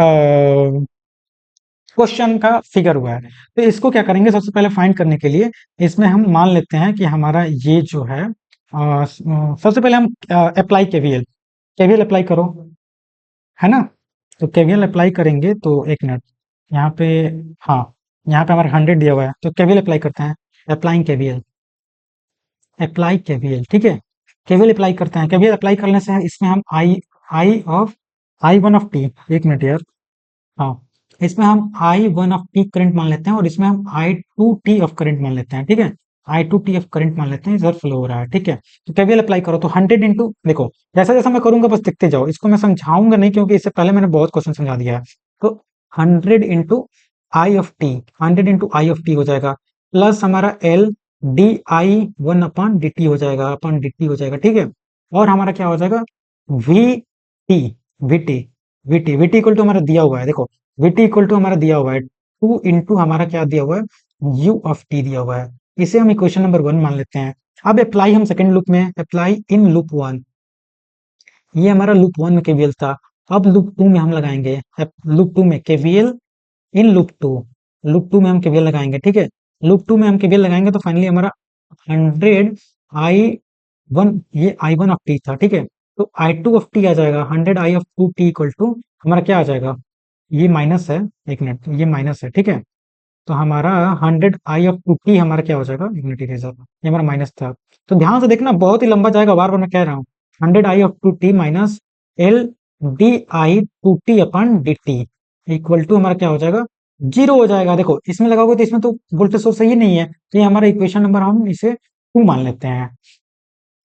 क्वेश्चन का फिगर हुआ है। तो इसको क्या करेंगे, सबसे पहले फाइंड करने के लिए इसमें हम मान लेते हैं कि हमारा ये जो है सबसे पहले हम अप्लाई KVL, KVL अप्लाई करो। है ना। तो केवीएल अप्लाई करेंगे तो एक मिनट यहाँ पे, हाँ यहाँ पे हमारा 100 दिया हुआ है, तो केवीएल अप्लाई करते हैं। अप्लाइंग केवीएल, अप्लाई केवीएल, ठीक है। केवीएल अप्लाई करते हैं। केवीएल अप्लाई करने से इसमें हम आई वन ऑफ टी, एक मिनट यार, हाँ, इसमें हम आई वन ऑफ टी करंट मान लेते हैं और इसमें हम आई टू टी ऑफ करंट मान लेते हैं, ठीक है। आई टू टी ऑफ करंट मान लेते हैं, इधर फ्लो हो रहा है, ठीक है। तो केवीएल अप्लाई करो तो 100 इंटू, देखो जैसा जैसा मैं करूंगा बस देखते जाओ, इसको मैं समझाऊंगा नहीं क्योंकि इससे पहले मैंने बहुत क्वेश्चन समझा दिया है। तो 100 into I of T, 100 into I of T हो जाएगा, प्लस हमारा L D I one upon D T हो जाएगा, अपॉन डी टी हो जाएगा, ठीक है। और हमारा क्या हो जाएगा, V T, V T, V T equal to हमारा दिया हुआ है, देखो वीटी इक्वल टू हमारा दिया हुआ है 2 इंटू हमारा क्या दिया हुआ है, यू ऑफ टी दिया हुआ है। इसे हम इक्वेशन नंबर 1 मान लेते हैं। अब अप्लाई हम सेकंड लूप में, अप्लाई इन लूप 1, ये हमारा लूप 1 में केवीएल था। अब लूप 2 में हम लगाएंगे, लूप 2 में केवीएल इन लूप 2, लूप 2 में हम केवीएल लगाएंगे, ठीक है। लूप 2 में हम केवीएल लगाएंगे तो फाइनली हमारा 100 आई वन, ये आई वन ऑफ टी था, ठीक है। तो आई टू ऑफ टी आ जाएगा, 100 I of two T equal to हमारा क्या आ जाएगा, ये माइनस है, एक मिनट ये माइनस है, ठीक है। तो हमारा 100 आई ऑफ टू टी हमारा क्या हो जाएगा, एक मिनट इरेजर, ये हमारा माइनस था। तो ध्यान से देखना बहुत ही लंबा जाएगा, बार बार मैं कह रहा हूँ। 100 I of two T minus L D I two T upon D T equal to हमारा क्या हो जाएगा, जीरो हो जाएगा। देखो इसमें लगाओगे तो इसमें तो वोल्टेज सोर्स सही नहीं है, तो ये हमारा इक्वेशन नंबर हम इसे 2 मान लेते हैं,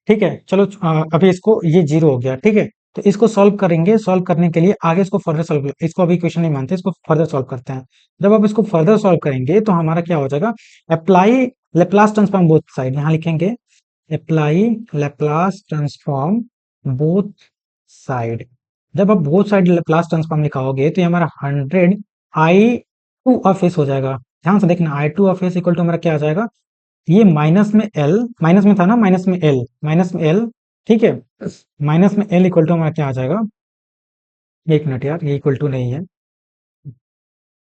ठीक है। चलो अभी इसको, ये जीरो हो गया, ठीक है। तो इसको सॉल्व करेंगे, सॉल्व करने के लिए आगे इसको फर्दर सॉल्व, इसको अभी इक्वेशन नहीं मानते, इसको फर्दर सॉल्व करते हैं। जब आप इसको फर्दर सॉल्व करेंगे तो हमारा क्या हो जाएगा, apply Laplace transform both side, यहाँ लिखेंगे apply Laplace transform both side. जब आप बोथ साइड लेप्लास ट्रांसफॉर्म लिखाओगे तो ये हमारा 100 आई टू ऑफ एस हो जाएगा। ध्यान से देखना, I two of S equal to हमारा क्या आ जाएगा, ये माइनस में एल, माइनस में था ना, माइनस में एल, माइनस में एल, ठीक है। माइनस में एल इक्वल टू हमारा क्या आ जाएगा, एक मिनट यार, ये इक्वल टू नहीं है,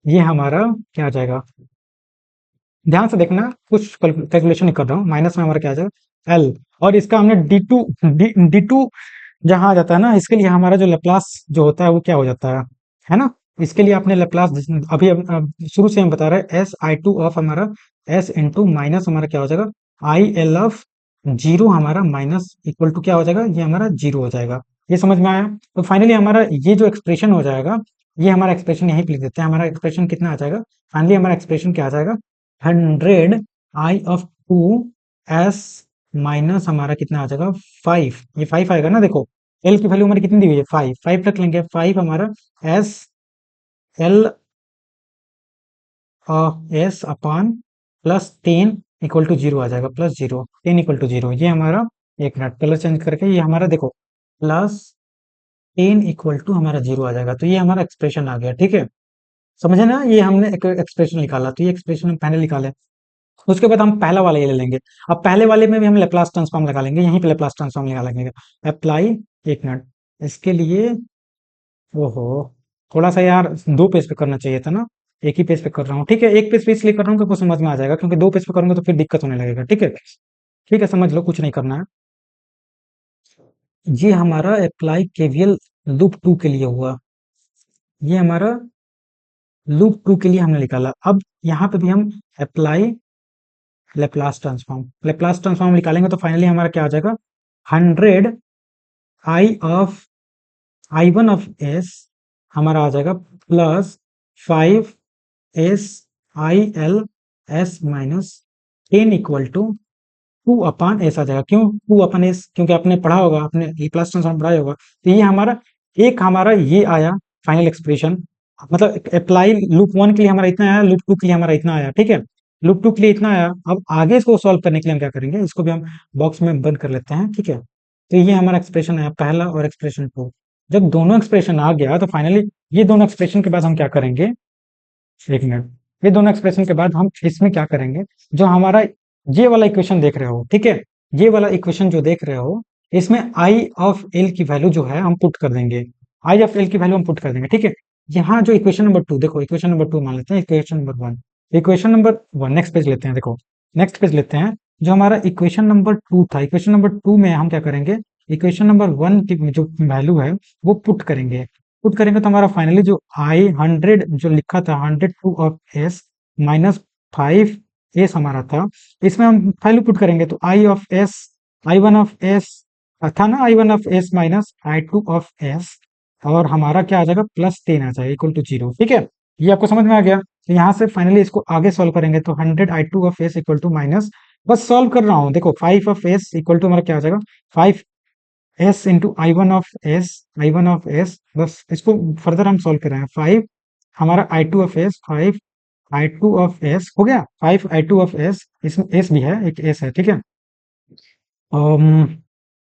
ये हमारा क्या आ जाएगा, ध्यान से देखना, कुछ कैलकुलेशन नहीं कर रहा हूँ। माइनस में हमारा क्या आ जाएगा एल, और इसका हमने डी टू जहां आ जाता है ना, इसके लिए हमारा जो लेप्लास जो होता है वो क्या हो जाता है ना। इसके लिए आपने लेप्लास अभी शुरू से हम बता रहे हैं, एस आई टू ऑफ हमारा एस इंटू माइनस हमारा क्या हो जाएगा, आई एल ऑफ जीरो हमारा माइनस इक्वल टू क्या हो जाएगा, ये हमारा जीरो हो जाएगा। ये समझ में आया। तो फाइनली हमारा ये जो एक्सप्रेशन हो जाएगा, ये हमारा एक्सप्रेशन यहीं पे लिख देते हैं। हमारा एक्सप्रेशन कितना आ जाएगा, फाइनली हमारा एक्सप्रेशन क्या आ जाएगा, 100 I of to S minus हमारा कितना आ जाएगा 5, ये 5 आएगा ना। देखो एल की वैल्यू हमारी कितनी दी हुई है, 5, 5 रख लेंगे, 5 हमारा S L S upon plus 10 equal to zero आ जाएगा, plus zero 10 equal to zero, ये हमारा, एक मिनट कलर चेंज करके, ये हमारा देखो प्लस 10 इक्वल टू हमारा जीरो आ जाएगा। तो ये हमारा एक्सप्रेशन आ गया, ठीक है। समझे ना, ये हमने एक एक्सप्रेशन निकाला, तो ये एक्सप्रेशन हम पहले निकाले। उसके बाद हम पहला वाला ये ले लेंगे। अब पहले वाले में भी हम लेप्लास ट्रांसफॉर्म लगा लेंगे, यहीं पे लेप्लास ट्रांसफॉर्म लगा लेंगे, अप्लाई, एक मिनट इसके लिए, ओहो थोड़ा सा यार 2 पेज पे करना चाहिए था ना, एक ही पेज पे कर रहा हूँ, ठीक है। एक पेज पे इसलिए कर रहा हूँ क्योंकि समझ में आ जाएगा, क्योंकि 2 पेज पे करूंगा तो फिर दिक्कत होने लगेगा, ठीक है। ठीक है, समझ लो, कुछ नहीं करना है। ये हमारा अप्लाई केवीएल लूप 2 के लिए हुआ, ये हमारा लूप 2 के लिए हमने निकाला। अब यहाँ पे भी हम अप्लाई लेप्लास ट्रांसफॉर्म निकालेंगे तो फाइनली हमारा क्या आ जाएगा, 100 I of I one of S हमारा आ जाएगा plus 5 S I L S minus 10 equal to 2 upon S आ जाएगा। क्यों 2 अपान एस, क्योंकि आपने पढ़ा होगा, आपने लेप्लास ट्रांसफॉर्म पढ़ाया होगा। तो ये हमारा एक हमारा ये आया फाइनल एक्सप्रेशन, मतलब अप्लाई लूप 1 के लिए हमारा इतना आया, लूप 2 के लिए हमारा इतना आया, ठीक है। लूप 2 के लिए इतना आया। अब आगे इसको सॉल्व करने के लिए हम क्या करेंगे, इसको भी हम बॉक्स में बंद कर लेते हैं, ठीक है। तो ये हमारा एक्सप्रेशन है पहला और एक्सप्रेशन 2। जब दोनों एक्सप्रेशन आ गया तो फाइनली ये दोनों एक्सप्रेशन के बाद हम क्या करेंगे, एक मिनट, ये दोनों एक्सप्रेशन के बाद हम इसमें क्या करेंगे, जो हमारा ये वाला इक्वेशन देख रहे हो, ठीक है, ये वाला इक्वेशन जो देख रहे हो, इसमें आई ऑफ एल की वैल्यू जो है हम पुट कर देंगे, आई ऑफ एल की वैल्यू हम पुट कर देंगे, ठीक है। यहाँ जो इक्वेशन नंबर 2, देखो इक्वेशन नंबर 2 मान लेते हैं, equation number 1, equation number 1 next page लेते हैं, देखो नेक्स्ट पेज लेते हैं। जो हमारा इक्वेशन नंबर 2 था, इक्वेशन नंबर 2 में हम क्या करेंगे, इक्वेशन नंबर 1 की जो वैल्यू है वो पुट करेंगे। पुट करेंगे तो हमारा फाइनली जो आई 100 जो लिखा था 102 ऑफ एस माइनस 5 एस हमारा था, इसमें हम वैल्यू पुट करेंगे तो I of S, I one of S था ना, I one of S minus I two of S, और हमारा क्या आ जाएगा +10 आ जाएगा इक्वल टू 0। ठीक है, ये आपको समझ में आ गया। तो यहाँ से फाइनली इसको आगे सॉल्व करेंगे तो 100 I two of S equal to minus, बस सॉल्व कर रहा हूँ, देखो 5 ऑफ एस इक्वल टू हमारा क्या आ जाएगा 5 S into I one of S, बस इसको फर्दर हम सॉल्व कर रहे हैं। 5 हमारा I two of S, 5 I two of S हो गया, 5 आई टू ऑफ एस, इसमें एस भी है, एक एस है, ठीक है।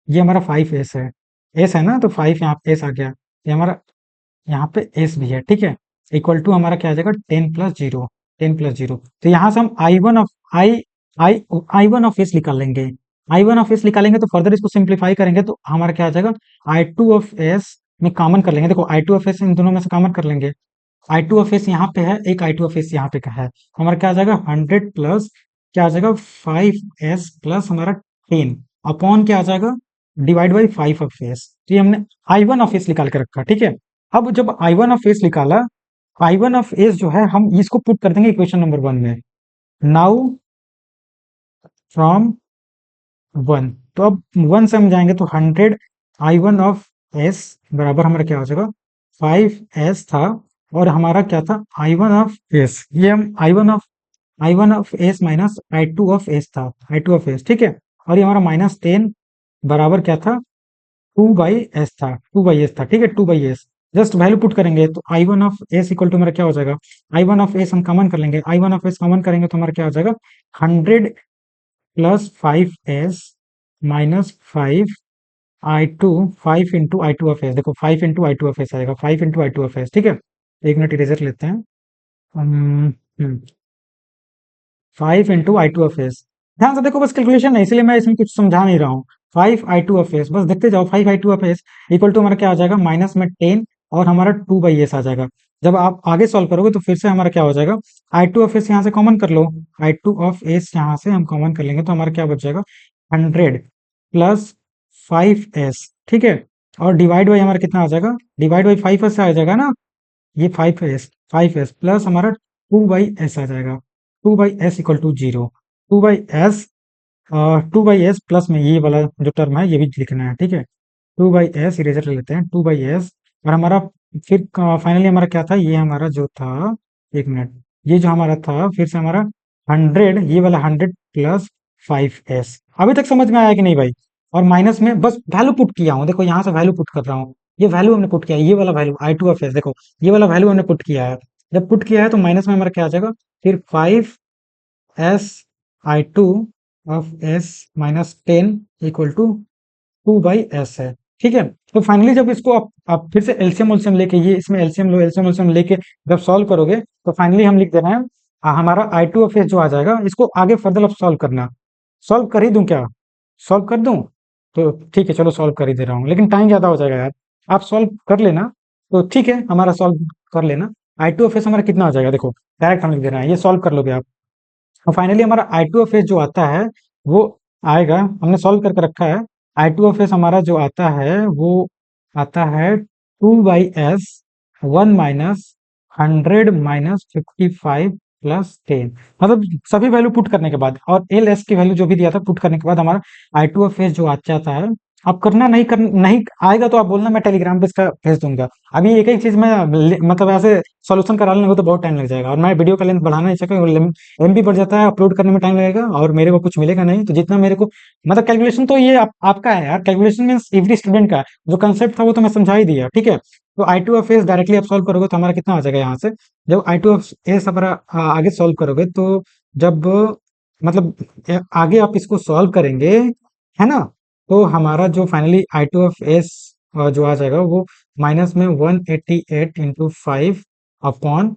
ये हमारा 5 एस है, एस है ना, तो 5 यहाँ पे एस आ गया, ये हमारा यहाँ पे एस भी है, ठीक है। इक्वल टू हमारा क्या आ जाएगा 10 + 0, 10 + 0। तो यहाँ से हम आई आई वन ऑफ एस निकाल लेंगे, आई वन ऑफ एस निकालेंगे तो फर्दर इसको सिंप्लीफाई करेंगे तो हमारा क्या आ जाएगा आई टू ऑफ एस में कॉमन कर लेंगे, देखो आई टू ऑफ एस इन दोनों में से कॉमन कर लेंगे, आई टू ऑफ एस यहाँ पे है, एक आई टू ऑफ एस यहाँ पे का है, हमारा क्या आ जाएगा 100 प्लस क्या आ जाएगा 5s प्लस हमारा 10 अपॉन क्या आ जाएगा डिवाइड बाई 5 ऑफ एस। तो ये हमने आई वन ऑफ एस निकाल के रखा, ठीक है। अब जब आई वन ऑफ एस निकाला, आई वन ऑफ एस जो है हम इसको पुट कर देंगे इक्वेशन नंबर 1 में। नाउ फ्रॉम 1, तो अब 1 से हम जाएंगे तो 100 आई वन ऑफ एस बराबर हमारा क्या हो जाएगा 5s था, और हमारा क्या था आई वन ऑफ एस, ये हम आई one of S minus I two of S था, आई टू ऑफ एस, ठीक है। और ये हमारा -10 बराबर क्या था 2/s था, 2/s था, ठीक है, 2/s। जस्ट वैल्यू पुट करेंगे तो I one of S equal to मेरा क्या हो जाएगा, आई वन ऑफ एस हम कॉमन कर लेंगे, I one of S common करेंगे तो हमारा क्या हो जाएगा 100 plus 5s minus 5 5 into I two of S, देखो 5 into I two of S आएगा, 5 into I two of S, ठीक है। एक मिनट इरेजर लेते हैं। 5 into I two of S, ध्यान से देखो, बस कैलकुलेशन है इसलिए मैं इसमें कुछ समझा नहीं रहा हूँ। 5 आई टू ऑफ एस, बस देखते जाओ, 5 I two of S equal to हमारा क्या आ जाएगा माइनस में 10, और हमारा 2/s आ जाएगा। जब आप आगे सॉल्व करोगे तो फिर से हमारा क्या हो जाएगा आई टू ऑफ एस यहाँ से कॉमन कर लो, आई टू ऑफ एस यहाँ से हम कॉमन कर लेंगे तो हमारा क्या बच जाएगा 100 प्लस 5s, ठीक है। और डिवाइड बाई हमारा कितना आ जाएगा, डिवाइड बाई 5s आ जाएगा ना, ये 5s प्लस हमारा 2/s आ जाएगा, 2/s equal to 0, 2/s 2/s plus में ये वाला जो टर्म है ये भी लिखना है, ठीक है। 2/s इरेजर ले लेते हैं, 2/s, और हमारा फिर फाइनली हमारा क्या था, ये हमारा जो था, एक मिनट, ये जो हमारा था फिर से हमारा 100, ये वाला 100 प्लस 5s, अभी तक समझ में आया कि नहीं भाई। और माइनस में बस वैल्यू पुट किया हूँ, देखो यहाँ से वैल्यू पुट कर रहा हूँ, ये वैल्यू हमने पुट किया है, ये वाला value I two of S, देखो ये वाला वैल्यू हमने पुट किया है। जब पुट किया है तो माइनस में हमारा क्या आ जाएगा फिर 5s I two of S minus 10 equal to 2/s है, ठीक है। तो फाइनली जब इसको आप फिर से एलसीएम उलसीएम लेके, ये इसमें एलसीएम लो, एलसीएम उलसीएम लेके जब सॉल्व करोगे तो फाइनली हम लिख दे रहे हैं हमारा आई टू ऑफ एस जो आ जाएगा, इसको आगे फर्दर अब सॉल्व करना, सॉल्व कर ही दूं क्या, सॉल्व कर दूं, तो ठीक है चलो सॉल्व कर ही दे रहा हूँ, लेकिन टाइम ज्यादा हो जाएगा यार, आप सॉल्व कर लेना, तो ठीक है हमारा सॉल्व कर लेना। आई टू ऑफ एस हमारा कितना आ जाएगा, देखो डायरेक्ट हम लिख दे रहे हैं, ये सॉल्व कर लोगे आप। और फाइनली हमारा आई टू ऑफ एस जो आता है वो आएगा, हमने सॉल्व करके रखा है, आई टू ऑफ एस हमारा जो आता है वो आता है 2/s 1 माइनस 100 माइनस 55 प्लस 10, मतलब सभी वैल्यू पुट करने के बाद और एल एस की वैल्यू जो भी दिया था पुट करने के बाद हमारा आई टू ऑफ एस जो आ जाता है। आप करना नहीं आएगा तो आप बोलना, मैं टेलीग्राम पे इसका भेज दूंगा। अभी एक एक चीज में मतलब ऐसे सॉल्यूशन करा लेने को तो बहुत टाइम लग जाएगा, और मैं वीडियो का लेंथ बढ़ाना नहीं चाहता, एमबी बढ़ जाता है, अपलोड करने में टाइम लगेगा और मेरे को कुछ मिलेगा नहीं, तो जितना मेरे को मतलब कैलकुलेशन तो ये आपका है यार, कैलकुलेशन मींस एवरी स्टूडेंट का, जो कंसेप्ट था वो तो मैं समझा ही दिया, ठीक है। तो I two of S directly आप सॉल्व करोगे तो हमारा कितना आ जाएगा यहाँ से, जब आई टू ऑफ एस हमारा आगे सॉल्व करोगे तो जब मतलब आगे आप इसको सॉल्व करेंगे, है ना, तो हमारा जो finally I two of S जो आ जाएगा वो माइनस में 188 इंटू 5 अपॉन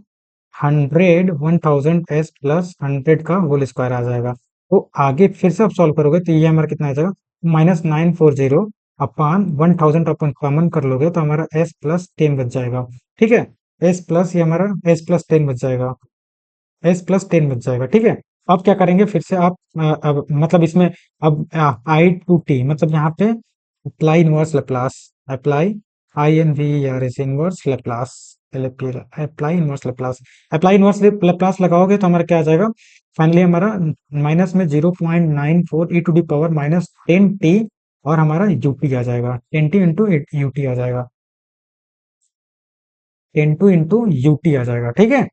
1000 प्लस 100 का होल स्क्वायर आ जाएगा। तो आगे फिर से आप सॉल्व करोगे तो ये हमारा कितना आ जाएगा -940 अपॉन 1000 अपन कॉमन कर लोगे तो हमारा s प्लस 10 बच जाएगा, ठीक है। s प्लस ये हमारा s प्लस 10 बच जाएगा, s प्लस 10 बच जाएगा, ठीक है। अब क्या करेंगे फिर से आप अब मतलब इसमें अब आई टू टी मतलब यहाँ पे apply inverse Laplace, apply I N V R S inverse Laplace, apply inverse Laplace, apply inverse Laplace लगाओगे तो हमारा क्या आ जाएगा, फाइनली हमारा माइनस में 0.94 E to the power minus 10t और हमारा यूटी आ जाएगा, 10t इंटू यूटी आ जाएगा, 10 इंटू यूटी आ जाएगा, ठीक है।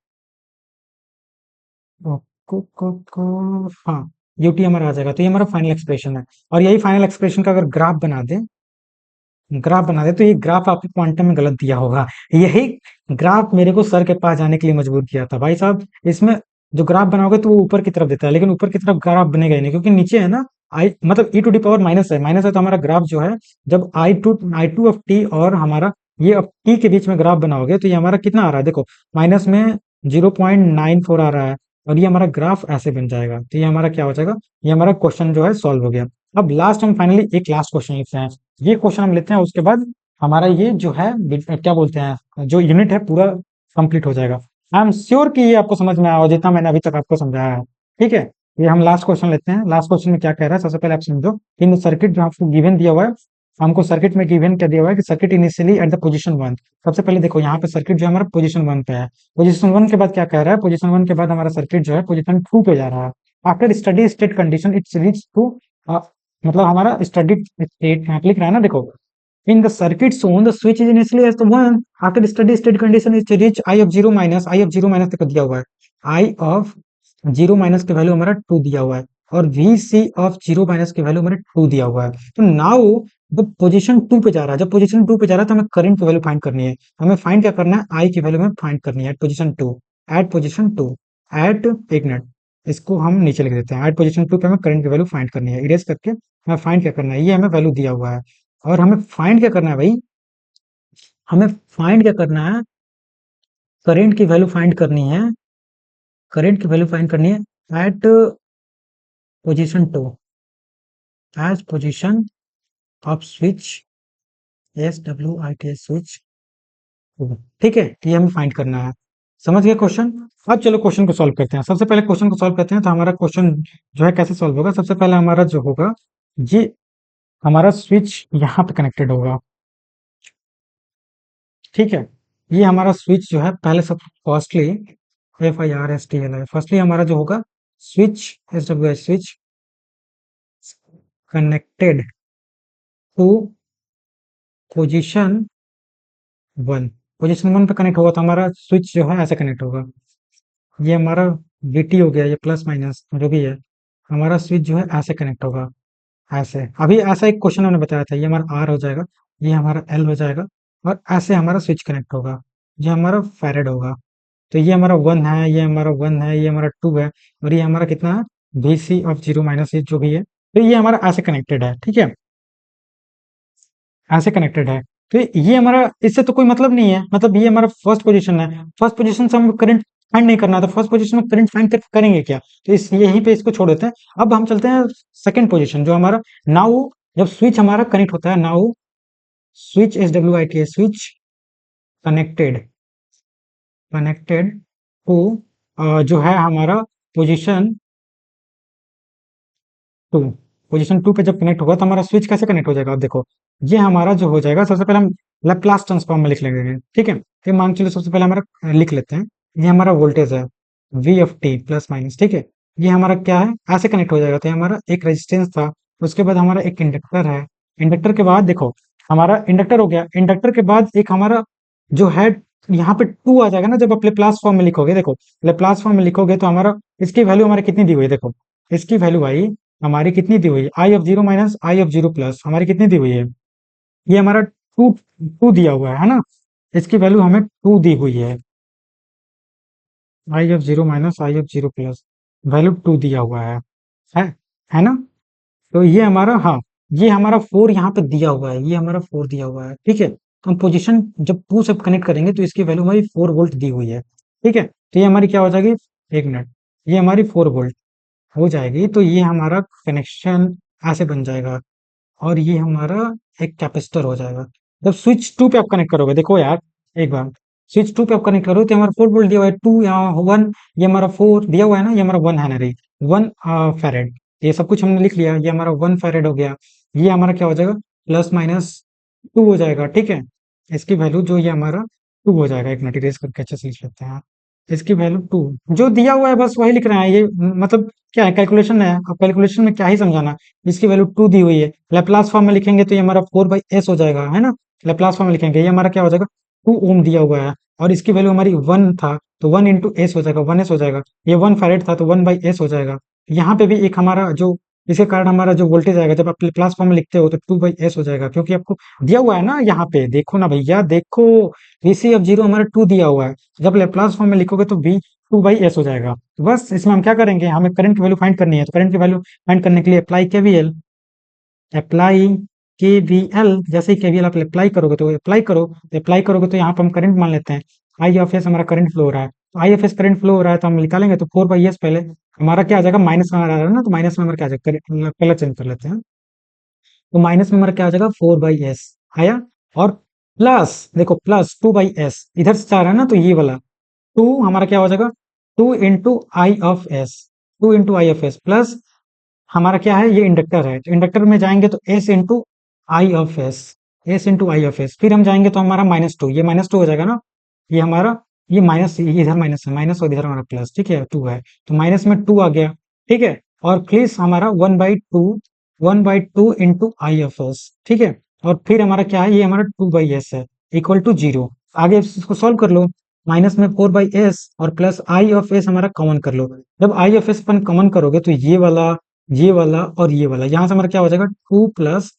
हाँ, यूटी हमारा आ जाएगा, तो ये हमारा फाइनल एक्सप्रेशन है। और यही फाइनल एक्सप्रेशन का अगर ग्राफ बना दे तो ये ग्राफ आपके क्वांटम में गलत दिया होगा। यही ग्राफ मेरे को सर के पास जाने के लिए मजबूर किया था भाई साहब। इसमें जो ग्राफ बनाओगे तो वो ऊपर की तरफ देता है, लेकिन ऊपर की तरफ ग्राफ बनेगा ही नहीं, क्योंकि नीचे है ना आई मतलब ई टू डी पावर माइनस है तो हमारा ग्राफ जो है, जब आई टू ऑफ टी और हमारा ये ऑफ टी के बीच में ग्राफ बनाओगे तो ये हमारा कितना आ रहा है, देखो माइनस में 0.94 आ रहा है, और ये हमारा ग्राफ ऐसे बन जाएगा। तो ये हमारा क्या हो जाएगा, ये हमारा क्वेश्चन जो है सॉल्व हो गया। अब लास्ट हम फाइनली एक लास्ट क्वेश्चन लिखते हैं, ये क्वेश्चन हम लेते हैं, उसके बाद हमारा ये जो है क्या बोलते हैं, जो यूनिट है पूरा कंप्लीट हो जाएगा। आई एम श्योर कि ये आपको समझ में आया जितना मैंने अभी तक आपको समझाया है, ठीक है। ये हम लास्ट क्वेश्चन लेते हैं। लास्ट क्वेश्चन में क्या कह रहा है, सबसे पहले आप समझो, इन सर्किट जो आपको गिवन दिया हुआ है, हमको सर्किट में गिवन क्या दिया हुआ है कि circuit initially at the position 1। सबसे पहले देखो यहाँ पे सर्किट जो है हमारा पोजीशन 1 पे है। पोजीशन 1 के बाद क्या कह रहा है, पोजीशन 1 के बाद हमारा सर्किट जो है पोजीशन 2 पे जा रहा है। After steady state condition it's reach to, मतलब हमारा स्टडी स्टेट यहाँ पे लिख रहा है ना, देखो in the circuit shown the switch is initially as the one, after steady state condition is to reach I of 0 minus, I of 0 minus तक दिया हुआ है, I of 0 माइनस की वैल्यू हमारा 2 दिया हुआ है, और VC of 0 माइनस की वैल्यू हमारा 2 दिया हुआ है। तो नाउ जब पोजीशन 2 पे जा रहा है, जब पोजीशन 2 पे जा रहा है तो हमें करंट की वैल्यू फाइंड करनी है। हमें फाइंड क्या करना है, I की वैल्यू हमें फाइंड करनी है at position 2, at position 2, at एक मिनट, इसको हम नीचे लिख देते हैं, एट पोजीशन 2 पे हमें करंट की वैल्यू फाइंड करनी है। इरेज करके हमें फाइंड क्या करना है, ये हमें वैल्यू दिया हुआ है, और हमें फाइंड क्या करना है भाई, हमें फाइंड क्या करना है, करंट की वैल्यू फाइंड करनी है, करंट की वैल्यू फाइंड करनी है at position 2, as position of switch, S W I T S switch, ठीक है। ये हमें फाइंड करना है, समझ गए क्वेश्चन। अब चलो क्वेश्चन को सॉल्व करते हैं। सबसे पहले क्वेश्चन को सॉल्व करते हैं, तो हमारा क्वेश्चन जो है कैसे सॉल्व होगा, सबसे पहले हमारा जो होगा, ये हमारा स्विच यहाँ पे कनेक्टेड होगा, ठीक है। ये हमारा स्विच जो है पहले सब firstly, F I R S T L है, फर्स्टली हमारा जो होगा switch, S W H switch connected to position 1, position 1 पे कनेक्ट होगा तो हमारा स्विच जो है ऐसे कनेक्ट होगा। ये हमारा VT हो गया, ये प्लस माइनस जो भी है, हमारा स्विच जो है ऐसे कनेक्ट होगा, ऐसे। अभी ऐसा एक क्वेश्चन हमने बताया था, ये हमारा R हो जाएगा, ये हमारा L हो जाएगा, और ऐसे हमारा स्विच कनेक्ट होगा, ये हमारा फैरेड होगा। तो ये हमारा 1 है, ये हमारा 1 है, ये हमारा 2 है, और ये हमारा कितना है, VC ऑफ 0 माइनस, ये जो भी है, तो ये हमारा ऐसे कनेक्टेड है, ठीक है, ऐसे कनेक्टेड है। तो ये हमारा, इससे तो कोई मतलब नहीं है, मतलब ये हमारा फर्स्ट पोजीशन है, फर्स्ट पोजीशन से हमें करंट फाइंड नहीं करना, तो फर्स्ट पोजीशन में करंट फाइंड करेंगे क्या, तो इस यहीं पे इसको छोड़ देते हैं। अब हम चलते हैं सेकंड पोजीशन, जो हमारा नाउ, जब स्विच हमारा कनेक्ट होता है, now switch S W I T, switch connected, connected to जो है हमारा पोजीशन 2, पोजीशन 2 पे जब कनेक्ट होगा तो हमारा स्विच कैसे कनेक्ट हो जाएगा, आप देखो, ये हमारा जो हो जाएगा, सबसे पहले हम लैप्लास ट्रांसफॉर्म में लिख लेंगे, ठीक है। तो मान के चलो सबसे पहले हमारा लिख लेते हैं, ये हमारा वोल्टेज है V F T plus minus, ठीक है। ये हमारा क्या है, ऐसे कनेक्ट हो जाएगा, तो ये हमारा एक रेजिस्टेंस था, उसके बाद हमारा एक इंडक्टर है, इंडक्टर के बाद देखो, हमारा इंडक्टर हो गया, इंडक्टर के बाद एक हमारा जो है, यहाँ पे 2 आ जाएगा ना, जब आप लेप्लास फॉर्म में लिखोगे, देखो लेप्लास फॉर्म में लिखोगे तो हमारा इसकी वैल्यू हमारी कितनी दी हुई है, देखो इसकी वैल्यू आई हमारी कितनी दी हुई है, I of 0 minus I of 0 plus, हमारी कितनी दी हुई है, ये हमारा 2, 2 दिया हुआ है ना, इसकी वैल्यू हमें 2 दी हुई है, I of 0 minus I of 0 plus, value 2 दिया हुआ है है ना। तो ये हमारा, हाँ, ये हमारा 4 यहाँ पे दिया हुआ है, ये हमारा 4 दिया हुआ है, ठीक है। तो हम पोजीशन जब 2 से कनेक्ट करेंगे तो इसकी वैल्यू हमारी 4 वोल्ट दी हुई है, ठीक है। तो ये हमारी क्या हो जाएगी, एक मिनट, ये हमारी 4 वोल्ट हो जाएगी, तो ये हमारा कनेक्शन ऐसे बन जाएगा, और ये हमारा एक कैपेसिटर हो जाएगा। जब स्विच 2 पे आप कनेक्ट करोगे, देखो यार एक बार, स्विच 2 पे आप कनेक्ट करो तो हमारा 4 वोल्ट दिया हुआ है, 2 यहाँ 1, ये हमारा 4 दिया हुआ है ना, ये हमारा 1 हेनरी, 1 फैरेड, ये सब कुछ हमने लिख लिया, ये हमारा 1 फैरेड हो गया, ये हमारा क्या हो जाएगा, प्लस माइनस 2 हो जाएगा, ठीक है। इसकी वैल्यू जो ये हमारा 2 हो जाएगा। एक मिनट इरेज करके अच्छे से लिख लेते हैं। इसकी वैल्यू 2 जो दिया हुआ है बस वही लिख रहे हैं ये, मतलब क्या है, कैलकुलेशन है। अब कैलकुलेशन में क्या ही समझाना। इसकी वैल्यू 2 दी हुई है, लैप्लास फॉर्म में लिखेंगे तो ये हमारा 4/s हो जाएगा, है ना। लैप्लास फॉर्म में लिखेंगे ये हमारा क्या हो जाएगा, 2 ओम दिया हुआ है, और इसकी वैल्यू हमारी 1 था तो 1 इंटू एस हो जाएगा, 1s हो जाएगा। ये 1 फैरेड था तो 1/s हो जाएगा। यहाँ पे भी एक हमारा जो, इसके कारण हमारा जो वोल्टेज आएगा, जब आप लैप्लास फॉर्म में लिखते हो तो 2/s हो जाएगा, क्योंकि आपको दिया हुआ है ना। यहाँ पे देखो ना भैया, देखो VC(f)0 हमारा 2 दिया हुआ है, जब लैप्लास फॉर्म में लिखोगे तो V 2/s हो जाएगा। तो बस इसमें हम क्या करेंगे, हमें करंट की वैल्यू फाइंड करनी है, तो करंट की वैल्यू फाइंड करने के लिए अप्लाई KVL। अप्लाई KVL, जैसे ही KVL आप अप्लाई करोगे तो अप्लाई करोगे तो यहाँ पे हम करंट मान लेते हैं। I(f)s हमारा करंट फ्लो हो रहा है, तो I(f)s करंट फ्लो हो रहा है तो हम निकालेंगे तो 4/s, पहले हमारा क्या आ जाएगा, माइनस में आ रहा है ना, तो माइनस में हमारा क्या आ जाएगा, पहले चेंज कर लेते हैं। तो माइनस में हमारा क्या आ जाएगा, 4/s आया। और प्लस देखो, प्लस 2/s इधर से जा रहा है ना, तो ये वाला 2 हमारा क्या हो जाएगा, 2 into I(f)s, 2 into I(f)s plus हमारा क्या है, ये इंडक्टर है, तो इंडक्टर में जाएंगे तो S into I of S, फिर हम जाएंगे तो हमारा -2, ये -2 हो जाएगा ना। ये हमारा, ये माइनस, ये इधर माइनस है, माइनस और इधर हमारा प्लस, ठीक है, 2 है तो माइनस में 2 आ गया, ठीक है। और प्लस हमारा 1/2 इंटू I(f)s, ठीक है। और फिर हमारा क्या है, ये हमारा 2/s है, इक्वल टू 0। आगे इसको सॉल्व कर लो, माइनस में 4/s और प्लस I(f)s हमारा कॉमन कर लो। जब I(f)s अपन कॉमन करोगे तो ये वाला और ये वाला, यहाँ से हमारा क्या हो जाएगा, 2 प्लस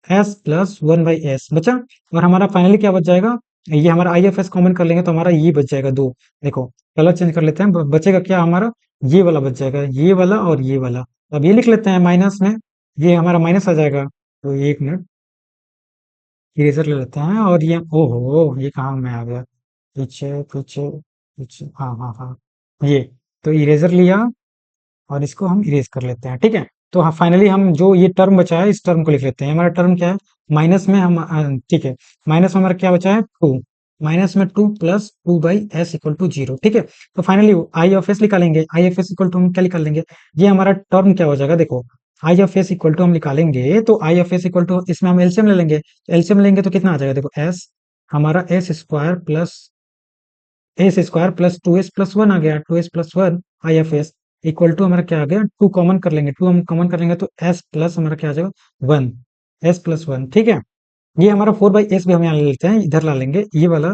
एस प्लस 1/s बचा। और हमारा फाइनली क्या बच जाएगा, ये हमारा I(f)s कॉमन कर लेंगे तो हमारा ये बच जाएगा 2। देखो कलर चेंज कर लेते हैं, बचेगा क्या हमारा, ये वाला बच जाएगा, ये वाला और ये वाला। अब ये लिख लेते हैं माइनस में, ये हमारा माइनस आ जाएगा। तो 1 मिनट इरेजर ले लेते हैं, और ये ओहो, ये कहाँ में आ गया, पीछे पीछे पीछे, हाँ हाँ हाँ, ये तो इरेजर लिया और इसको हम इरेज कर लेते हैं, ठीक है। तो हाँ, फाइनली हम जो ये टर्म बचा है इस टर्म को लिख लेते हैं। हमारा टर्म क्या है, माइनस में हम ठीक है, माइनस में हमारा क्या बचा है, 2, माइनस में 2 प्लस 2/s इक्वल टू 0, ठीक है। तो फाइनली I(f)s निकालेंगे, I(f)s इक्वल टू हम क्या निकालेंगे, ये हमारा टर्म क्या हो जाएगा, देखो I(f)s इक्वल टू हम निकालेंगे तो I(f)s इक्वल टू, इसमें हम एलसीएम ले लेंगे, एलसीएम लेंगे तो कितना आ जाएगा, देखो s हमारा s² प्लस 2s+1 आ गया, 2s+1 I(f)s इक्वल टू हमारा क्या आ गया, 2 कॉमन कर लेंगे, 2 हम कॉमन कर लेंगे तो s प्लस हमारा क्या आ जाएगा, 1, s+1, ठीक है। ये हमारा 4/s भी हम यहाँ ले लेते हैं, इधर ला लेंगे, ये वाला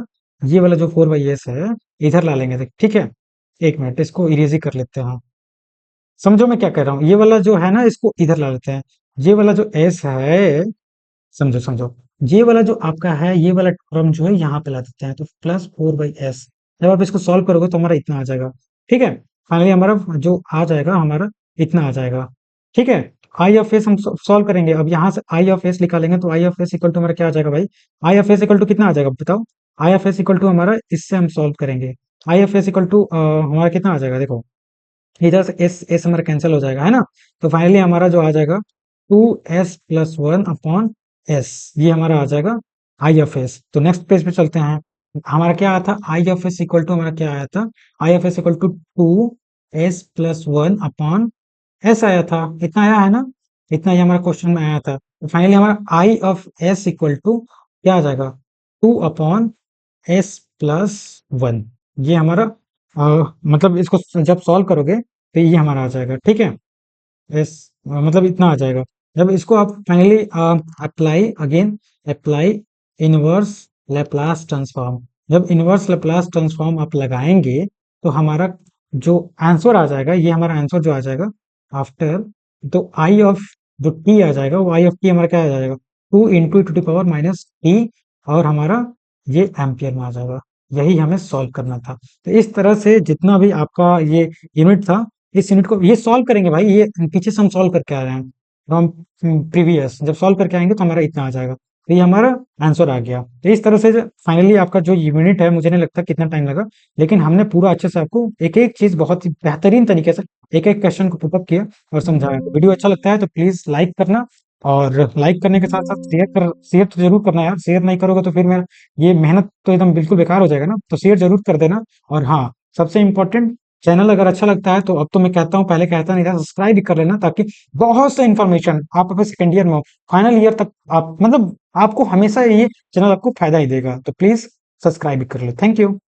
जो 4/s है इधर ला लेंगे, ठीक है। 1 मिनट इसको इरेज ही कर लेते हैं। समझो मैं क्या कह रहा हूँ, ये वाला जो है ना इसको इधर ला लेते हैं, ये वाला जो s है, समझो समझो, ये वाला जो आपका है, ये वाला टर्म जो है यहाँ पे ला देते हैं, तो +4/s। जब आप इसको सॉल्व करोगे तो हमारा इतना आ जाएगा, ठीक है। फाइनली हमारा जो आ जाएगा, हमारा इतना आ जाएगा, ठीक है। I(f)s हम सॉल्व करेंगे, अब यहाँ से I(f)s निकालेंगे तो I(f)s इक्वल टू हमारा क्या आ जाएगा भाई, I(f)s इक्वल टू कितना आ जाएगा बताओ। I(f)s इक्वल टू हमारा, इससे हम सॉल्व करेंगे, I(f)s इक्वल टू हमारा कितना आ जाएगा, देखो इधर से एस एस हमारा कैंसिल हो जाएगा, है ना। तो फाइनली हमारा जो आ जाएगा 2s+1/s, ये हमारा आ जाएगा I(f)s। तो नेक्स्ट पेज पे चलते हैं, हमारा क्या आया था, I(f)s इक्वल टू हमारा क्या आया था, I(f)s इक्वल टू 2s+1/s आया था, इतना आया है ना, इतना ही हमारा क्वेश्चन में आया था। तो फाइनली हमारा I(f)s इक्वल टू क्या आ जाएगा, 2/s+1। ये हमारा मतलब इसको जब सॉल्व करोगे तो ये हमारा आ जाएगा, ठीक है। इस मतलब इतना आ जाएगा। जब इसको आप finally apply inverse Laplace transform, जब इनवर्स लेप्लास ट्रांसफॉर्म आप लगाएंगे तो हमारा जो आंसर आ जाएगा, ये हमारा आंसर जो आ जाएगा आफ्टर, तो आई ऑफ जो टी आ जाएगा, वो आई ऑफ टी हमारा क्या आ जाएगा, 2 × 10⁻⁻t, और हमारा ये एम्पियर में आ जाएगा। यही हमें सॉल्व करना था। तो इस तरह से जितना भी आपका ये यूनिट था, इस यूनिट को ये सॉल्व करेंगे भाई, ये पीछे से हम सॉल्व करके आ रहे हैं फ्रॉम प्रीवियस, जब सॉल्व करके आएंगे तो हमारा इतना आ जाएगा, तो ये हमारा आंसर आ गया। तो इस तरह से फाइनली आपका जो यूनिट है, मुझे नहीं लगता कितना टाइम लगा, लेकिन हमने पूरा अच्छे से आपको एक एक चीज बहुत ही बेहतरीन तरीके से एक एक क्वेश्चन को पुटअप किया और समझाया। तो वीडियो अच्छा लगता है तो प्लीज लाइक करना, और लाइक करने के साथ साथ शेयर तो जरूर करना यार, शेयर नहीं करोगे तो फिर मेरा ये मेहनत तो एकदम बिल्कुल बेकार हो जाएगा ना, तो शेयर जरूर कर देना। और हाँ, सबसे इम्पोर्टेंट चैनल अगर अच्छा लगता है तो अब तो मैं कहता हूँ, पहले कहता नहीं था, सब्सक्राइब भी कर लेना, ताकि बहुत सा इन्फॉर्मेशन आप अपने सेकंड ईयर में हो, फाइनल ईयर तक आप मतलब आपको हमेशा ये चैनल आपको फायदा ही देगा। तो प्लीज सब्सक्राइब भी कर लो। Thank you.